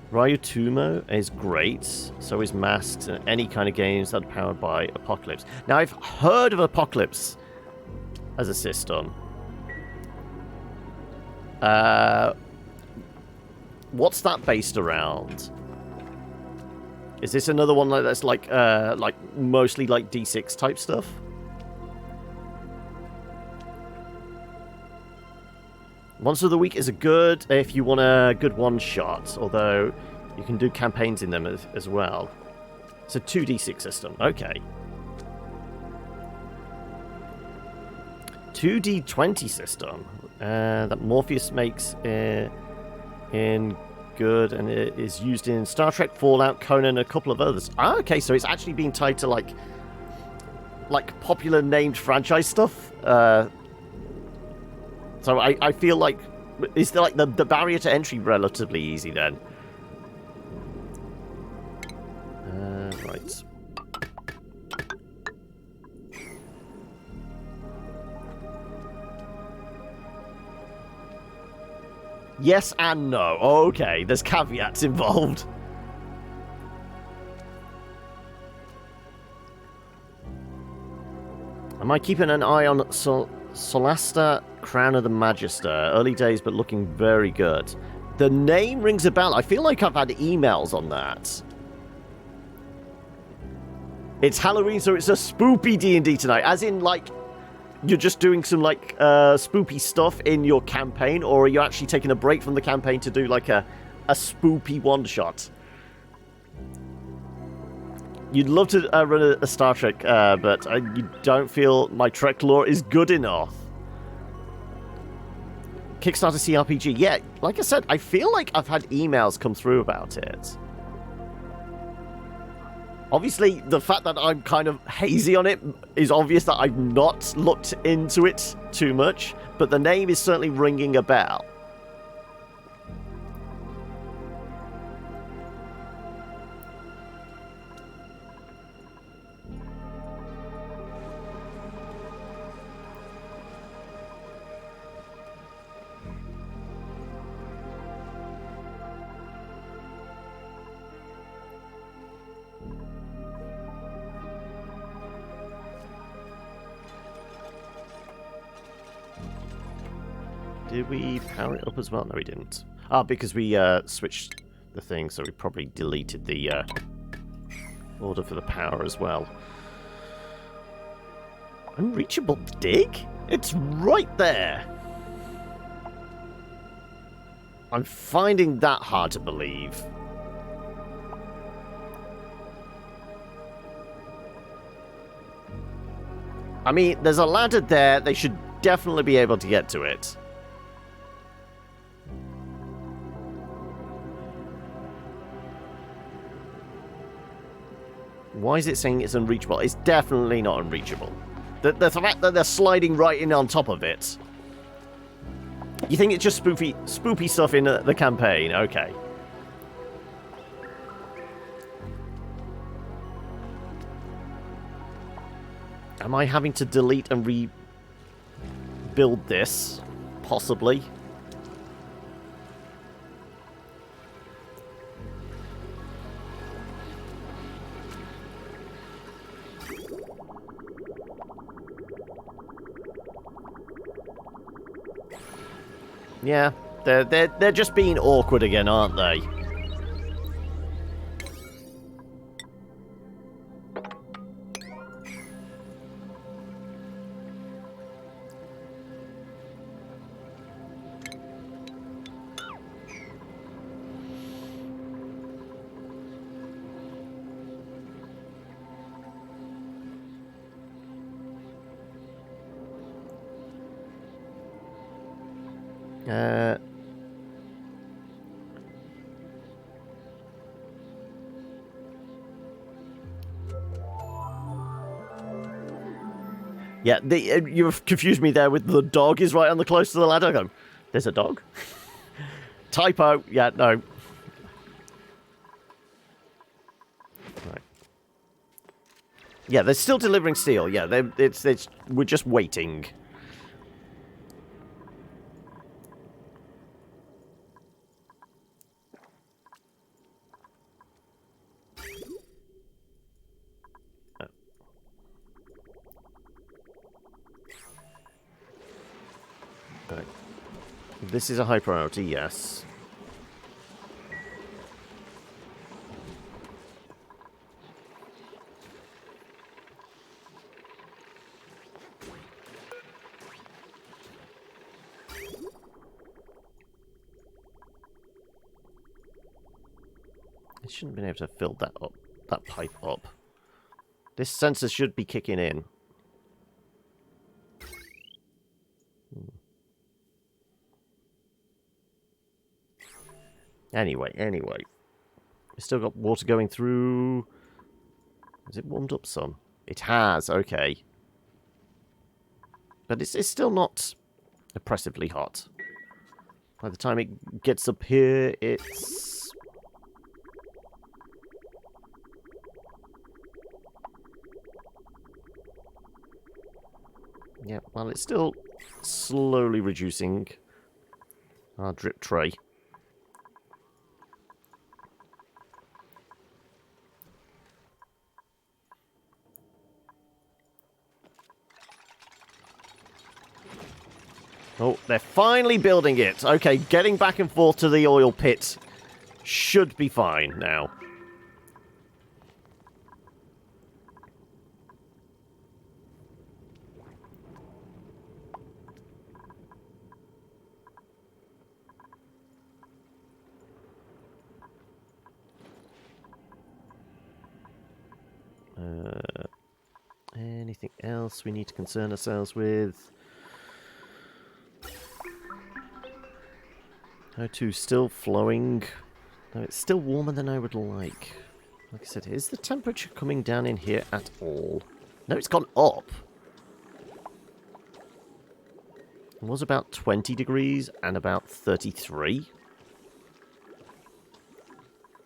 [SPEAKER 1] Ryutumo is great, so is Masks and any kind of games that are powered by Apocalypse. Now, I've heard of Apocalypse as a system. What's that based around? Is this another one that's like mostly like D6 type stuff? Monster of the Week is a good if you want a good one-shot, although you can do campaigns in them as well. It's a 2d6 system. Okay. 2d20 system that Morpheus makes in good, and it is used in Star Trek, Fallout, Conan, and a couple of others. Ah, okay, so it's actually being tied to like popular named franchise stuff. So I feel like, is there like the barrier to entry relatively easy then? Right. Yes and no. Okay, there's caveats involved. Am I keeping an eye on Solasta, Crown of the Magister? Early days, but looking very good. The name rings a bell. I feel like I've had emails on that. It's Halloween, so it's a spoopy D&D tonight. As in, like, you're just doing some, like, spoopy stuff in your campaign, or are you actually taking a break from the campaign to do, like, a spoopy one-shot? You'd love to run a Star Trek, but you don't feel my Trek lore is good enough. Kickstarter CRPG. Yeah, like I said, I feel like I've had emails come through about it. Obviously, the fact that I'm kind of hazy on it is obvious that I've not looked into it too much, but the name is certainly ringing a bell. Did we power it up as well? No, we didn't. Ah, because we switched the thing, so we probably deleted the order for the power as well. Unreachable dig? It's right there! I'm finding that hard to believe. I mean, there's a ladder there. They should definitely be able to get to it. Why is it saying it's unreachable? It's definitely not unreachable. The fact that they're sliding right in on top of it. You think it's just spoopy stuff in the campaign? Okay. Am I having to delete and rebuild this? Possibly. Yeah, They're just being awkward again, aren't they? Yeah, you've confused me there with the dog is right on the close to the ladder. I go, there's a dog? Typo. Yeah, no. Right. Yeah, they're still delivering steel. Yeah, we're just waiting. Right. This is a high priority, yes. I shouldn't have been able to fill that pipe up. This sensor should be kicking in. Anyway. We've still got water going through. Has it warmed up some? It has, okay. But it's still not oppressively hot. By the time it gets up here, it's... Yeah, well, it's still slowly reducing our drip tray. Oh, they're finally building it. Okay, getting back and forth to the oil pit should be fine now. Anything else we need to concern ourselves with? O2 still flowing. No, it's still warmer than I would like. Like I said, is the temperature coming down in here at all? No, it's gone up. It was about 20 degrees and about 33.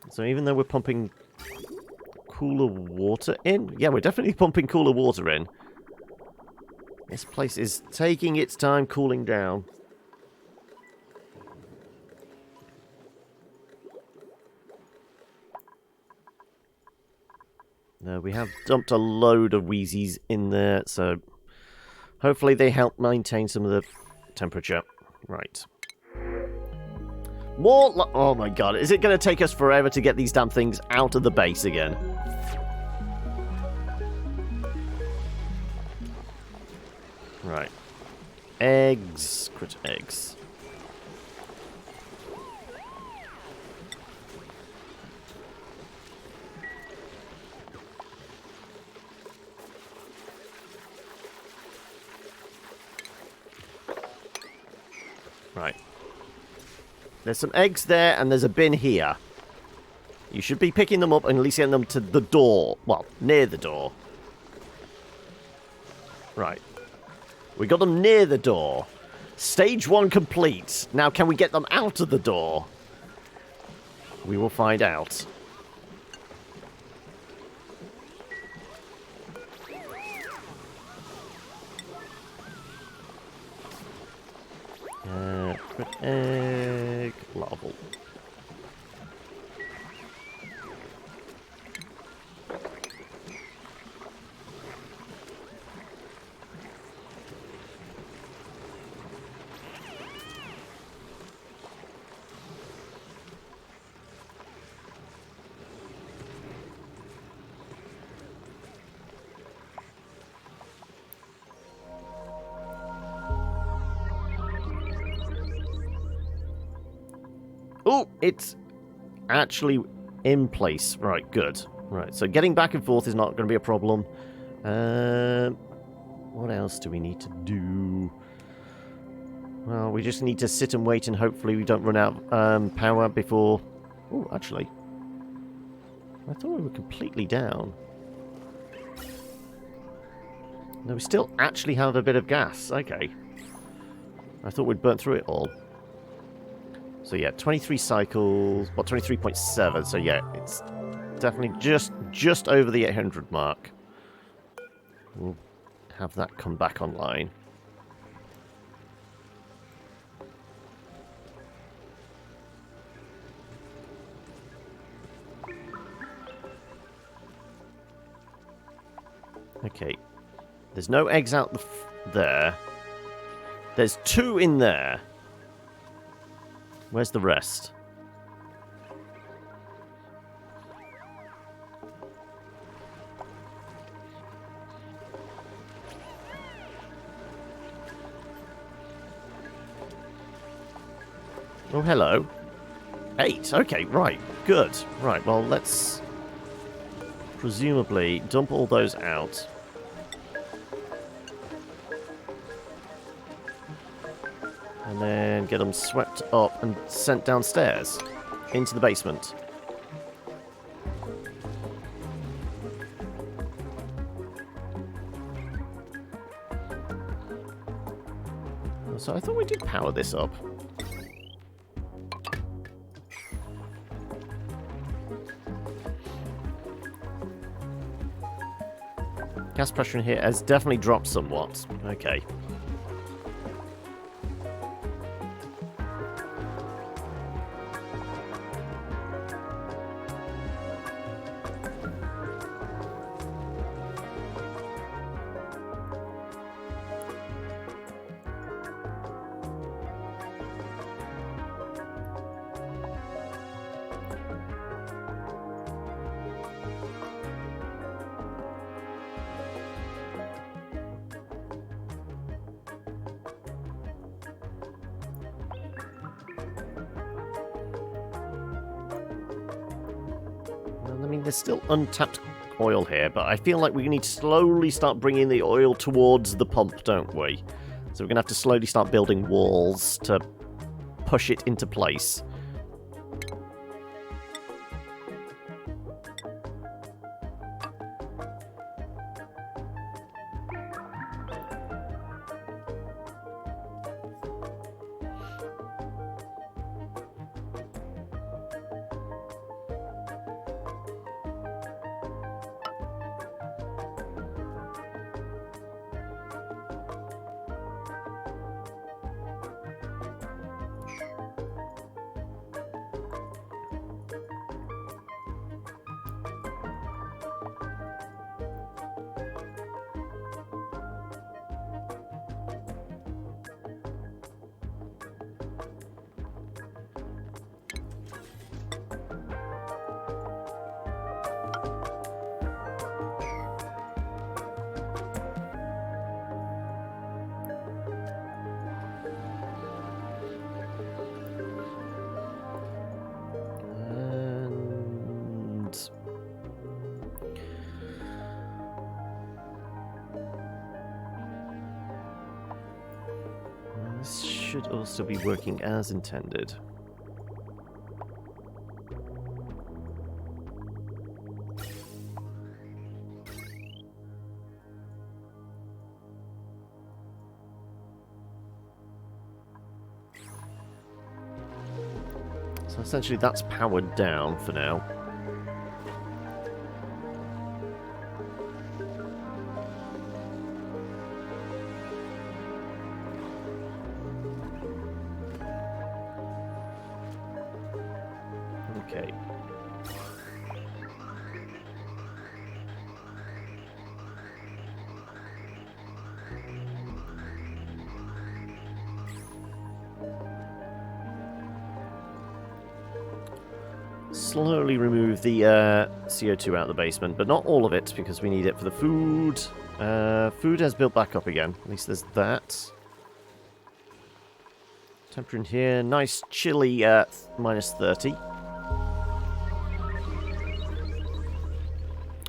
[SPEAKER 1] So even though we're pumping cooler water in... Yeah, we're definitely pumping cooler water in. This place is taking its time cooling down. No, we have dumped a load of Wheezies in there, so hopefully they help maintain some of the temperature. Right. More... Oh my god, is it going to take us forever to get these damn things out of the base again? Right. Eggs. Crit eggs. Right. There's some eggs there, and there's a bin here. You should be picking them up and at least getting them to the door. Well, near the door. Right. We got them near the door. Stage 1 complete. Now, can we get them out of the door? We will find out. Egg larval. Oh, it's actually in place. Right, good. Right, so getting back and forth is not going to be a problem. What else do we need to do? Well, we just need to sit and wait and hopefully we don't run out of power before... Oh, actually. I thought we were completely down. No, we still actually have a bit of gas. Okay. I thought we'd burnt through it all. So yeah, 23 cycles... Well, 23.7. So yeah, it's definitely just over the 800 mark. We'll have that come back online. Okay. There's no eggs out there. There's 2 in there. Where's the rest? Oh, hello. 8. Okay, right. Good. Right, well, let's presumably dump all those out. And then get them swept up and sent downstairs into the basement. So I thought we did power this up. Gas pressure in here has definitely dropped somewhat. Okay. I mean, there's still untapped oil here, but I feel like we need to slowly start bringing the oil towards the pump, don't we? So we're going to have to slowly start building walls to push it into place. This should also be working as intended. So essentially that's powered down for now. Okay. Slowly remove the CO2 out of the basement, but not all of it, because we need it for the food. Food has built back up again. At least there's that. Temperature in here, nice chilly -30.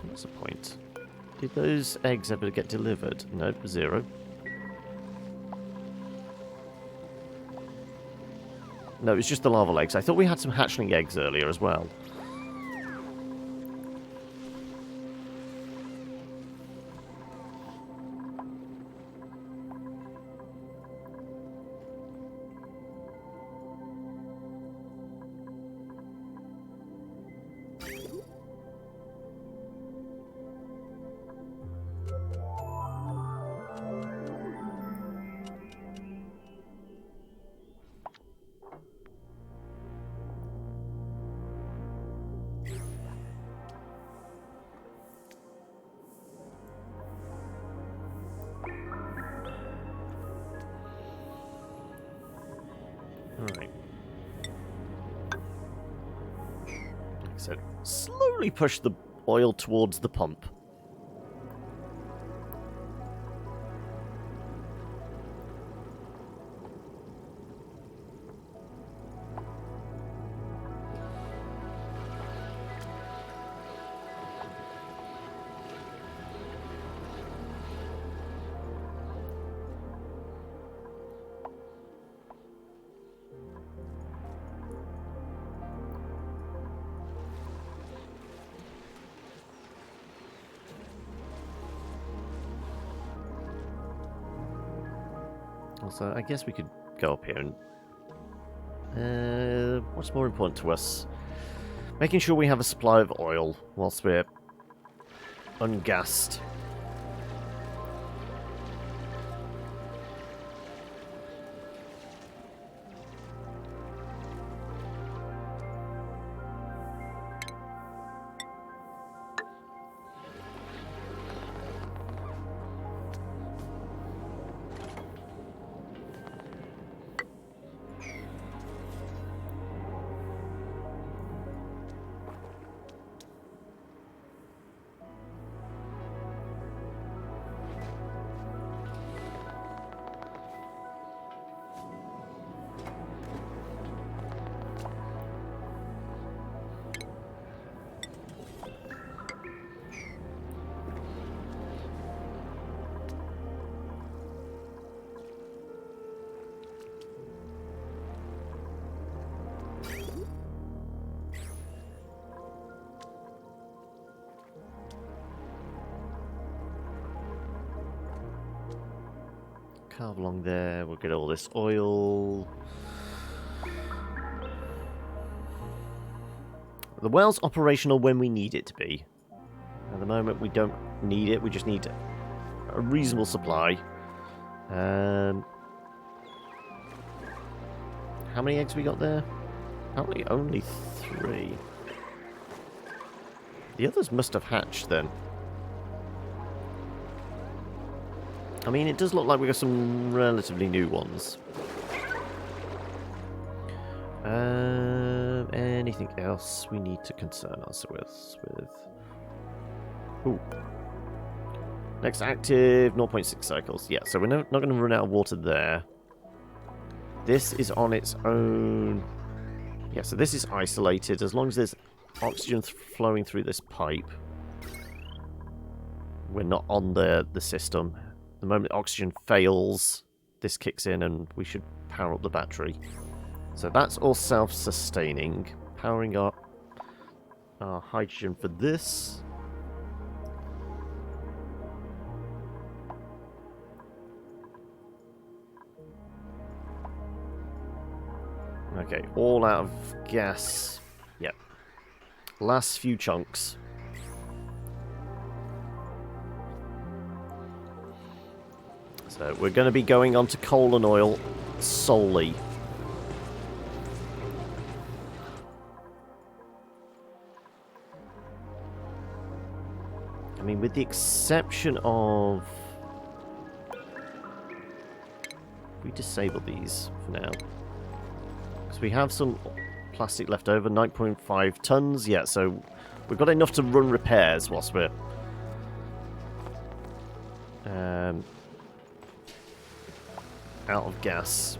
[SPEAKER 1] What's the point? Did those eggs ever get delivered? Nope, 0. No, it's just the larval eggs. I thought we had some hatchling eggs earlier as well. Alright. Like I said, slowly push the oil towards the pump. Also, I guess we could go up here and... what's more important to us? Making sure we have a supply of oil whilst we're ungassed. Carve along there, we'll get all this oil. The well's operational when we need it to be. At the moment we don't need it, we just need a reasonable supply. How many eggs we got there? Apparently only 3. The others must have hatched then. I mean, it does look like we got some relatively new ones. Anything else we need to concern us with? Ooh. Next active, 0.6 cycles. Yeah, so we're not going to run out of water there. This is on its own. Yeah, so this is isolated. As long as there's oxygen flowing through this pipe, we're not on the system. The moment oxygen fails, this kicks in and we should power up the battery. So that's all self-sustaining. Powering up our hydrogen for this. Okay, all out of gas. Yep. Last few chunks. So we're going to be going on to coal and oil solely. I mean, with the exception of... we disable these for now. Because we have some plastic left over, 9.5 tons. Yeah, so we've got enough to run repairs whilst we're... out of gas.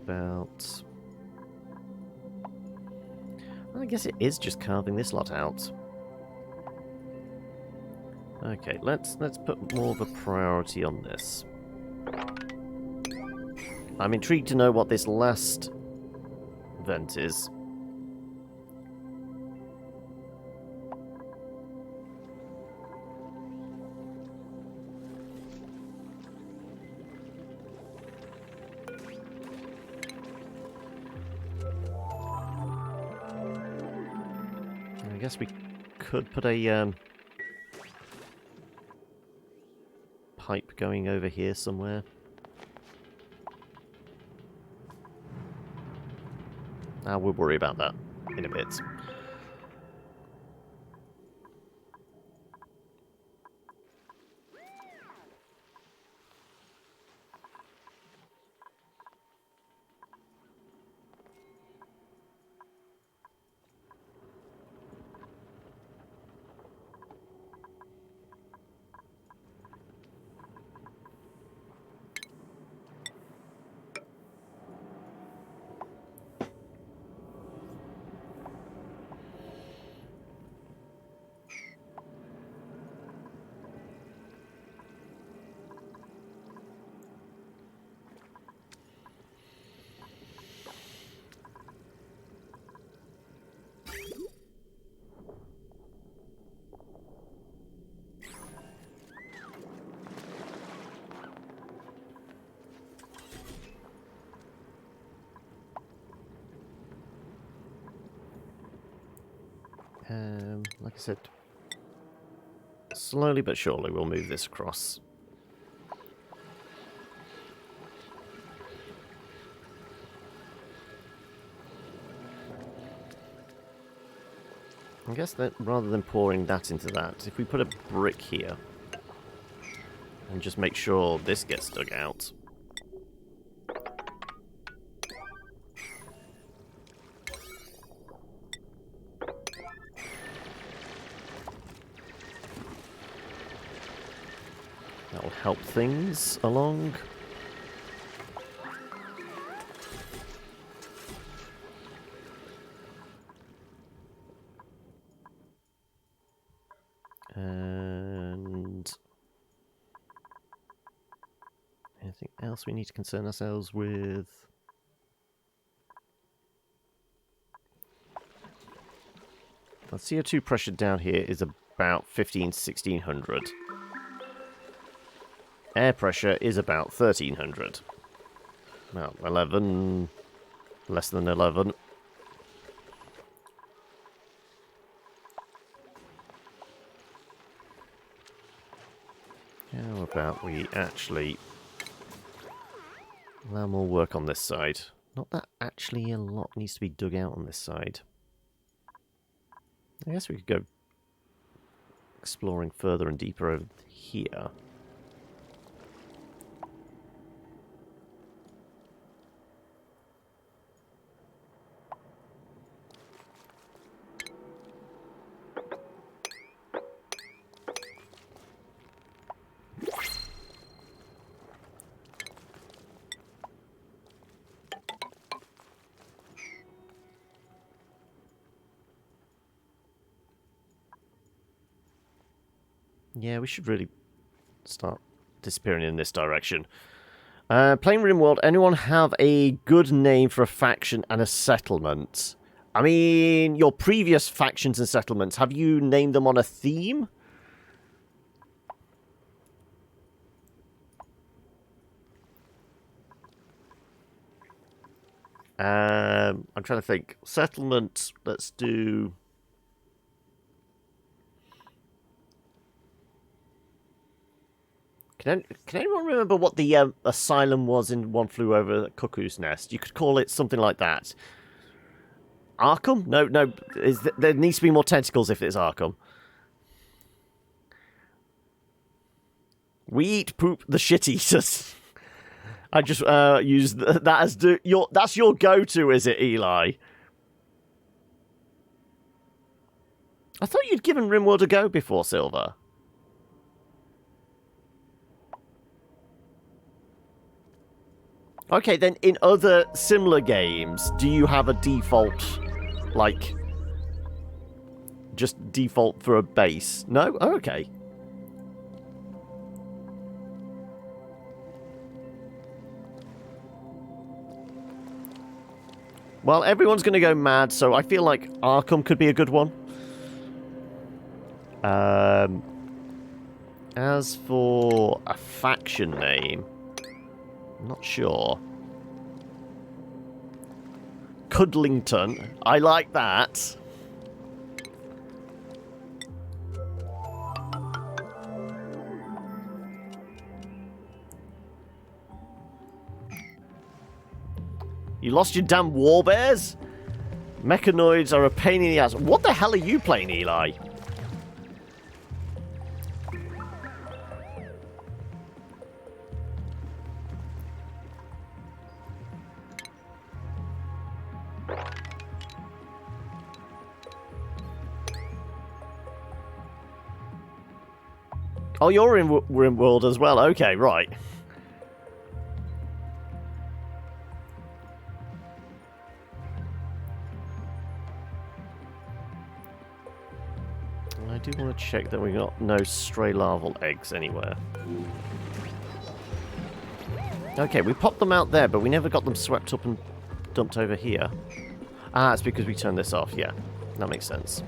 [SPEAKER 1] about... I guess it is just carving this lot out. Okay, let's put more of a priority on this. I'm intrigued to know what this last vent is. I guess we could put a pipe going over here somewhere. We'll worry about that in a bit. Like I said, slowly but surely we'll move this across. I guess that rather than pouring that into that, if we put a brick here and just make sure this gets dug out. That'll help things along. And anything else we need to concern ourselves with? The CO2 pressure down here is about 1600. Air pressure is about 1300. Well, 11, less than 11. How about we actually allow more work on this side? Not that actually a lot needs to be dug out on this side. I guess we could go exploring further and deeper over here. Yeah, we should really start disappearing in this direction. Playing RimWorld, anyone have a good name for a faction and a settlement? I mean, your previous factions and settlements, have you named them on a theme? I'm trying to think. Settlement, let's do... Can anyone remember what the asylum was in One Flew Over the Cuckoo's Nest? You could call it something like that. Arkham? No. There needs to be more tentacles if it's Arkham. We eat poop, the shit eaters. I just use that as that's your go-to, is it, Eli? I thought you'd given RimWorld a go before, Silver. Okay, then in other similar games, do you have a default, like, just default for a base? No? Oh, okay. Well, everyone's going to go mad, so I feel like Arkham could be a good one. As for a faction name, I'm not sure. Cuddlington. I like that. You lost your damn warbears? Mechanoids are a pain in the ass. What the hell are you playing, Eli? Oh, you're in RimWorld as well. Okay, right. I do want to check that we got no stray larval eggs anywhere. Okay, we popped them out there, but we never got them swept up and dumped over here. Ah, it's because we turned this off. Yeah, that makes sense.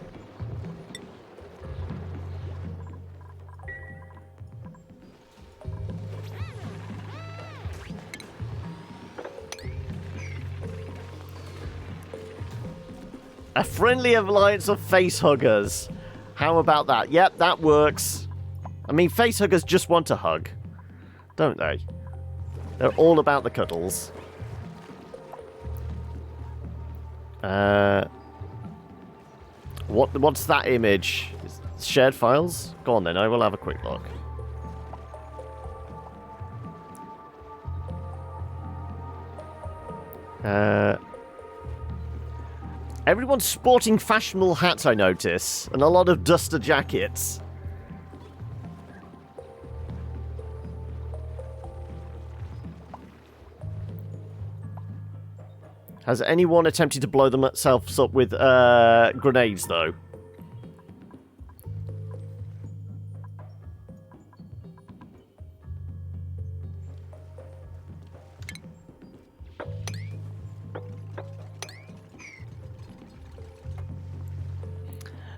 [SPEAKER 1] A friendly alliance of facehuggers. How about that? Yep, that works. I mean, facehuggers just want a hug, don't they? They're all about the cuddles. What's that image? Shared files? Go on then, I will have a quick look. Everyone's sporting fashionable hats, I notice, and a lot of duster jackets. Has anyone attempted to blow themselves up with grenades, though?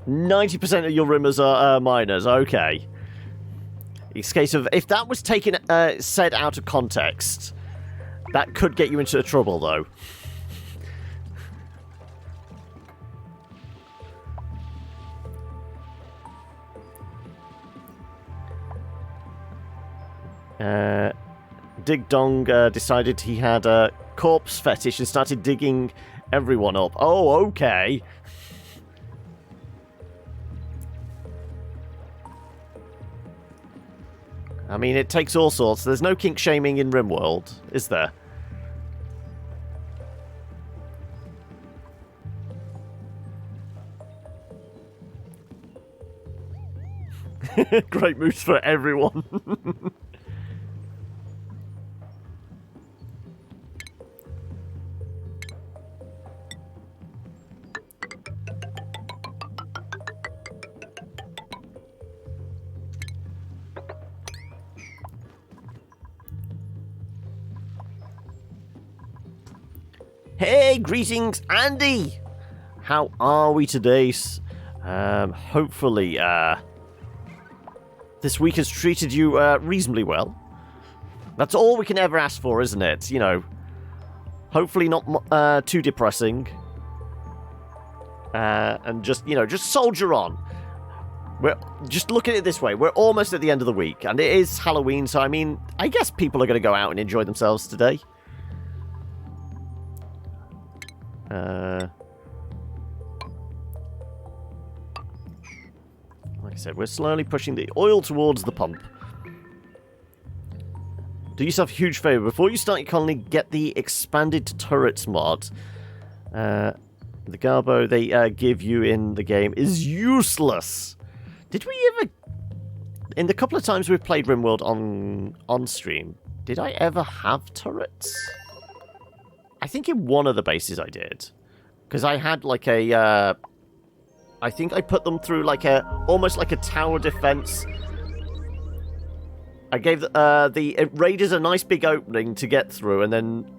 [SPEAKER 1] %of your rumors are minors. Okay. It's a case of, if that was taken, said out of context, that could get you into trouble, though. Dig Dong decided he had a corpse fetish and started digging everyone up. Oh, okay. I mean, it takes all sorts. There's no kink shaming in RimWorld, is there? Great moves for everyone. Hey, greetings, Andy! How are we today? Hopefully, this week has treated you reasonably well. That's all we can ever ask for, isn't it? You know, hopefully not too depressing. And just, you know, just soldier on. Just look at it this way. We're almost at the end of the week, and it is Halloween, so I mean, I guess people are going to go out and enjoy themselves today. Like I said, we're slowly pushing the oil towards the pump. Do yourself a huge favour. Before you start your colony, get the expanded turrets mod. The garbo they give you in the game is useless. Did we ever... In the couple of times we've played RimWorld on stream, did I ever have turrets? think in one of the bases I did. Because I had like a... I think I put them through like almost like a tower defense. I gave the raiders a nice big opening to get through, and then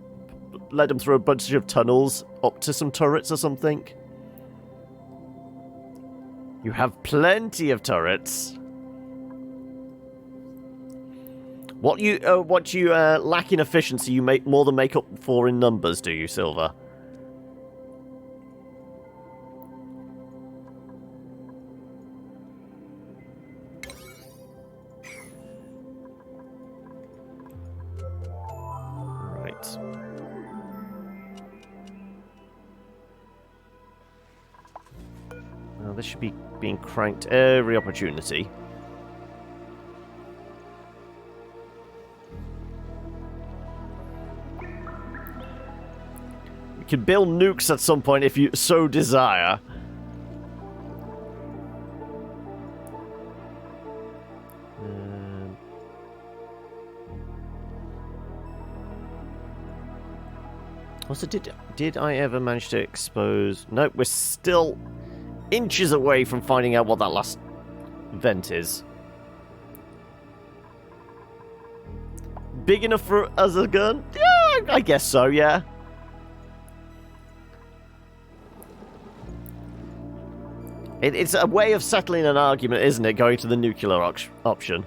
[SPEAKER 1] led them through a bunch of tunnels up to some turrets or something. You have plenty of turrets. What you lack in efficiency, you make more than make up for in numbers, do you, Silver? Right. Well, this should be being cranked every opportunity. We can build nukes at some point if you so desire. Also, did I ever manage to expose... Nope, we're still inches away from finding out what that last vent is. Big enough for as a gun? Yeah, I guess so, yeah. It's a way of settling an argument, isn't it, going to the nuclear option?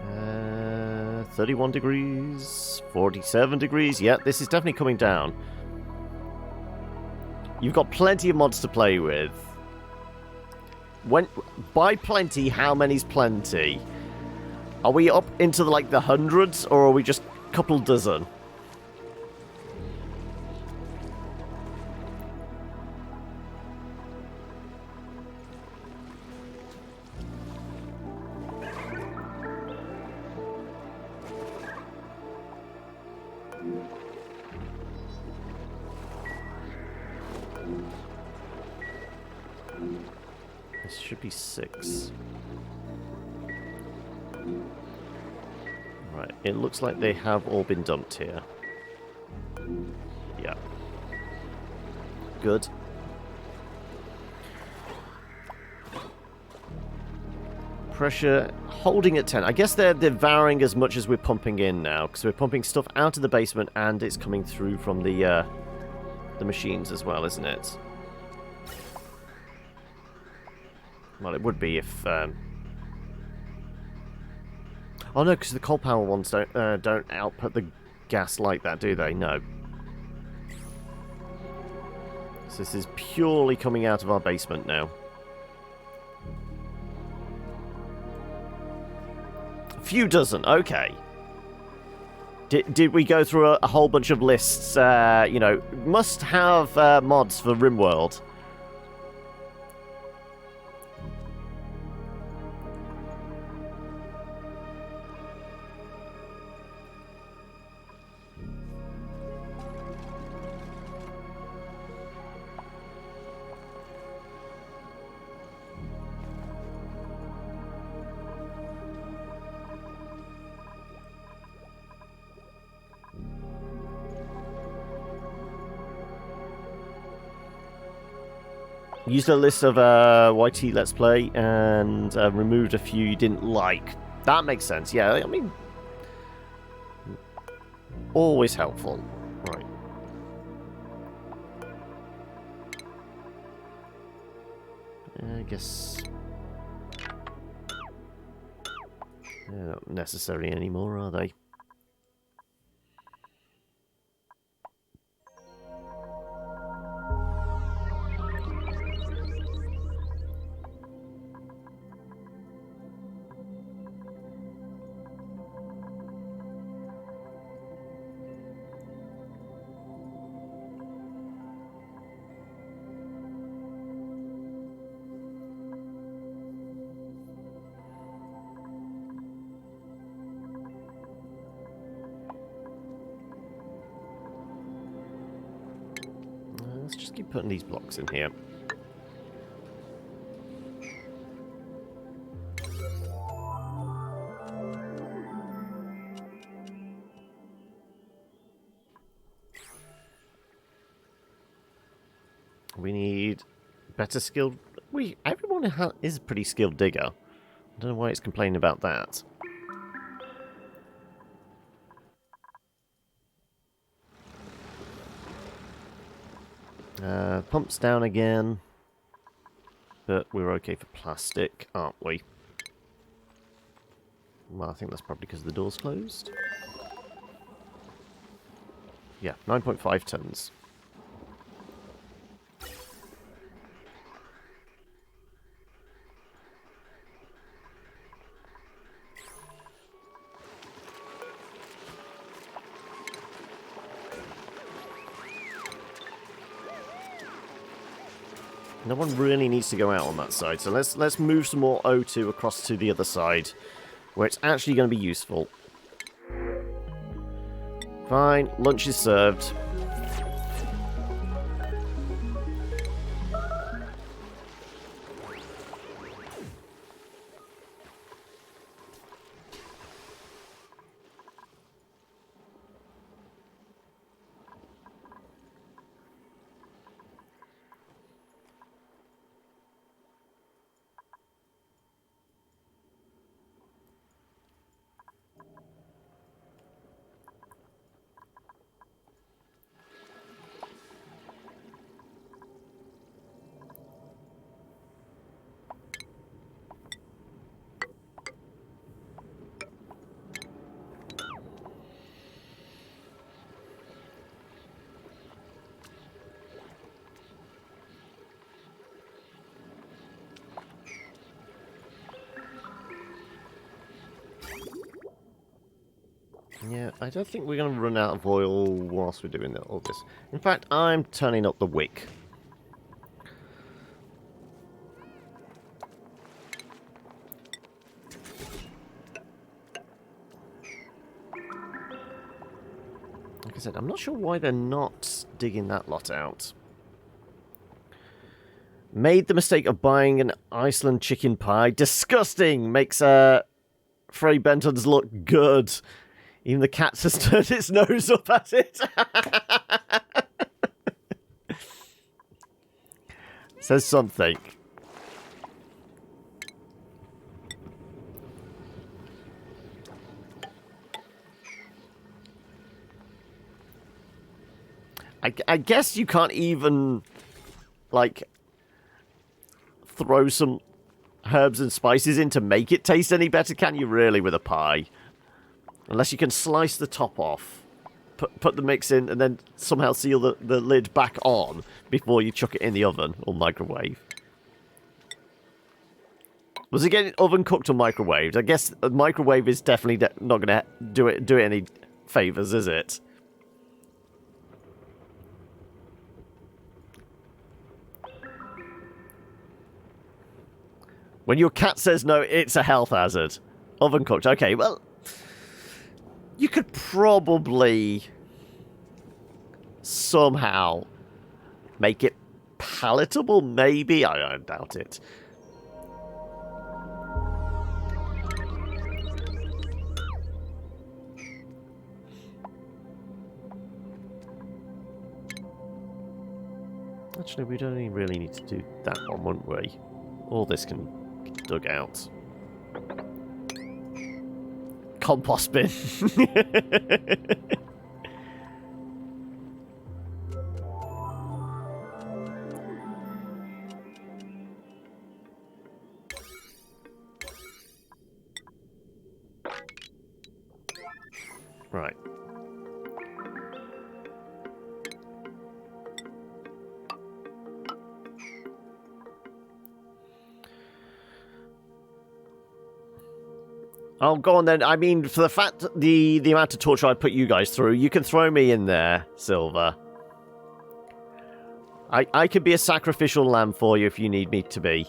[SPEAKER 1] Uh, 31 degrees, 47 degrees. Yeah, this is definitely coming down. You've got plenty of mods to play with. By plenty, how many's plenty? Are we up into like the hundreds, or are we just a couple dozen? This should be 6. Right, it looks like they have all been dumped here. Yeah. Good. Pressure holding at 10. I guess they're devouring as much as we're pumping in now, because we're pumping stuff out of the basement and it's coming through from the machines as well, isn't it? Well, it would be if... Oh no, because the coal power ones don't output the gas like that, do they? No. So this is purely coming out of our basement now. A few dozen, okay. Did we go through a whole bunch of lists? You know, must have mods for RimWorld. Used a list of YT Let's Play and removed a few you didn't like. That makes sense, yeah, I mean... Always helpful. Right. I guess... They're not necessary anymore, are they? Let's just keep putting these blocks in here. We need better skilled... Everyone is a pretty skilled digger. I don't know why it's complaining about that. Pumps down again. But we're okay for plastic, aren't we? Well, I think that's probably because the door's closed. Yeah, 9.5 tons. No one really needs to go out on that side, so let's move some more O2 across to the other side, where it's actually going to be useful. Fine, lunch is served. Yeah, I don't think we're going to run out of oil whilst we're doing all this. In fact, I'm turning up the wick. Like I said, I'm not sure why they're not digging that lot out. Made the mistake of buying an Iceland chicken pie. Disgusting! Makes Frey Bentons look good. Even the cat has turned its nose up at it. Says something. I guess you can't even, like, throw some herbs and spices in to make it taste any better, can you really, with a pie? Unless you can slice the top off, put the mix in, and then somehow seal the lid back on before you chuck it in the oven or microwave. Was it getting oven cooked or microwaved? I guess a microwave is definitely not going to do it any favours, is it? When your cat says no, it's a health hazard. Oven cooked. Okay, well... You could probably somehow make it palatable, maybe? I doubt it. Actually, we don't even really need to do that one, wouldn't we? All this can get dug out. Compost bin. Right. Oh, go on then. I mean, for the fact the amount of torture I put you guys through, you can throw me in there, Silver. I could be a sacrificial lamb for you if you need me to be.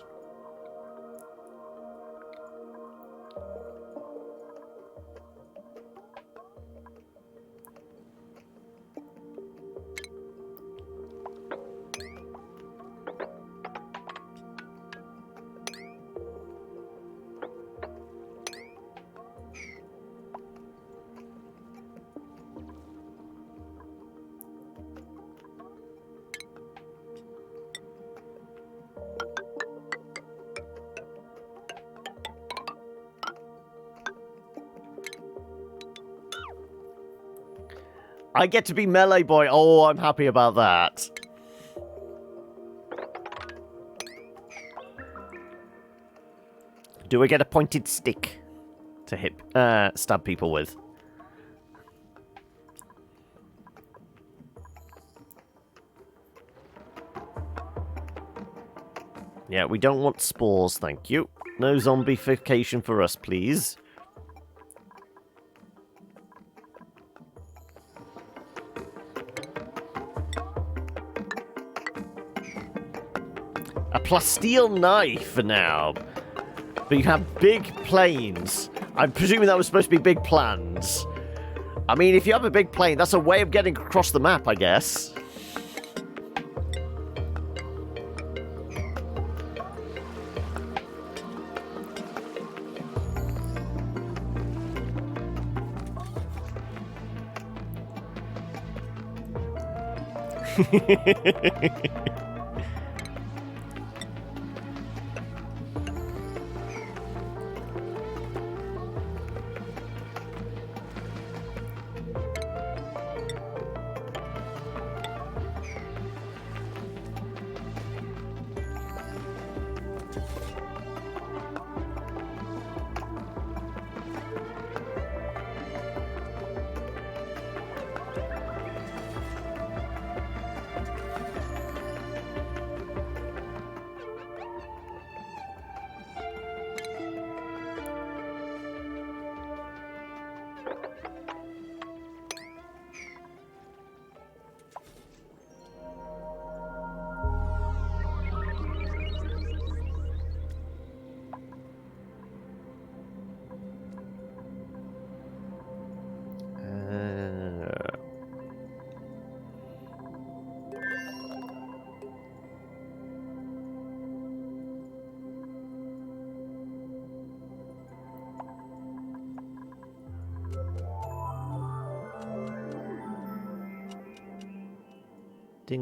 [SPEAKER 1] I get to be melee boy. Oh, I'm happy about that. Do I get a pointed stick to hit, stab people with? Yeah, we don't want spores, thank you. No zombification for us, please. A plasteel knife for now. But you have big planes. I'm presuming that was supposed to be big plans. I mean, if you have a big plane, that's a way of getting across the map, I guess.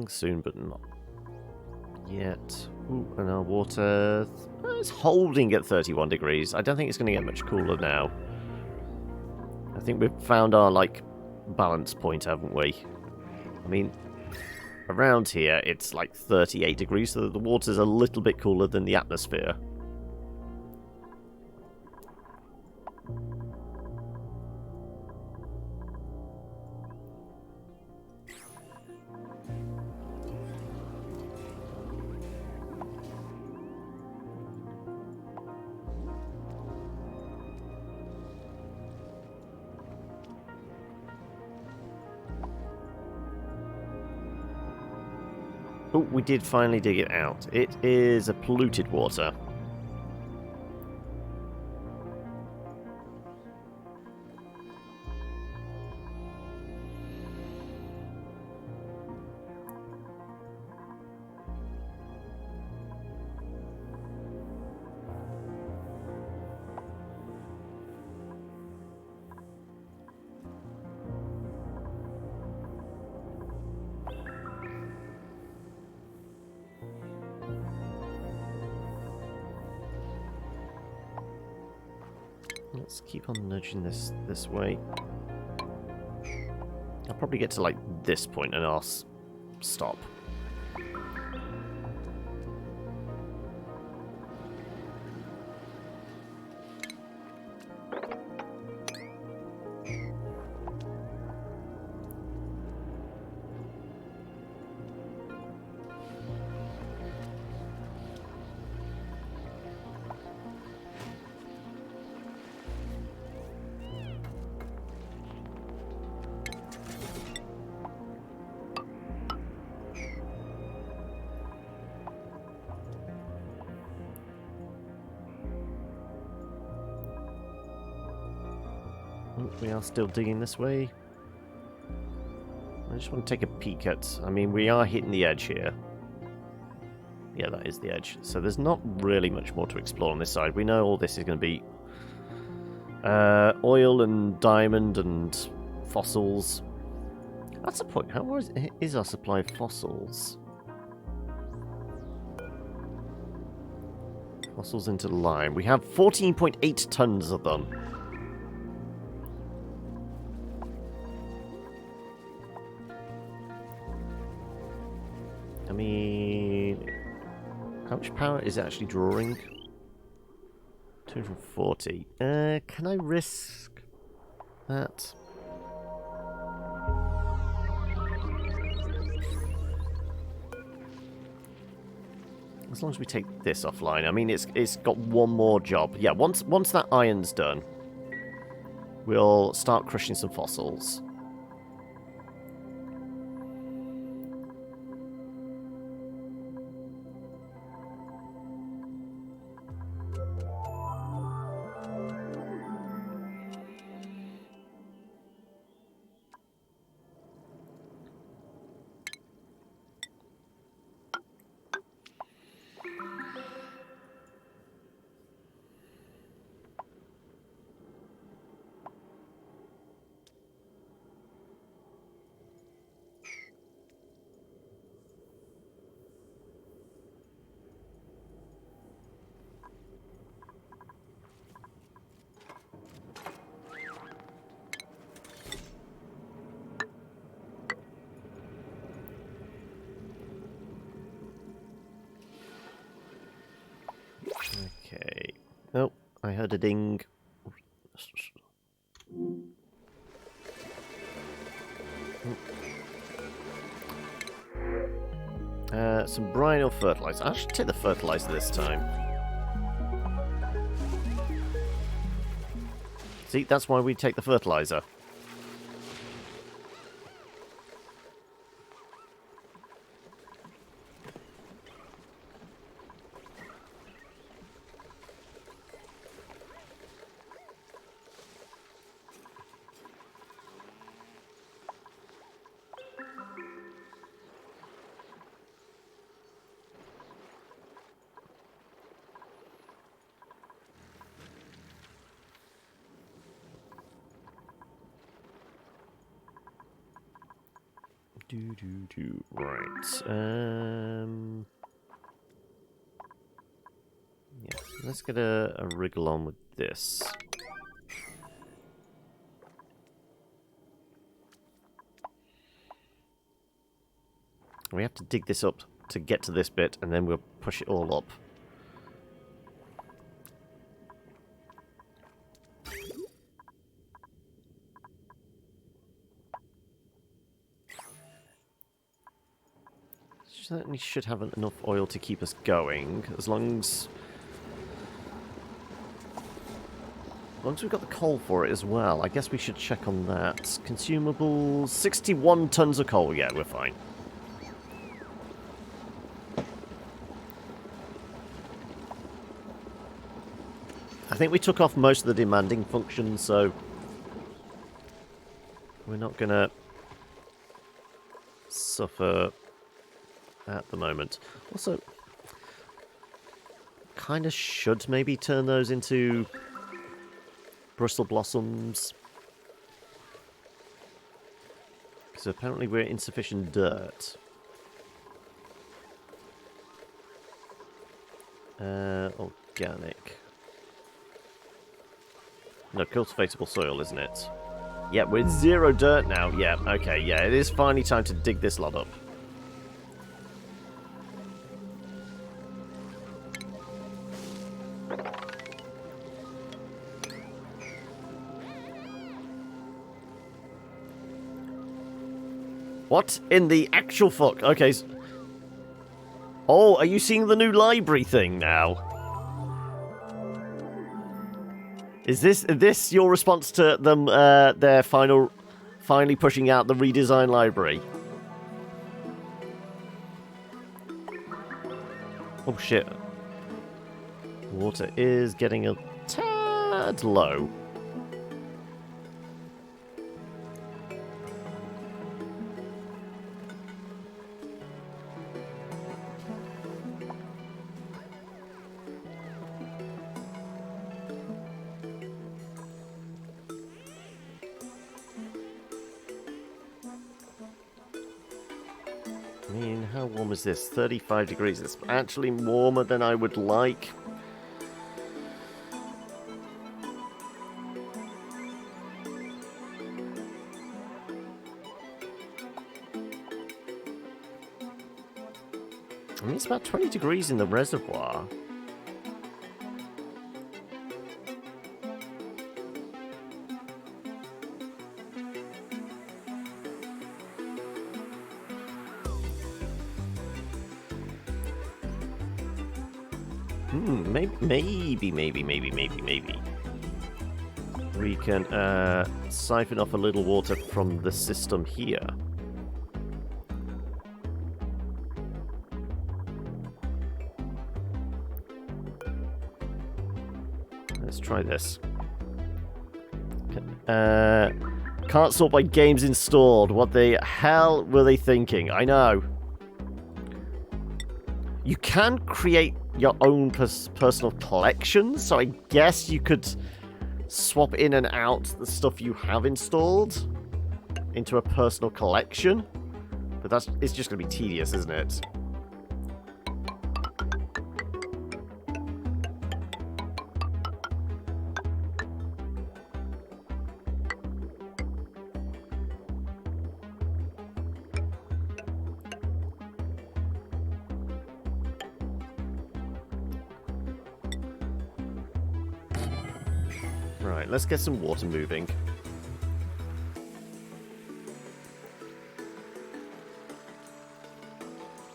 [SPEAKER 1] Soon, but not yet. Ooh, and our water is holding at 31 degrees. I don't think it's going to get much cooler now. I think we've found our, like, balance point, haven't we? I mean, around here, it's like 38 degrees, so the water's a little bit cooler than the atmosphere. Oh, we did finally dig it out. It is a polluted water. Let's keep on nudging this way. I'll probably get to, like, this point and I'll stop. Oh, we are still digging this way. I just want to take a peek at... I mean, we are hitting the edge here. Yeah, that is the edge. So there's not really much more to explore on this side. We know all this is going to be oil and diamond and fossils. That's the point. How is our supply of fossils? Fossils into lime. We have 14.8 tons of them. I mean, how much power is it actually drawing? 240. Can I risk that? As long as we take this offline. I mean, it's got one more job. Yeah, once that iron's done, we'll start crushing some fossils. Okay. Oh, I heard a ding. Some brine or fertilizer. I should take the fertilizer this time. See, that's why we take the fertilizer. Right. Yeah, let's get a wriggle on with this. We have to dig this up to get to this bit, and then we'll push it all up. Certainly should have enough oil to keep us going, as long as we've got the coal for it as well. I guess we should check on that. Consumables, 61 tons of coal. Yeah, we're fine. I think we took off most of the demanding functions, so we're not gonna suffer at the moment. Also, kind of should maybe turn those into bristle blossoms, because apparently we're insufficient dirt. Organic. No, cultivatable soil, isn't it? Yeah, we're 0 dirt now. Yeah, okay, yeah, it is finally time to dig this lot up. What in the actual fuck? Okay. Oh, are you seeing the new library thing now? Is this your response to them? Their finally pushing out the redesigned library? Oh shit! Water is getting a tad low. I mean, how warm is this? 35 degrees. It's actually warmer than I would like. I mean, it's about 20 degrees in the reservoir. Maybe. We can siphon off a little water from the system here. Let's try this. Can't sort by games installed. What the hell were they thinking? I know. You can create your own personal collection, so I guess you could swap in and out the stuff you have installed into a personal collection. But it's just going to be tedious, isn't it? Right, let's get some water moving.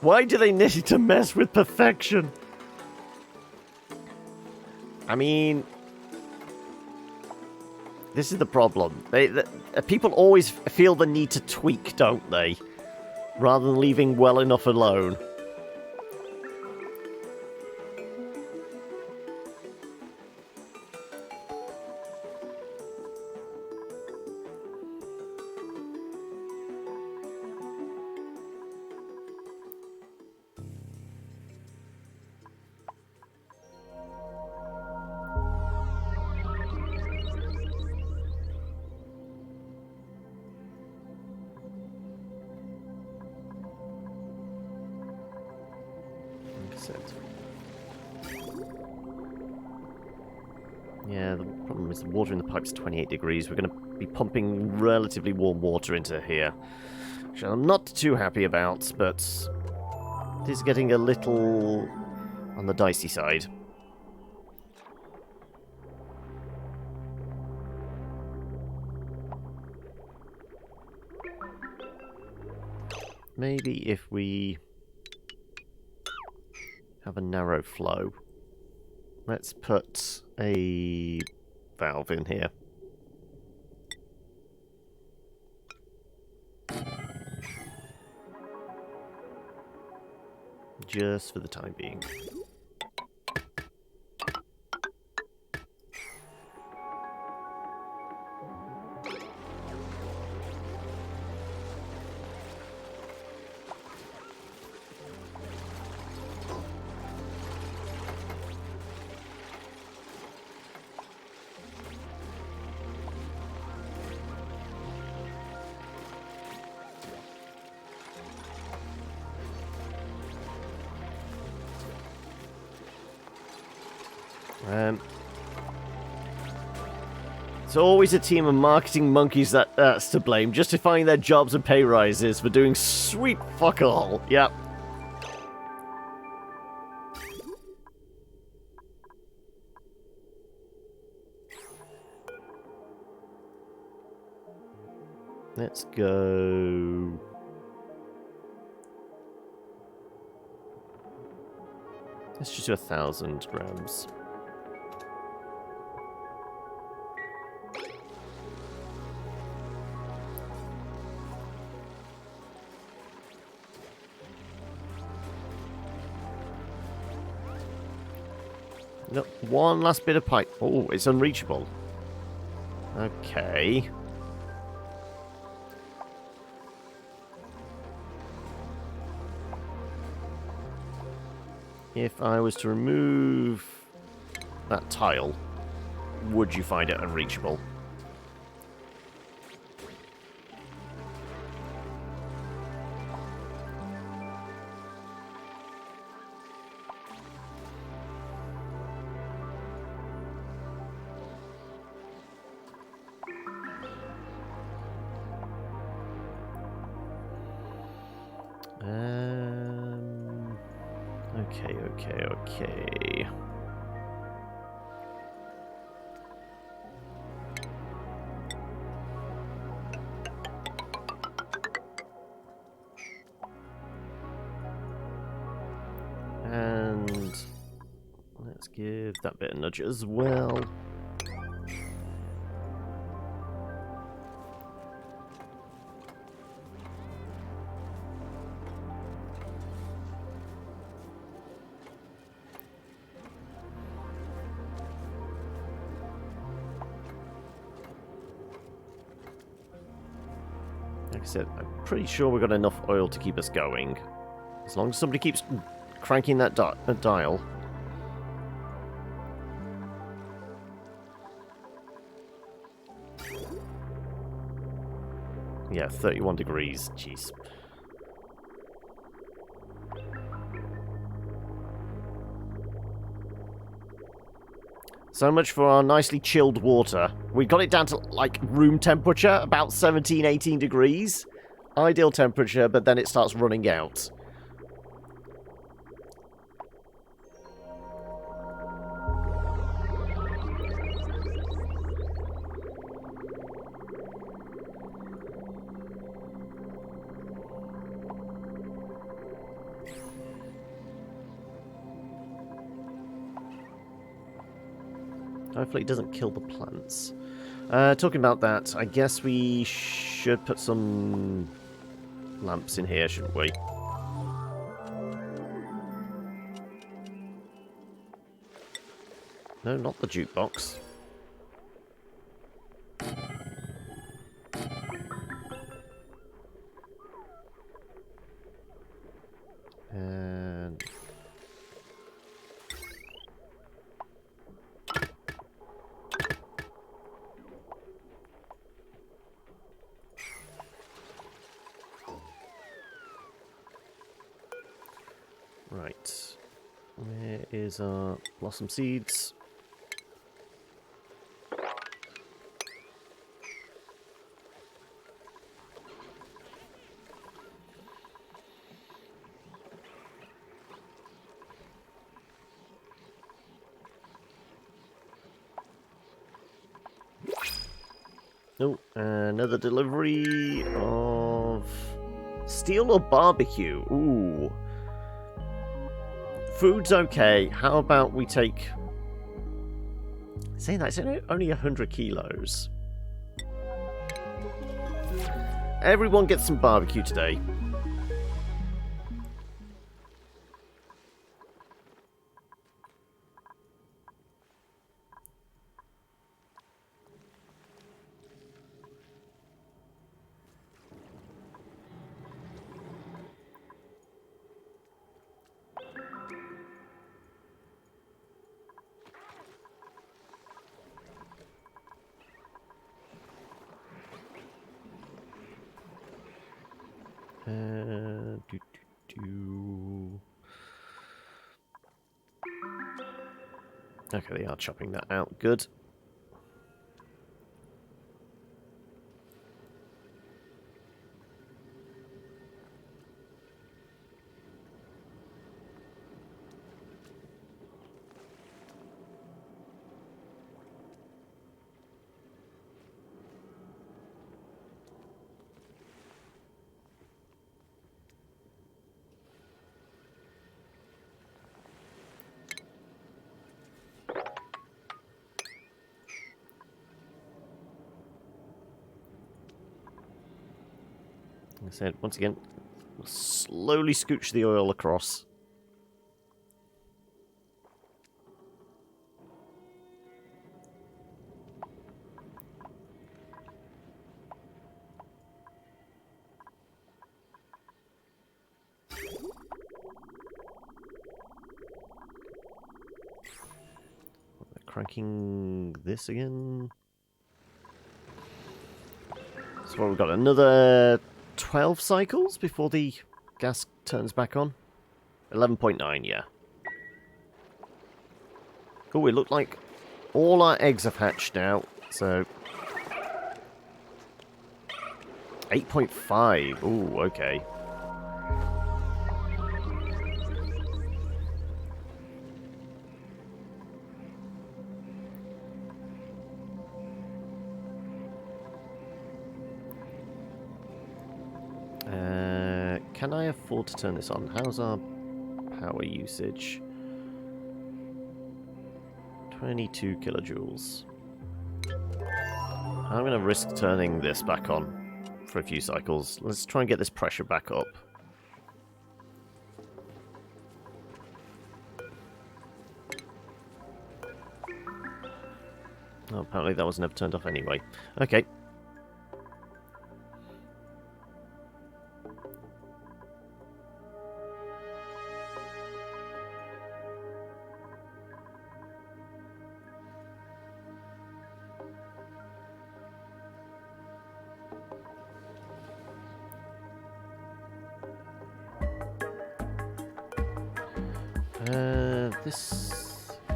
[SPEAKER 1] Why do they need to mess with perfection? I mean, this is the problem. People always feel the need to tweak, don't they? Rather than leaving well enough alone. Yeah, the problem is the water in the pipe's 28 degrees. We're going to be pumping relatively warm water into here, which I'm not too happy about, but it is getting a little on the dicey side. Maybe if we have a narrow flow. Let's put a valve in here. Just for the time being. It's always a team of marketing monkeys that's to blame, justifying their jobs and pay rises for doing sweet fuck all. Yep. Let's go. Let's just do 1,000 grams. Nope, one last bit of pipe. Oh, it's unreachable. Okay. If I was to remove that tile, would you find it unreachable? Okay. And let's give that bit a nudge as well. Like I said, I'm pretty sure we've got enough oil to keep us going. As long as somebody keeps cranking that dial. Yeah, 31 degrees. Jeez. So much for our nicely chilled water. We got it down to, like, room temperature, about 17, 18 degrees. Ideal temperature, but then it starts running out. Hopefully it doesn't kill the plants. Talking about that, I guess we should put some lamps in here, shouldn't we? No, not the jukebox. And... right. Where is our blossom seeds? Oh, another delivery of steel or barbecue. Ooh. Food's okay. How about we take... Say that, it's only 100 kilos. Everyone gets some barbecue today. Okay, they are chopping that out. Good. Like I said, once again, we'll slowly scooch the oil across. Cranking this again. So we've got another 12 cycles before the gas turns back on. 11.9, yeah. Oh, it looked like all our eggs have hatched now, so... 8.5, ooh, okay. can I afford to turn this on? How's our power usage? 22 kilojoules. I'm going to risk turning this back on for a few cycles. Let's try and get this pressure back up. Oh, apparently that was never turned off anyway. Okay.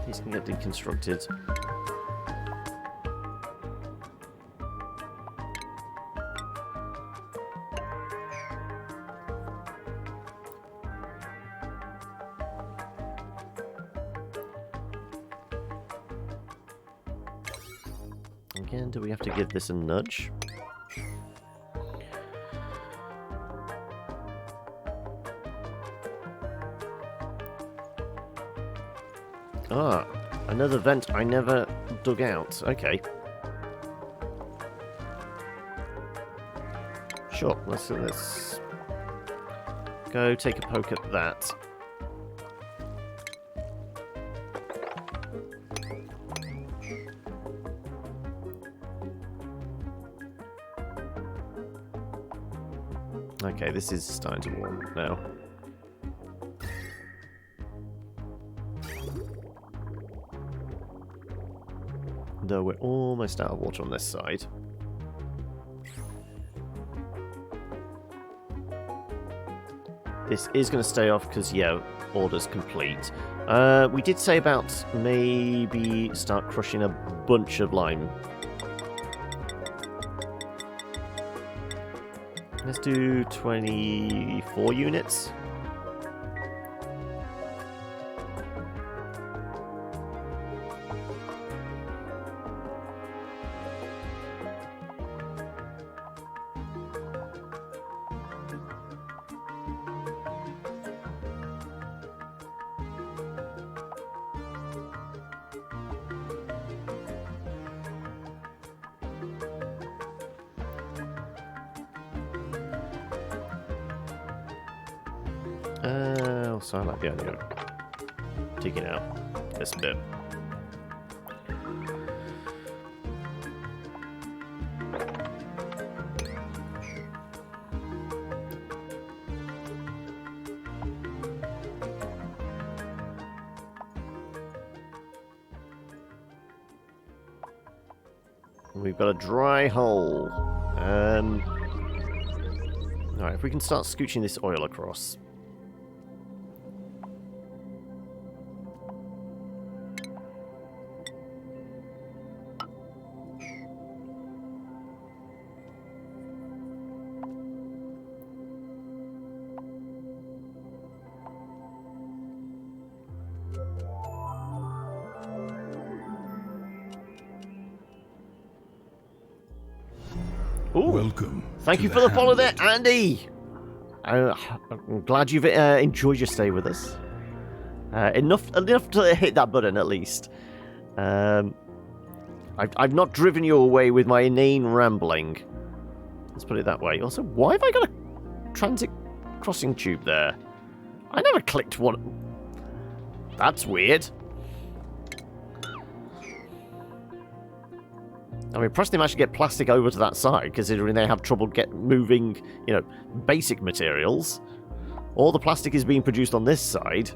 [SPEAKER 1] These can get deconstructed. Again, do we have to give this a nudge? Ah, another vent I never dug out. Okay. Sure, let's go take a poke at that. Okay, this is starting to warm now. Though we're almost out of water on this side. This is going to stay off because, yeah, order's complete. We did say about maybe start crushing a bunch of lime. Let's do 24 units. So I might be able to go digging out this bit. We've got a dry hole. Alright, if we can start scooching this oil across. Ooh.
[SPEAKER 2] Welcome.
[SPEAKER 1] Thank you for the follow there, Andy. I'm glad you've enjoyed your stay with us. Enough to hit that button at least. I've not driven you away with my inane rambling. Let's put it that way. Also, why have I got a transit crossing tube there? I never clicked one. That's weird. I'm impressed they managed to get plastic over to that side, considering they have trouble moving, basic materials. All the plastic is being produced on this side.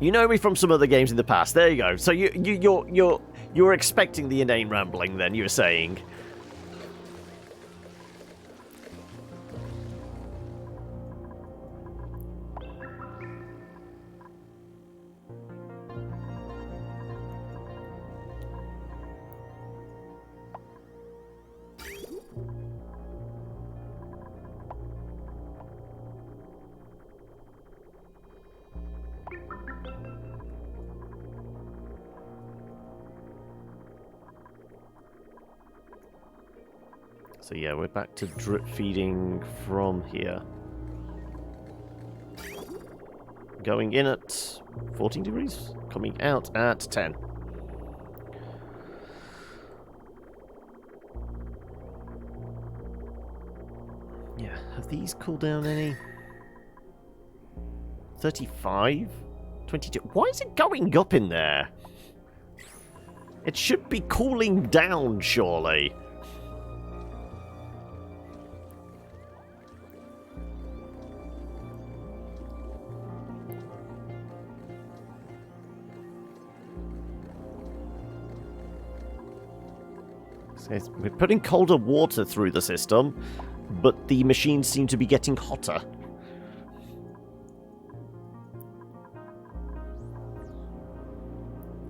[SPEAKER 1] You know me from some other games in the past. There you go. So you're expecting the inane rambling then, you were saying. So yeah, we're back to drip feeding from here. Going in at 14 degrees, coming out at 10. Yeah, have these cooled down any? 35? 22? Why is it going up in there? It should be cooling down, surely. We're putting colder water through the system, but the machines seem to be getting hotter.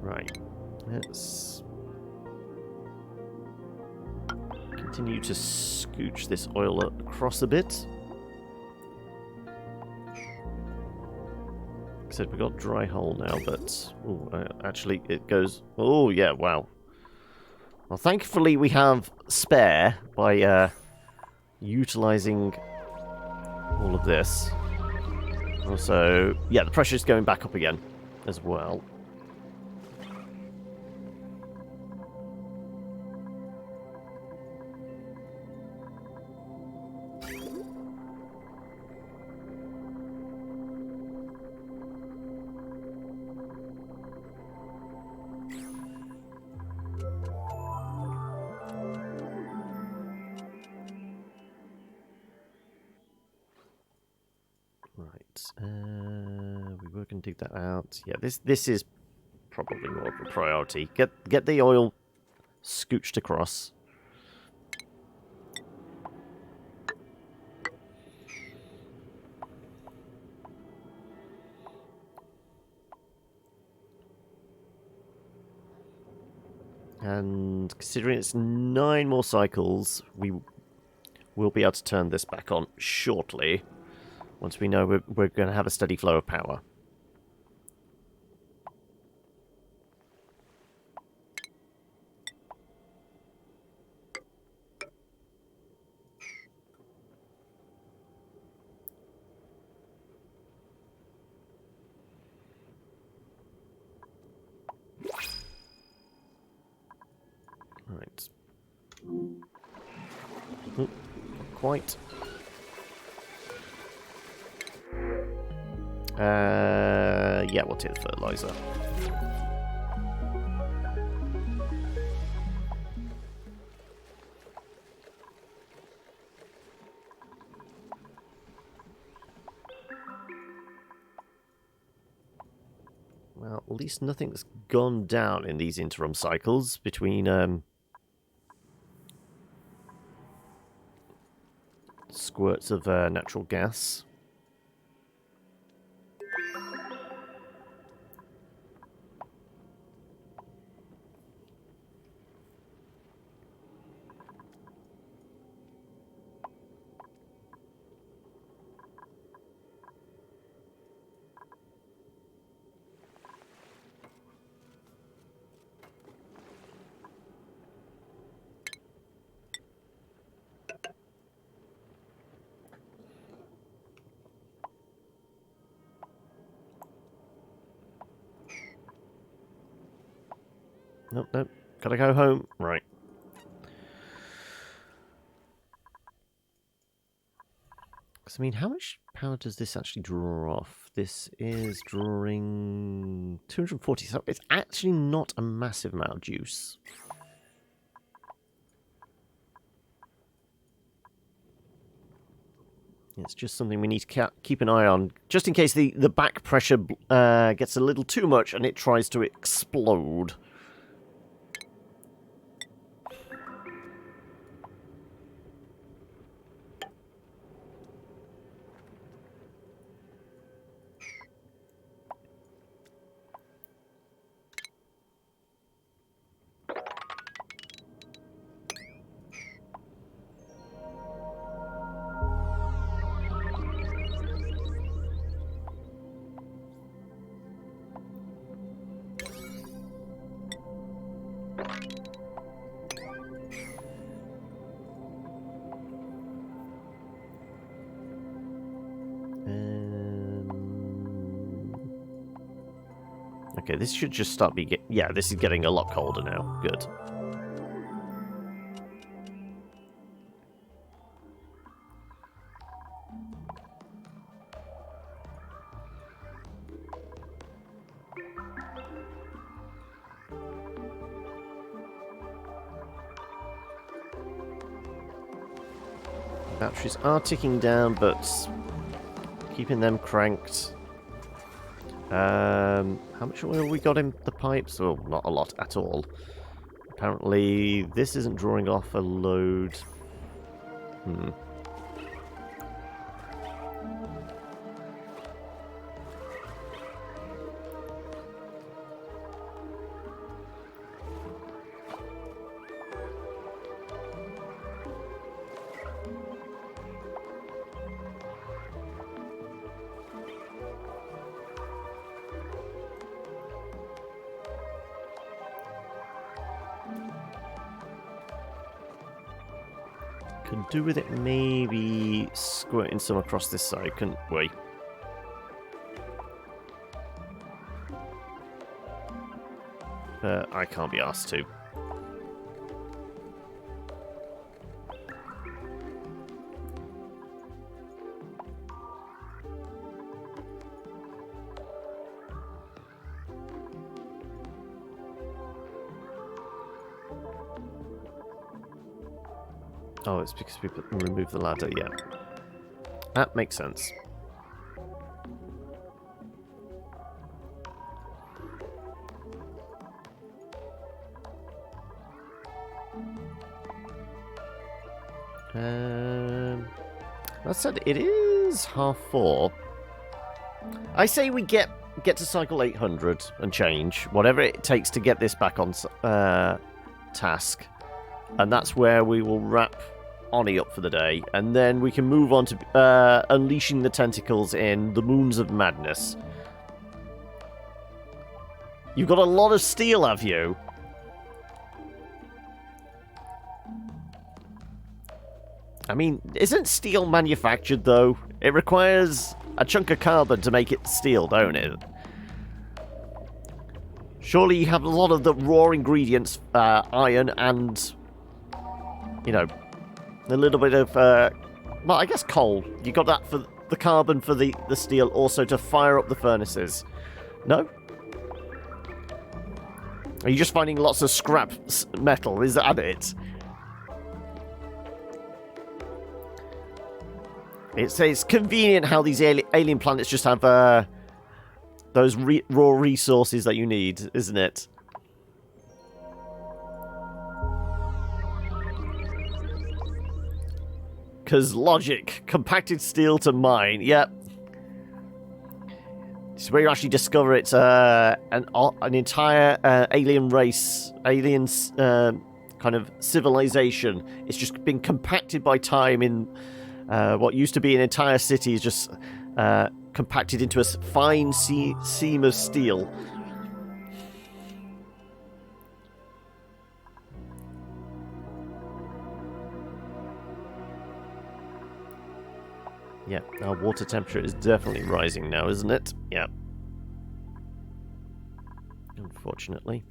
[SPEAKER 1] Right. Let's continue to scooch this oil across a bit. Except we've got dry hole now, but actually it goes... Oh, yeah, wow. Well, thankfully we have spare by utilizing all of this. Also, yeah, the pressure's going back up again as well. We were going to dig that out. Yeah, this is probably more of a priority. Get the oil scooched across. And considering it's 9 more cycles, we will be able to turn this back on shortly. Once we know we're going to have a steady flow of power. Right. Not quite. Yeah, we'll take the fertilizer. Well, at least nothing's gone down in these interim cycles between squirts of natural gas. Nope, nope. Gotta go home. Right. Because, I mean, how much power does this actually draw off? This is drawing 240. So it's actually not a massive amount of juice. It's just something we need to keep an eye on, just in case the back pressure gets a little too much and it tries to explode. Okay, this should just start yeah, this is getting a lot colder now. Good. Batteries are ticking down, but keeping them cranked. How much oil we got in the pipes? Oh, not a lot at all. Apparently, this isn't drawing off a load. Could do with it maybe squirting some across this side, couldn't we? I can't be asked to. Oh, it's because we removed the ladder, yeah. That makes sense. That said, it is 4:30. I say we get to cycle 800 and change, whatever it takes to get this back on task. And that's where we will wrap Oni up for the day, and then we can move on to unleashing the tentacles in the Moons of Madness. You've got a lot of steel, have you? I mean, isn't steel manufactured, though? It requires a chunk of carbon to make it steel, don't it? Surely you have a lot of the raw ingredients, iron and, you know, a little bit of, well, I guess coal. You got that for the carbon for the steel, also to fire up the furnaces. No? Are you just finding lots of scrap metal? Is that it? It's convenient how these alien planets just have those raw resources that you need, isn't it? Because logic. Compacted steel to mine. Yep. It's where you actually discover it's an entire alien race, aliens kind of civilization. It's just been compacted by time in what used to be an entire city is just compacted into a fine seam of steel. Yeah, our water temperature is definitely rising now, isn't it? Yeah. Unfortunately.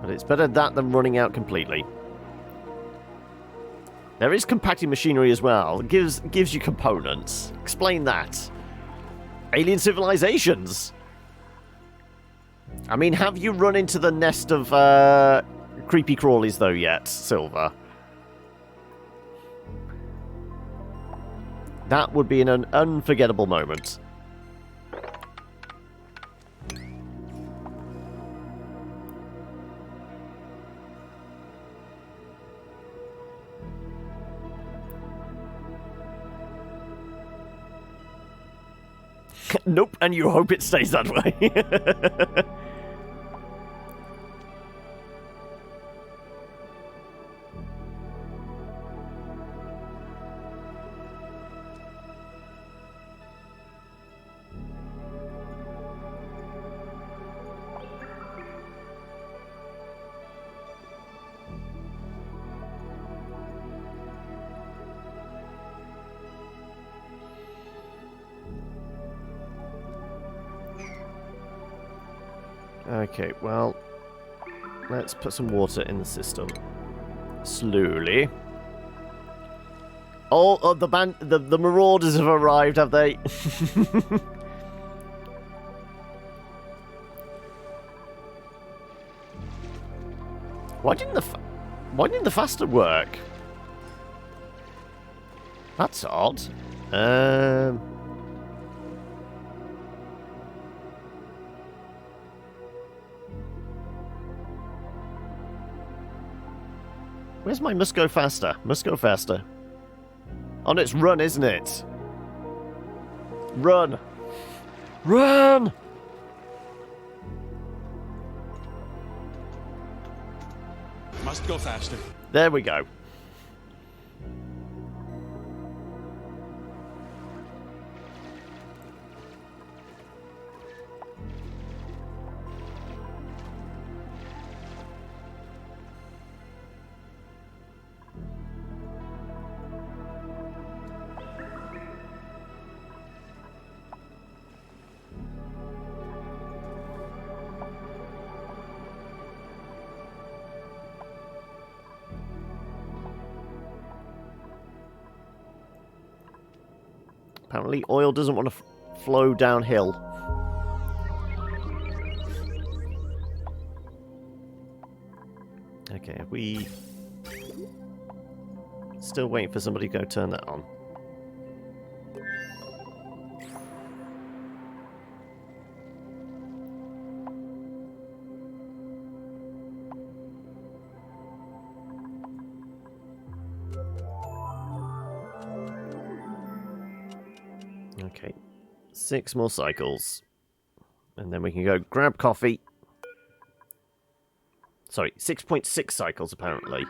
[SPEAKER 1] But it's better that than running out completely. There is compacting machinery as well. It gives you components. Explain that. Alien civilizations. I mean, have you run into the nest of creepy crawlies though yet, Silver? That would be an unforgettable moment. Nope, and you hope it stays that way. Okay, well, let's put some water in the system. Slowly. Oh, the marauders have arrived, have they? Why didn't the faster work? That's odd. Where's my must go faster? Must go faster. Oh, no, it's run, isn't it? Run! Run!
[SPEAKER 2] Must go faster.
[SPEAKER 1] There we go. Apparently oil doesn't want to flow downhill. Okay, we still waiting for somebody to go turn that on. Okay, 6 more cycles. And then we can go grab coffee. Sorry, 6.6 cycles apparently.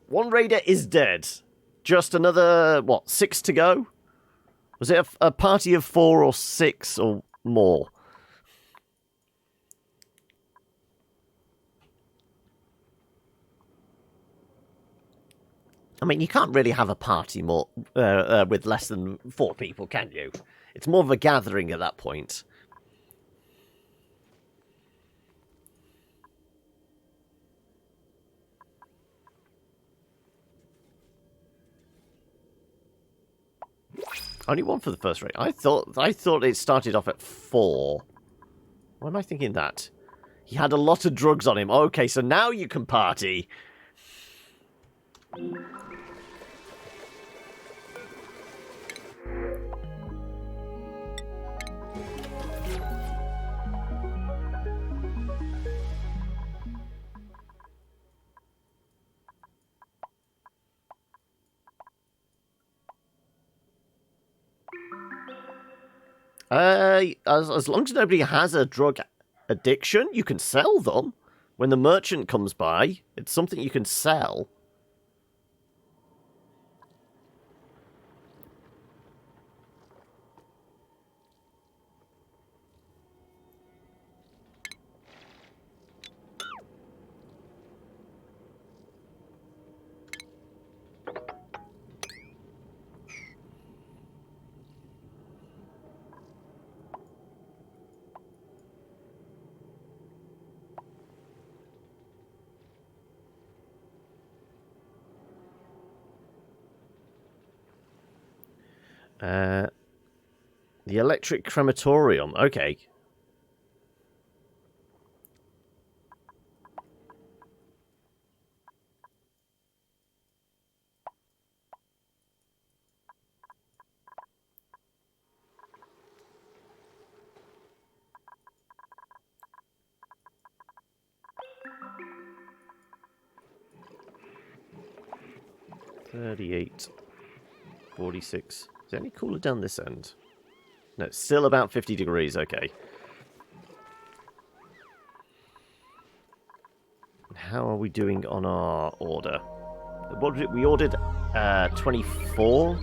[SPEAKER 1] One raider is dead. Just another, what, 6 to go? Was it a party of 4 or 6 or more? I mean, you can't really have a party more with less than 4 people, can you? It's more of a gathering at that point. Only 1 for the first raid. I thought it started off at 4. Why am I thinking that? He had a lot of drugs on him. Okay, so now you can party. As long as nobody has a drug addiction, you can sell them. When the merchant comes by, it's something you can sell. The electric crematorium. Okay. $38, $46. Is it any cooler down this end? No, it's still about 50 degrees. Okay. How are we doing on our order? What did we ordered? 24.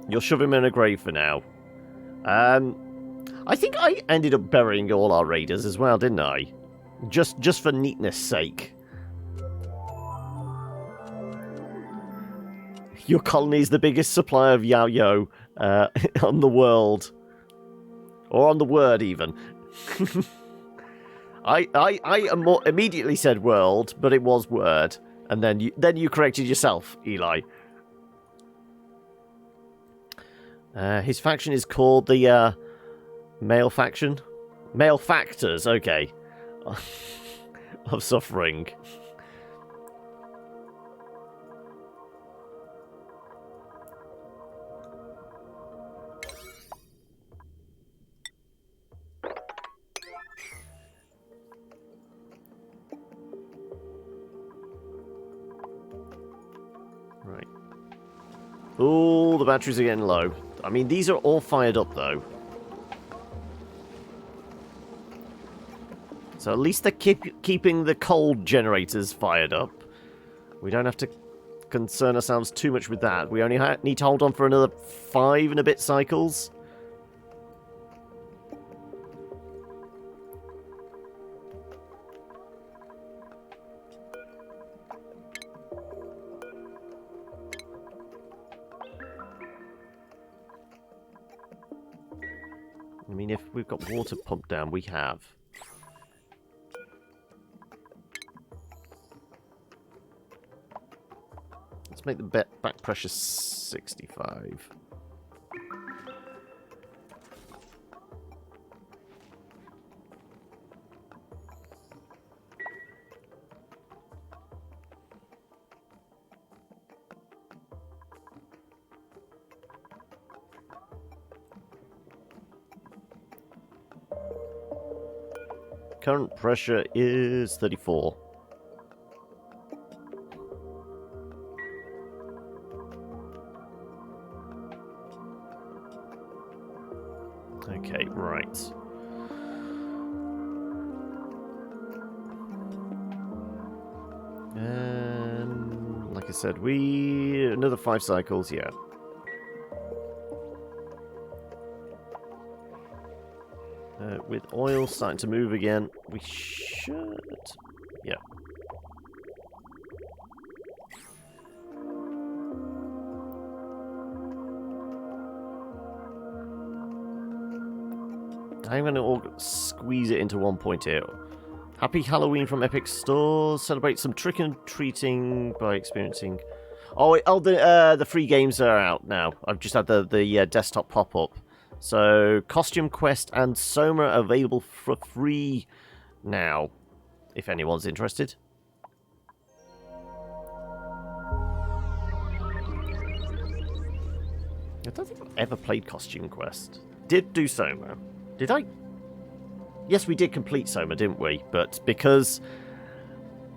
[SPEAKER 1] You'll shove him in a grave for now. I think I ended up burying all our raiders as well, didn't I? Just for neatness' sake. Your colony is the biggest supplier of Yao-Yo on the world. Or on the word, even. I immediately said world, but it was word. And then you corrected yourself, Eli. His faction is called the Male Faction? Male Factors, okay. Of suffering. Right. Oh, the batteries are getting low. I mean, these are all fired up, though. So at least they're keeping the cold generators fired up. We don't have to concern ourselves too much with that. We only need to hold on for another 5 and a bit cycles. I mean, if we've got water pumped down, we have. Let's make the back pressure 65. Current pressure is 34. Okay, right. Like I said, another 5 cycles, yeah. With oil starting to move again, we should... Yeah. I'm going to squeeze it into 1.8. Happy Halloween from Epic Stores. Celebrate some trick-and-treating by experiencing... the free games are out now. I've just had the desktop pop-up. So, Costume Quest and Soma are available for free now, if anyone's interested. I don't think I've ever played Costume Quest. Did do Soma. Did I? Yes, we did complete Soma, didn't we? But because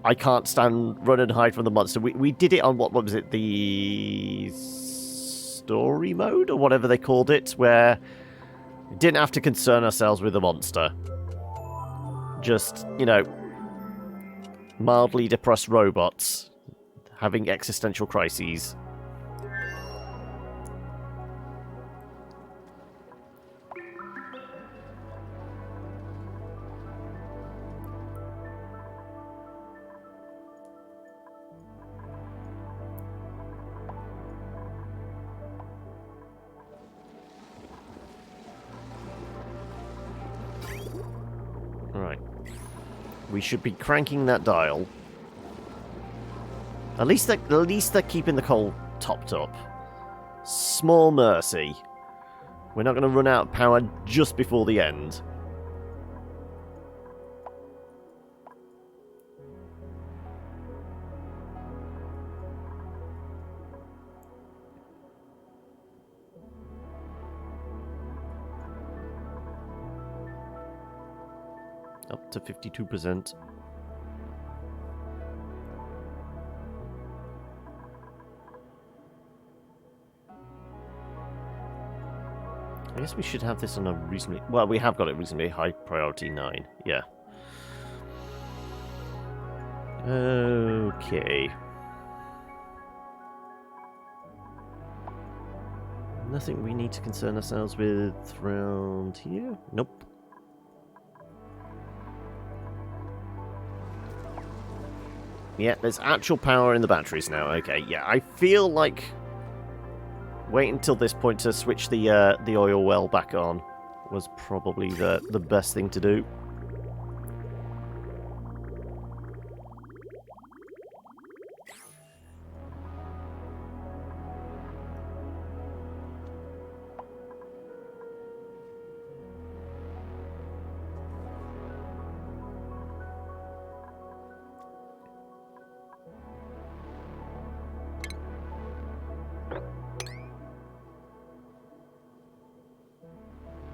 [SPEAKER 1] I can't stand run and hide from the monster, we did it on, what was it, the story mode, or whatever they called it, where we didn't have to concern ourselves with the monster. Just, you know, mildly depressed robots having existential crises. Right. We should be cranking that dial. At least they're keeping the coal topped up. Small mercy. We're not going to run out of power just before the end. Up to 52%. I guess we should have this on a reasonably... Well, we have got it reasonably high priority 9. Yeah. Okay. Nothing we need to concern ourselves with around here? Nope. Yeah, there's actual power in the batteries now. Okay, yeah, I feel like waiting until this point to switch the oil well back on was probably the best thing to do.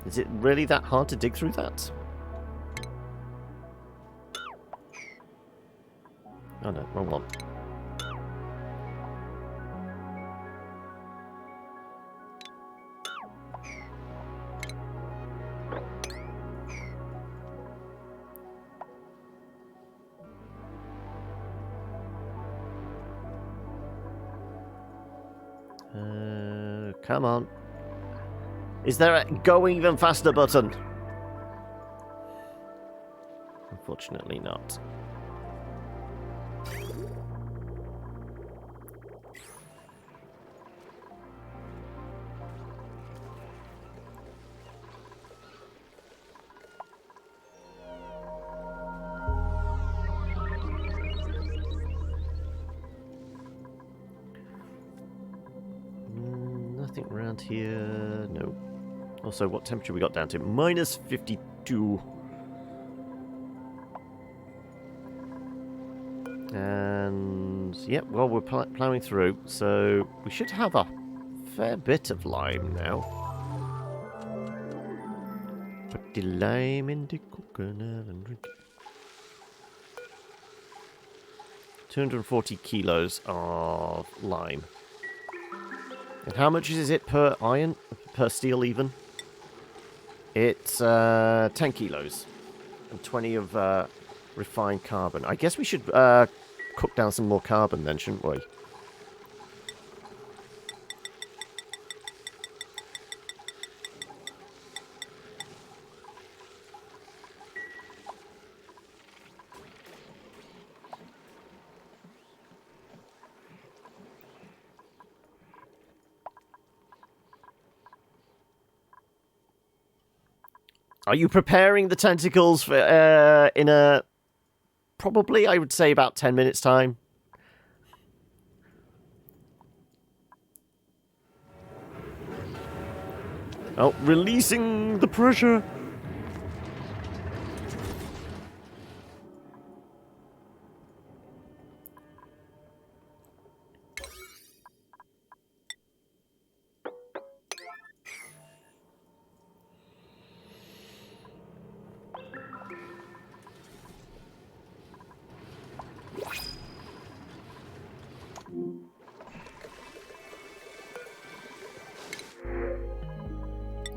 [SPEAKER 1] Is it really that hard to dig through that? Oh no, wrong one. Come on. Is there a go even faster button? Unfortunately not. Nothing around here. No. Also, what temperature we got down to? Minus 52. And, yeah, well, we're ploughing through, so we should have a fair bit of lime now. Put the lime in the coconut and drink it. 240 kilos of lime. And how much is it per iron? Per steel, even? It's 10 kilos. And 20 of refined carbon. I guess we should cook down some more carbon then, shouldn't we? Are you preparing the tentacles for in a probably, I would say, about 10 minutes time? Oh, releasing the pressure.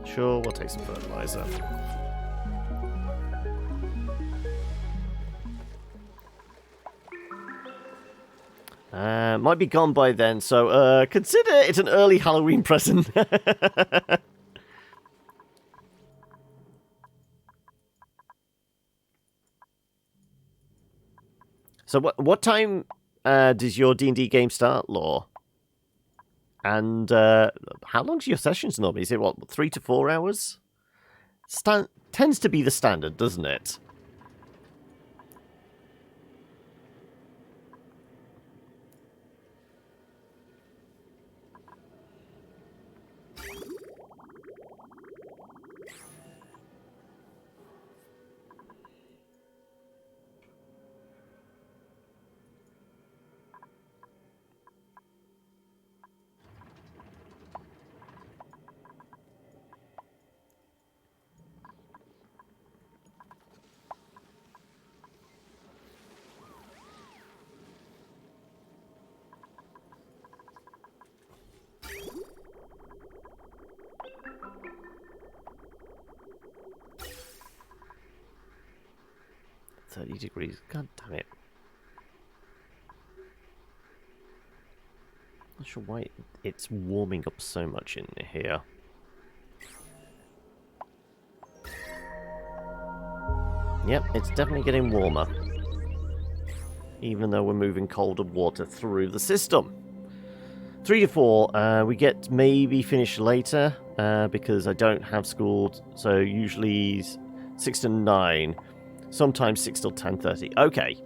[SPEAKER 1] Sure, we'll take some fertilizer. Might be gone by then, so consider it an early Halloween present. So what time does your D&D game start, Law? And how long's your sessions normally? Is it, what, 3 to 4 hours? Tends to be the standard, doesn't it? $30 degrees. God damn it. Not sure why it's warming up so much in here. Yep, it's definitely getting warmer. Even though we're moving colder water through the system. 3 to 4, we get maybe finish later, because I don't have school, so usually 6 to 9. Sometimes 6 till 10:30. Okay.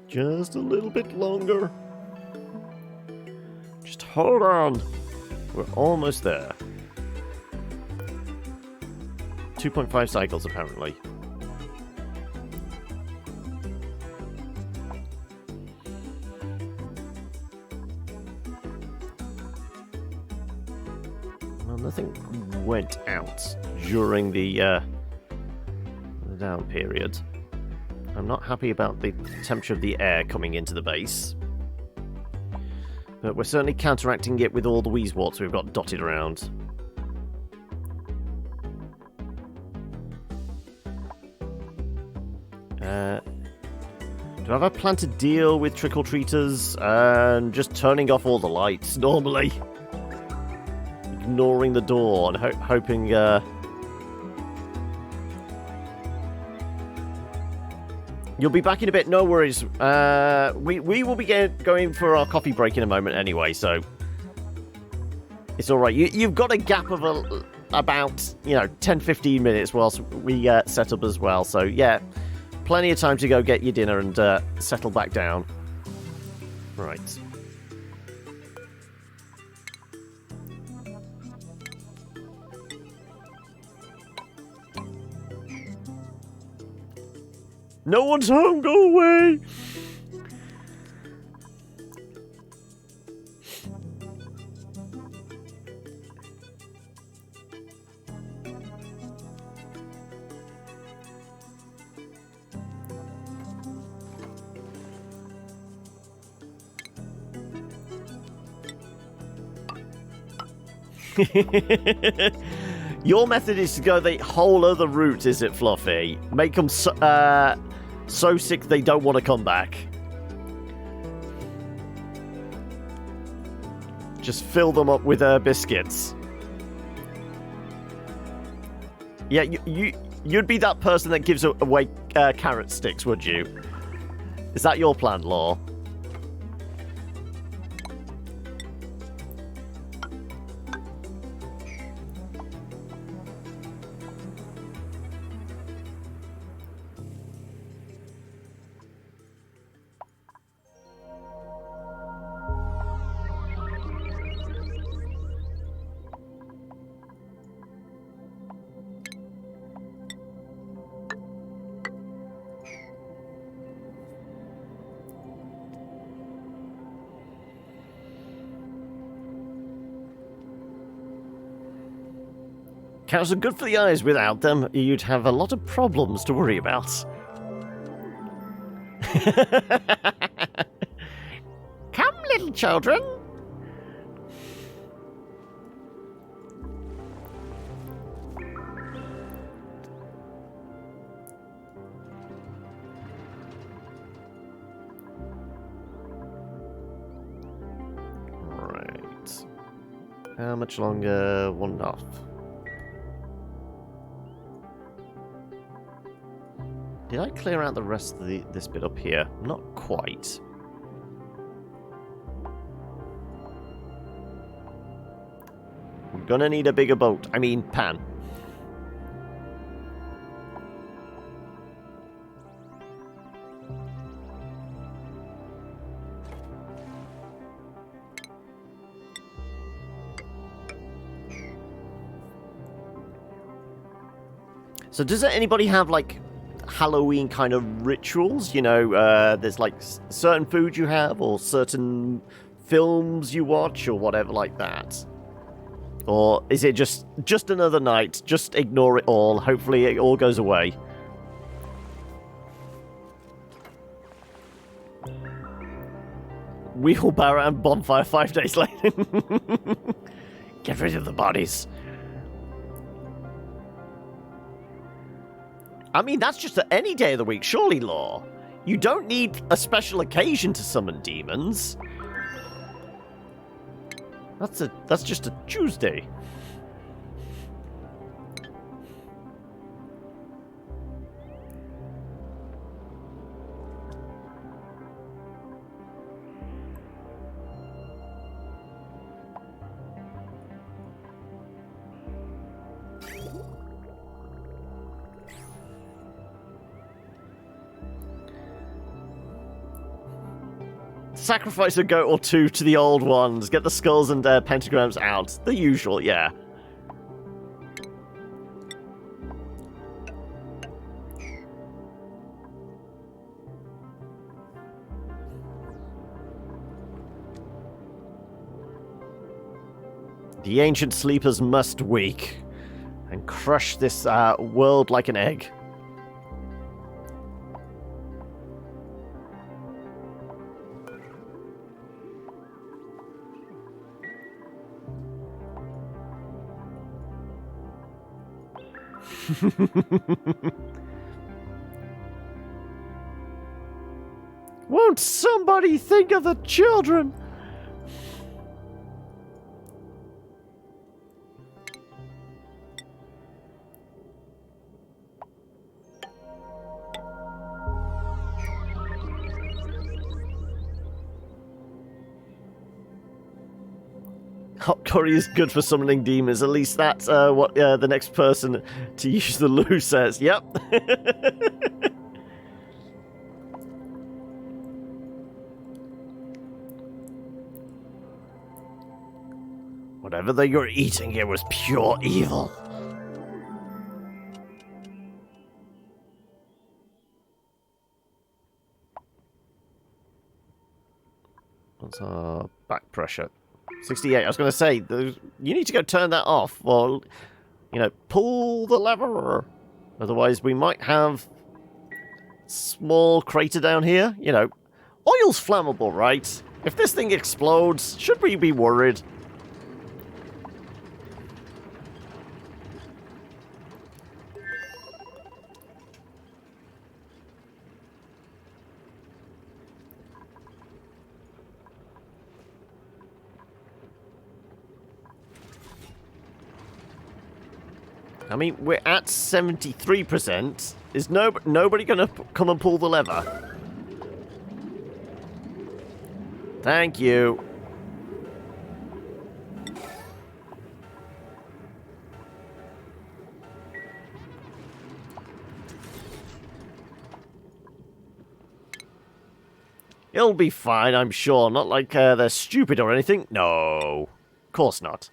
[SPEAKER 1] Just a little bit longer. Just hold on. We're almost there. 2.5 cycles, apparently. Well, nothing went out during the down period. I'm not happy about the temperature of the air coming into the base. But we're certainly counteracting it with all the Wheezeworts we've got dotted around. Do I have a plan to deal with trick-or-treaters and just turning off all the lights normally? Ignoring the door and hoping... You'll be back in a bit, no worries. We will be going for our coffee break in a moment anyway, so... It's alright. You've got a gap of about, 10-15 minutes whilst we set up as well, so yeah. Plenty of time to go get your dinner and settle back down. Right. No one's home, go away! Your method is to go the whole other route, is it, Fluffy? Make them so sick they don't want to come back. Just fill them up with biscuits. Yeah, you'd be that person that gives away carrot sticks, would you? Is that your plan, Law? Cows are good for the eyes. Without them, you'd have a lot of problems to worry about. Come, little children. Right. How much longer? 1.5. Did I clear out the rest of this bit up here? Not quite. We're gonna need a bigger boat. I mean, pan. So does anybody have, like... Halloween kind of rituals. You know, there's like certain food you have or certain films you watch or whatever like that. Or is it just another night? Just ignore it all. Hopefully it all goes away. Wheelbarrow and bonfire 5 days later. Get rid of the bodies. I mean, that's just any day of the week, surely, Law. You don't need a special occasion to summon demons. That's just a Tuesday. Sacrifice a goat or two to the old ones. Get the skulls and pentagrams out. The usual, yeah. The ancient sleepers must wake and crush this world like an egg. Won't somebody think of the children? Hot curry is good for summoning demons. At least that's what the next person to use the loo says. Yep. Whatever they were eating here was pure evil. What's our back pressure? 68. I was going to say, you need to go turn that off, or, you know, pull the lever. Otherwise, we might have small crater down here. You know, oil's flammable, right? If this thing explodes, should we be worried? I mean, we're at 73%. Is nobody going to come and pull the lever? Thank you. It'll be fine, I'm sure. Not like they're stupid or anything. No, of course not.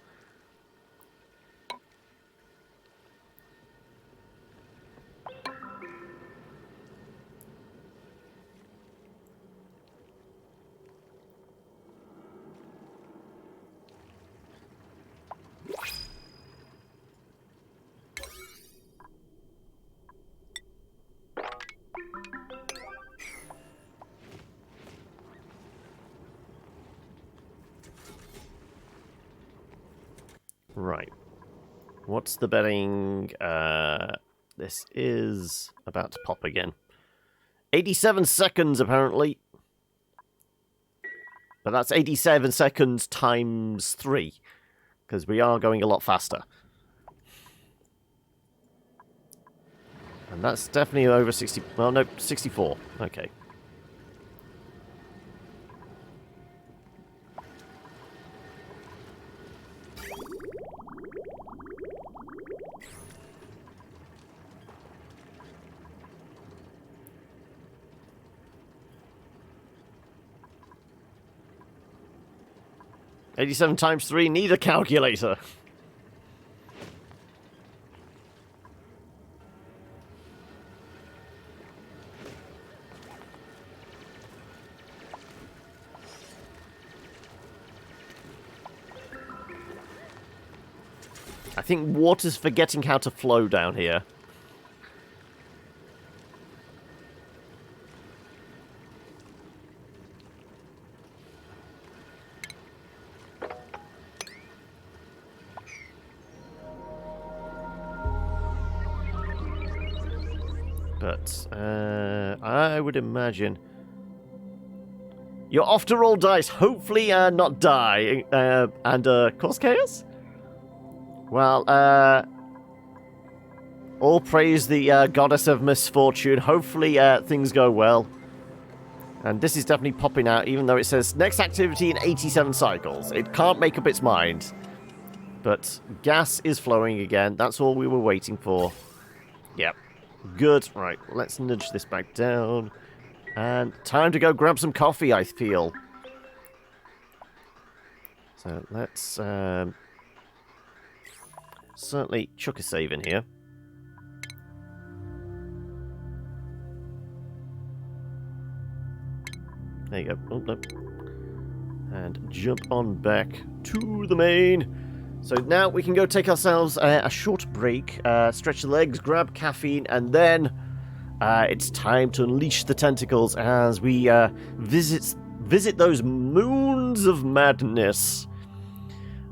[SPEAKER 1] Right. What's the betting? This is about to pop again. 87 seconds, apparently. But that's 87 seconds times 3. Because we are going a lot faster. And that's definitely over 60... Well, no, 64. Okay. $87 times 3, need a calculator. I think water's forgetting how to flow down here. But I would imagine you're off to roll dice. Hopefully, not die and cause chaos. Well, all praise the goddess of misfortune. Hopefully, things go well. And this is definitely popping out, even though it says next activity in 87 cycles. It can't make up its mind. But gas is flowing again. That's all we were waiting for. Yep. Good. Right, let's nudge this back down. And time to go grab some coffee, I feel. So let's certainly chuck a save in here. There you go. Oh, no. And jump on back to the main. So now we can go take ourselves a short break, stretch the legs, grab caffeine, and then it's time to unleash the tentacles as we visit those moons of madness.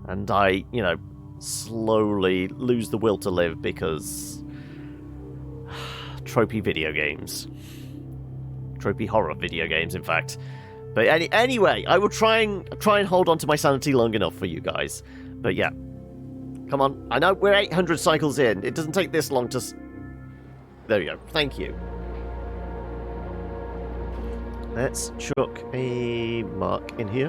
[SPEAKER 1] And I, slowly lose the will to live because tropey video games. Tropey horror video games, in fact. But anyway, I will try and hold on to my sanity long enough for you guys. But yeah, come on. I know we're 800 cycles in. It doesn't take this long to... There we go. Thank you. Let's chuck a mark in here.